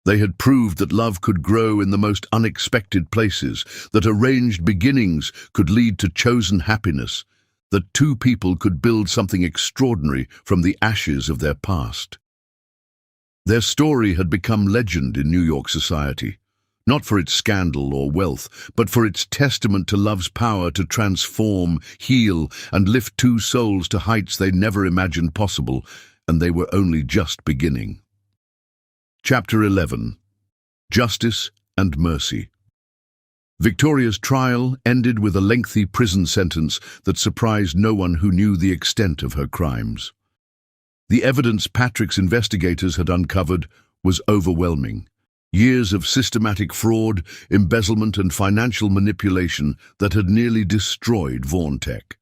They had proved that love could grow in the most unexpected places, that arranged beginnings could lead to chosen happiness, that two people could build something extraordinary from the ashes of their past. Their story had become legend in New York society, not for its scandal or wealth, but for its testament to love's power to transform, heal, and lift two souls to heights they never imagined possible, and they were only just beginning. Chapter 11. Justice and Mercy. Victoria's trial ended with a lengthy prison sentence that surprised no one who knew the extent of her crimes. The evidence Patrick's investigators had uncovered was overwhelming. Years of systematic fraud, embezzlement, and financial manipulation that had nearly destroyed Vaughn-Tech.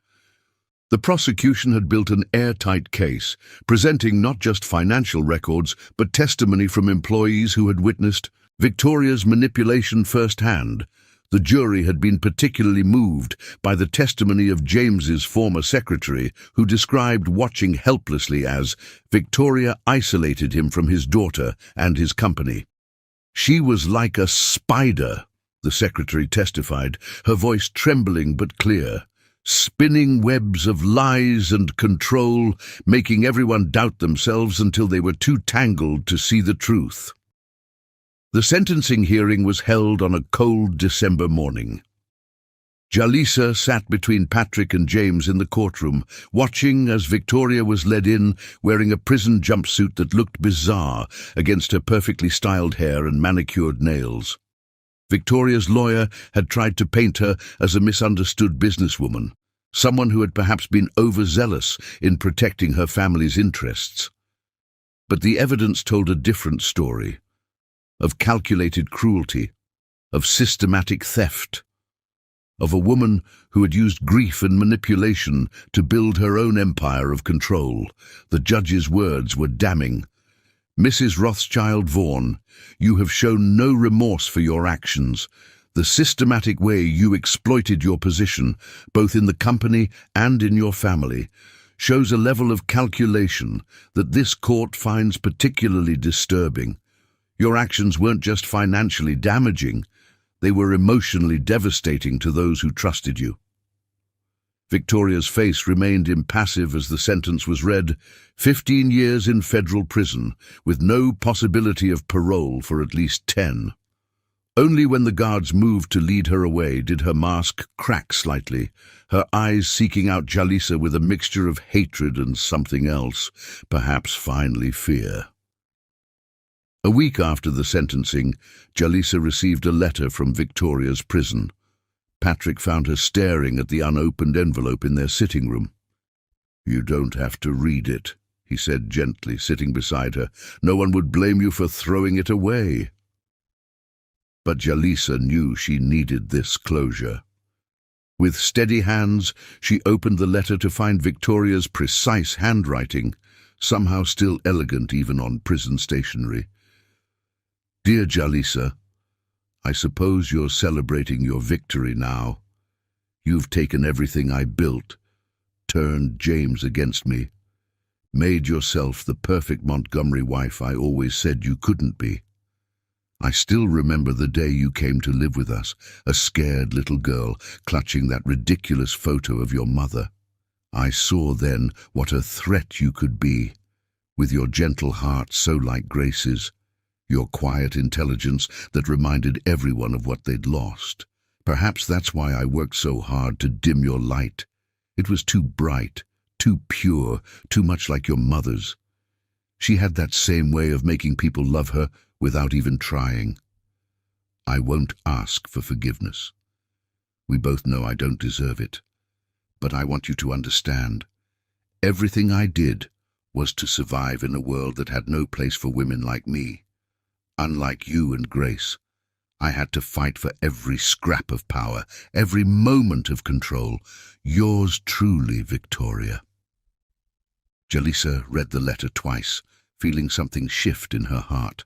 The prosecution had built an airtight case, presenting not just financial records, but testimony from employees who had witnessed Victoria's manipulation firsthand. The jury had been particularly moved by the testimony of James's former secretary, who described watching helplessly as Victoria isolated him from his daughter and his company. "She was like a spider," the secretary testified, her voice trembling but clear, "spinning webs of lies and control, making everyone doubt themselves until they were too tangled to see the truth." The sentencing hearing was held on a cold December morning. Jalisa sat between Patrick and James in the courtroom, watching as Victoria was led in, wearing a prison jumpsuit that looked bizarre against her perfectly styled hair and manicured nails. Victoria's lawyer had tried to paint her as a misunderstood businesswoman, someone who had perhaps been overzealous in protecting her family's interests. But the evidence told a different story, of calculated cruelty, of systematic theft, of a woman who had used grief and manipulation to build her own empire of control. The judge's words were damning. "Mrs. Rothschild Vaughan, you have shown no remorse for your actions. The systematic way you exploited your position, both in the company and in your family, shows a level of calculation that this court finds particularly disturbing. Your actions weren't just financially damaging, they were emotionally devastating to those who trusted you." Victoria's face remained impassive as the sentence was read: 15 years in federal prison, with no possibility of parole for at least 10. Only when the guards moved to lead her away did her mask crack slightly, her eyes seeking out Jalisa with a mixture of hatred and something else, perhaps finally fear. A week after the sentencing, Jalisa received a letter from Victoria's prison. Patrick found her staring at the unopened envelope in their sitting room. "You don't have to read it," he said gently, sitting beside her. "No one would blame you for throwing it away." But Jalisa knew she needed this closure. With steady hands, she opened the letter to find Victoria's precise handwriting, somehow still elegant even on prison stationery. "Dear Jalisa, I suppose you're celebrating your victory now. You've taken everything I built, turned James against me, made yourself the perfect Montgomery wife I always said you couldn't be. I still remember the day you came to live with us, a scared little girl clutching that ridiculous photo of your mother. I saw then what a threat you could be, with your gentle heart so like Grace's, your quiet intelligence that reminded everyone of what they'd lost. Perhaps that's why I worked so hard to dim your light. It was too bright, too pure, too much like your mother's. She had that same way of making people love her without even trying. I won't ask for forgiveness. We both know I don't deserve it. But I want you to understand, everything I did was to survive in a world that had no place for women like me. Unlike you and Grace, I had to fight for every scrap of power, every moment of control. Yours truly, Victoria. Jalisa read the letter twice, feeling something shift in her heart.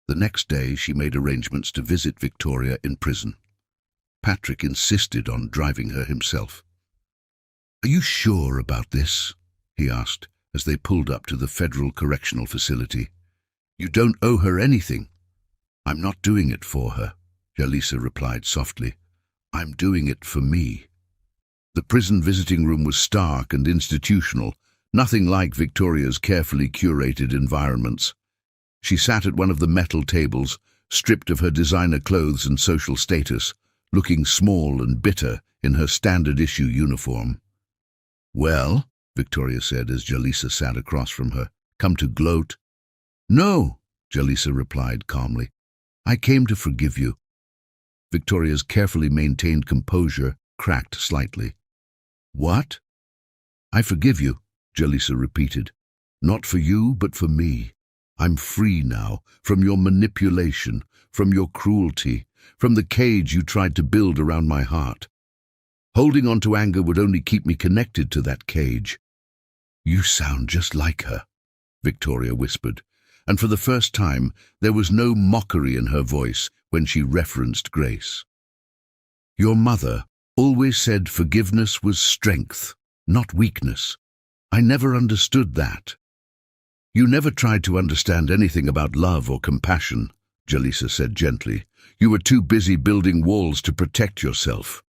The next day she made arrangements to visit Victoria in prison. Patrick insisted on driving her himself. "Are you sure about this?" he asked as they pulled up to the Federal Correctional Facility. "You don't owe her anything." "I'm not doing it for her," Jalisa replied softly. "I'm doing it for me." The prison visiting room was stark and institutional, nothing like Victoria's carefully curated environments. She sat at one of the metal tables, stripped of her designer clothes and social status, looking small and bitter in her standard-issue uniform. "Well," Victoria said as Jalisa sat across from her, "come to gloat?" "No," Jalisa replied calmly. "I came to forgive you." Victoria's carefully maintained composure cracked slightly. "What?" "I forgive you," Jalisa repeated. "Not for you, but for me. I'm free now, from your manipulation, from your cruelty, from the cage you tried to build around my heart. Holding on to anger would only keep me connected to that cage." "You sound just like her," Victoria whispered, and for the first time there was no mockery in her voice when she referenced Grace. "Your mother always said forgiveness was strength, not weakness. I never understood that." "You never tried to understand anything about love or compassion," Jalisa said gently. "You were too busy building walls to protect yourself."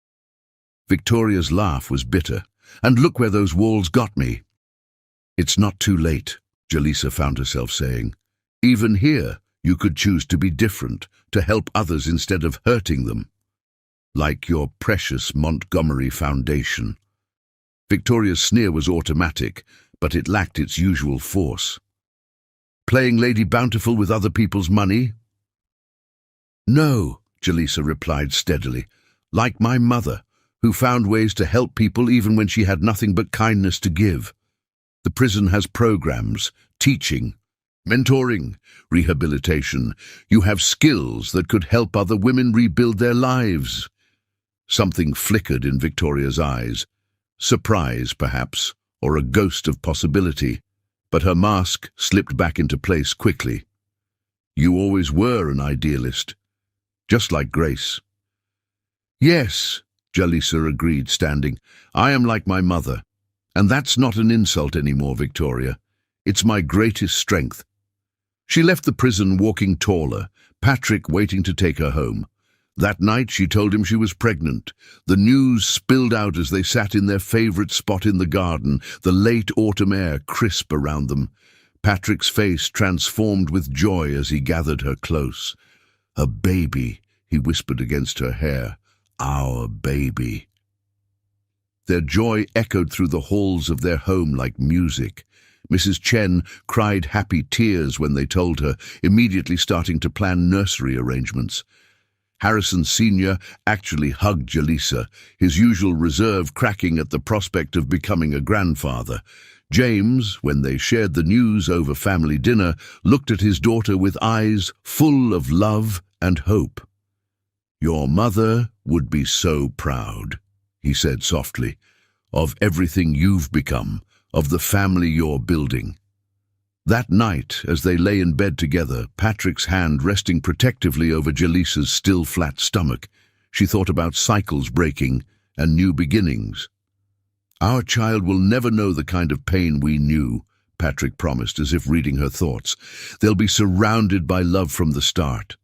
Victoria's laugh was bitter. "And look where those walls got me." "It's not too late," Jalisa found herself saying. "Even here, you could choose to be different, to help others instead of hurting them. Like your precious Montgomery Foundation." Victoria's sneer was automatic, but it lacked its usual force. "Playing Lady Bountiful with other people's money?" "No," Jalisa replied steadily. "Like my mother, who found ways to help people even when she had nothing but kindness to give. The prison has programs, teaching, mentoring, rehabilitation. You have skills that could help other women rebuild their lives." Something flickered in Victoria's eyes. Surprise, perhaps, or a ghost of possibility. But her mask slipped back into place quickly. "You always were an idealist, just like Grace." "Yes," Jalisa agreed, standing. "I am like my mother. And that's not an insult anymore, Victoria. It's my greatest strength." She left the prison walking taller, Patrick waiting to take her home. That night she told him she was pregnant. The news spilled out as they sat in their favorite spot in the garden, the late autumn air crisp around them. Patrick's face transformed with joy as he gathered her close. "A baby," he whispered against her hair. "Our baby." Their joy echoed through the halls of their home like music. Mrs. Chen cried happy tears when they told her, immediately starting to plan nursery arrangements. Harrison Sr. actually hugged Jalisa, his usual reserve cracking at the prospect of becoming a grandfather. James, when they shared the news over family dinner, looked at his daughter with eyes full of love and hope. "Your mother would be so proud," he said softly, "of everything you've become, of the family you're building." That night, as they lay in bed together, Patrick's hand resting protectively over Jalisa's still flat stomach, she thought about cycles breaking and new beginnings. "Our child will never know the kind of pain we knew," Patrick promised, as if reading her thoughts. "They'll be surrounded by love from the start."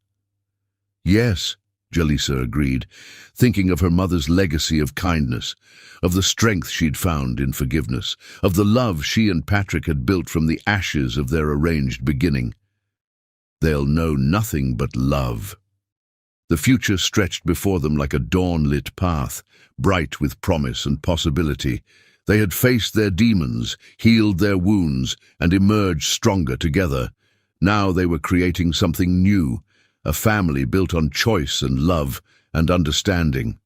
"Yes," Jalisa agreed, thinking of her mother's legacy of kindness, of the strength she'd found in forgiveness, of the love she and Patrick had built from the ashes of their arranged beginning. They'll know nothing but love. The future stretched before them like a dawn-lit path, bright with promise and possibility. They had faced their demons, healed their wounds, and emerged stronger together. Now they were creating something new, a family built on choice and love and understanding.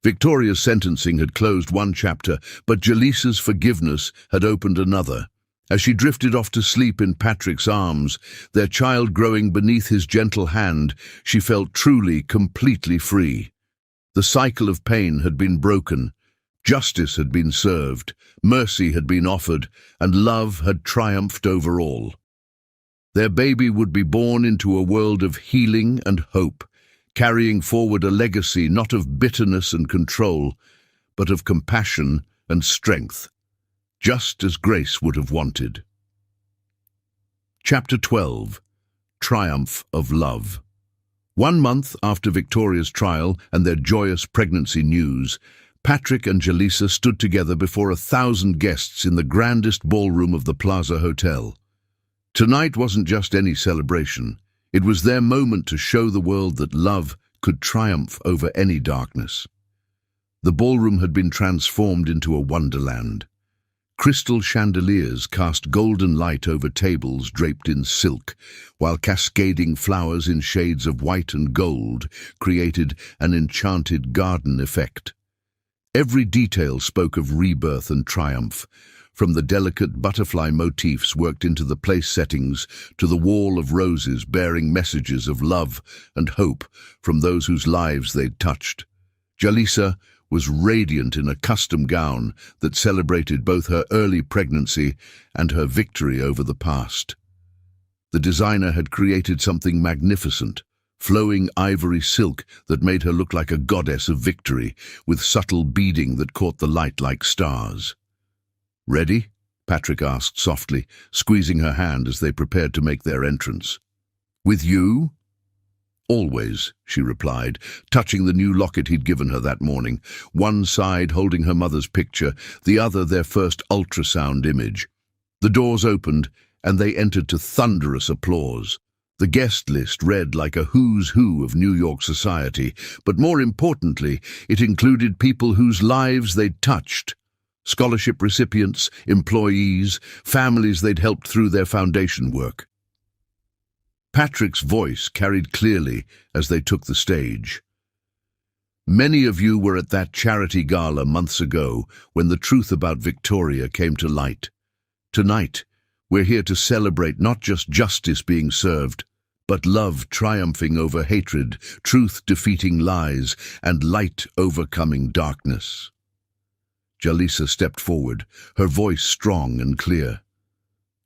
Victoria's sentencing had closed one chapter, but Jalisa's forgiveness had opened another. As she drifted off to sleep in Patrick's arms, their child growing beneath his gentle hand, she felt truly, completely free. The cycle of pain had been broken, justice had been served, mercy had been offered, and love had triumphed over all. Their baby would be born into a world of healing and hope, carrying forward a legacy not of bitterness and control, but of compassion and strength, just as Grace would have wanted. Chapter 12. Triumph of Love. 1 month after Victoria's trial and their joyous pregnancy news, Patrick and Jalisa stood together before 1,000 guests in the grandest ballroom of the Plaza Hotel. Tonight wasn't just any celebration. It was their moment to show the world that love could triumph over any darkness. The ballroom had been transformed into a wonderland. Crystal chandeliers cast golden light over tables draped in silk, while cascading flowers in shades of white and gold created an enchanted garden effect. Every detail spoke of rebirth and triumph, from the delicate butterfly motifs worked into the place settings to the wall of roses bearing messages of love and hope from those whose lives they'd touched. Jalisa was radiant in a custom gown that celebrated both her early pregnancy and her victory over the past. The designer had created something magnificent, flowing ivory silk that made her look like a goddess of victory, with subtle beading that caught the light like stars. "Ready?" Patrick asked softly, squeezing her hand as they prepared to make their entrance. "With you?" "Always," she replied, touching the new locket he'd given her that morning, one side holding her mother's picture, the other their first ultrasound image. The doors opened, and they entered to thunderous applause. The guest list read like a who's who of New York society, but more importantly, it included people whose lives they'd touched. Scholarship recipients, employees, families they'd helped through their foundation work. Patrick's voice carried clearly as they took the stage. "Many of you were at that charity gala months ago when the truth about Victoria came to light. Tonight, we're here to celebrate not just justice being served, but love triumphing over hatred, truth defeating lies, and light overcoming darkness." Jalisa stepped forward, her voice strong and clear.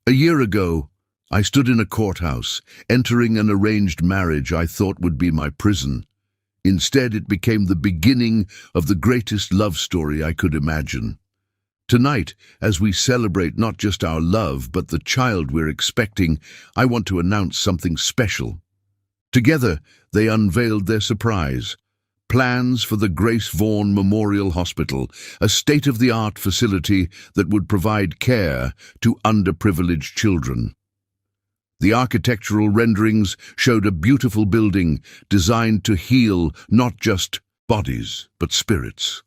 "A year ago, I stood in a courthouse, entering an arranged marriage I thought would be my prison. Instead, it became the beginning of the greatest love story I could imagine. Tonight, as we celebrate not just our love, but the child we're expecting, I want to announce something special." Together, they unveiled their surprise. Plans for the Grace Vaughan Memorial Hospital, a state-of-the-art facility that would provide care to underprivileged children. The architectural renderings showed a beautiful building designed to heal not just bodies, but spirits.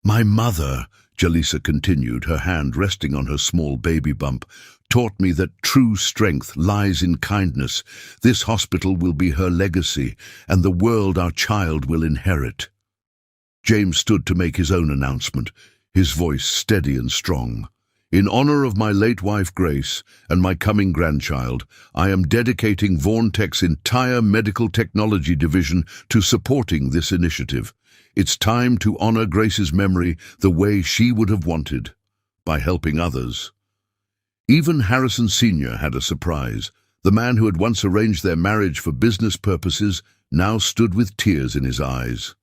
"My mother," Jalisa continued, her hand resting on her small baby bump, "taught me that true strength lies in kindness. This hospital will be her legacy, and the world our child will inherit." James stood to make his own announcement, his voice steady and strong. "In honor of my late wife Grace and my coming grandchild, I am dedicating Vaughan Tech's entire medical technology division to supporting this initiative. It's time to honor Grace's memory the way she would have wanted, by helping others." Even Harrison Sr. had a surprise. The man who had once arranged their marriage for business purposes now stood with tears in his eyes.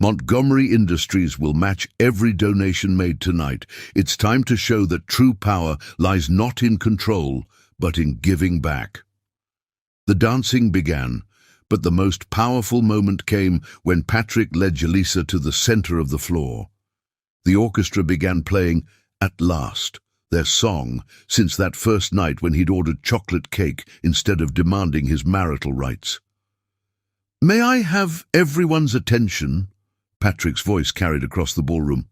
"Montgomery Industries will match every donation made tonight. It's time to show that true power lies not in control, but in giving back." The dancing began. But the most powerful moment came when Patrick led Jalisa to the center of the floor. The orchestra began playing At Last, their song since that first night when he'd ordered chocolate cake instead of demanding his marital rights. "May I have everyone's attention?" Patrick's voice carried across the ballroom.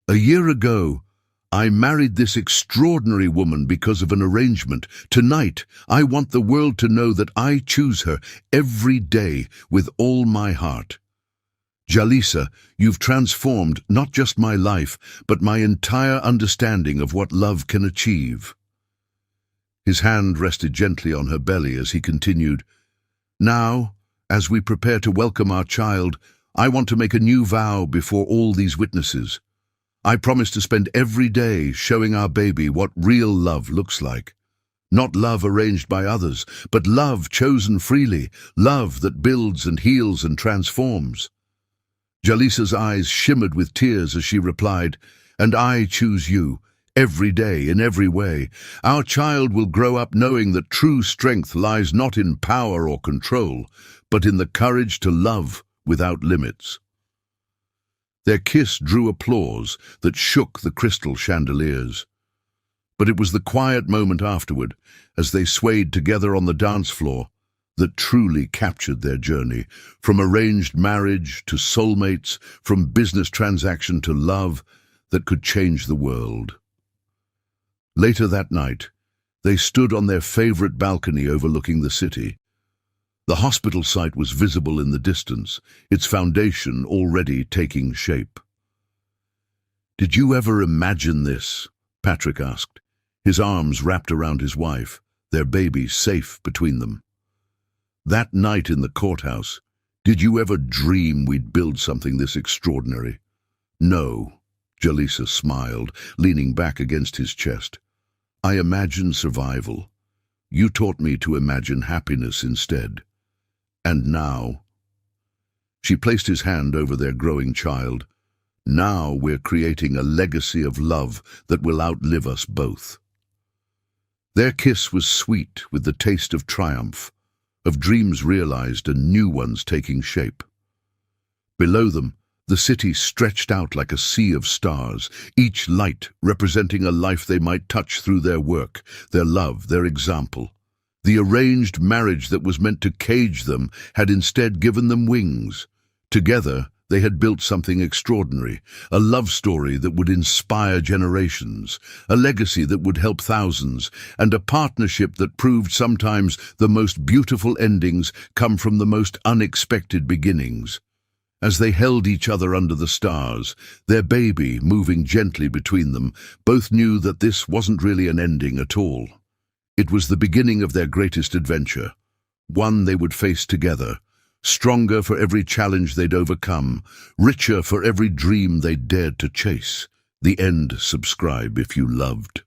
"A year ago, I married this extraordinary woman because of an arrangement. Tonight, I want the world to know that I choose her every day with all my heart. Jalisa, you've transformed not just my life, but my entire understanding of what love can achieve." His hand rested gently on her belly as he continued, "Now, as we prepare to welcome our child, I want to make a new vow before all these witnesses. I promise to spend every day showing our baby what real love looks like. Not love arranged by others, but love chosen freely, love that builds and heals and transforms." Jalisa's eyes shimmered with tears as she replied, "And I choose you, every day, in every way. Our child will grow up knowing that true strength lies not in power or control, but in the courage to love without limits." Their kiss drew applause that shook the crystal chandeliers. But it was the quiet moment afterward, as they swayed together on the dance floor, that truly captured their journey, from arranged marriage to soulmates, from business transaction to love that could change the world. Later that night, they stood on their favorite balcony overlooking the city. The hospital site was visible in the distance, its foundation already taking shape. "Did you ever imagine this?" Patrick asked, his arms wrapped around his wife, their baby safe between them. "That night in the courthouse, did you ever dream we'd build something this extraordinary?" "No," Jalisa smiled, leaning back against his chest. "I imagined survival. You taught me to imagine happiness instead. And now—" She placed his hand over their growing child. "Now we're creating a legacy of love that will outlive us both." Their kiss was sweet with the taste of triumph, of dreams realized and new ones taking shape. Below them, the city stretched out like a sea of stars, each light representing a life they might touch through their work, their love, their example. The arranged marriage that was meant to cage them had instead given them wings. Together, they had built something extraordinary, a love story that would inspire generations, a legacy that would help thousands, and a partnership that proved sometimes the most beautiful endings come from the most unexpected beginnings. As they held each other under the stars, their baby moving gently between them, both knew that this wasn't really an ending at all. It was the beginning of their greatest adventure, one they would face together, stronger for every challenge they'd overcome, richer for every dream they'd dared to chase. The end. Subscribe if you loved.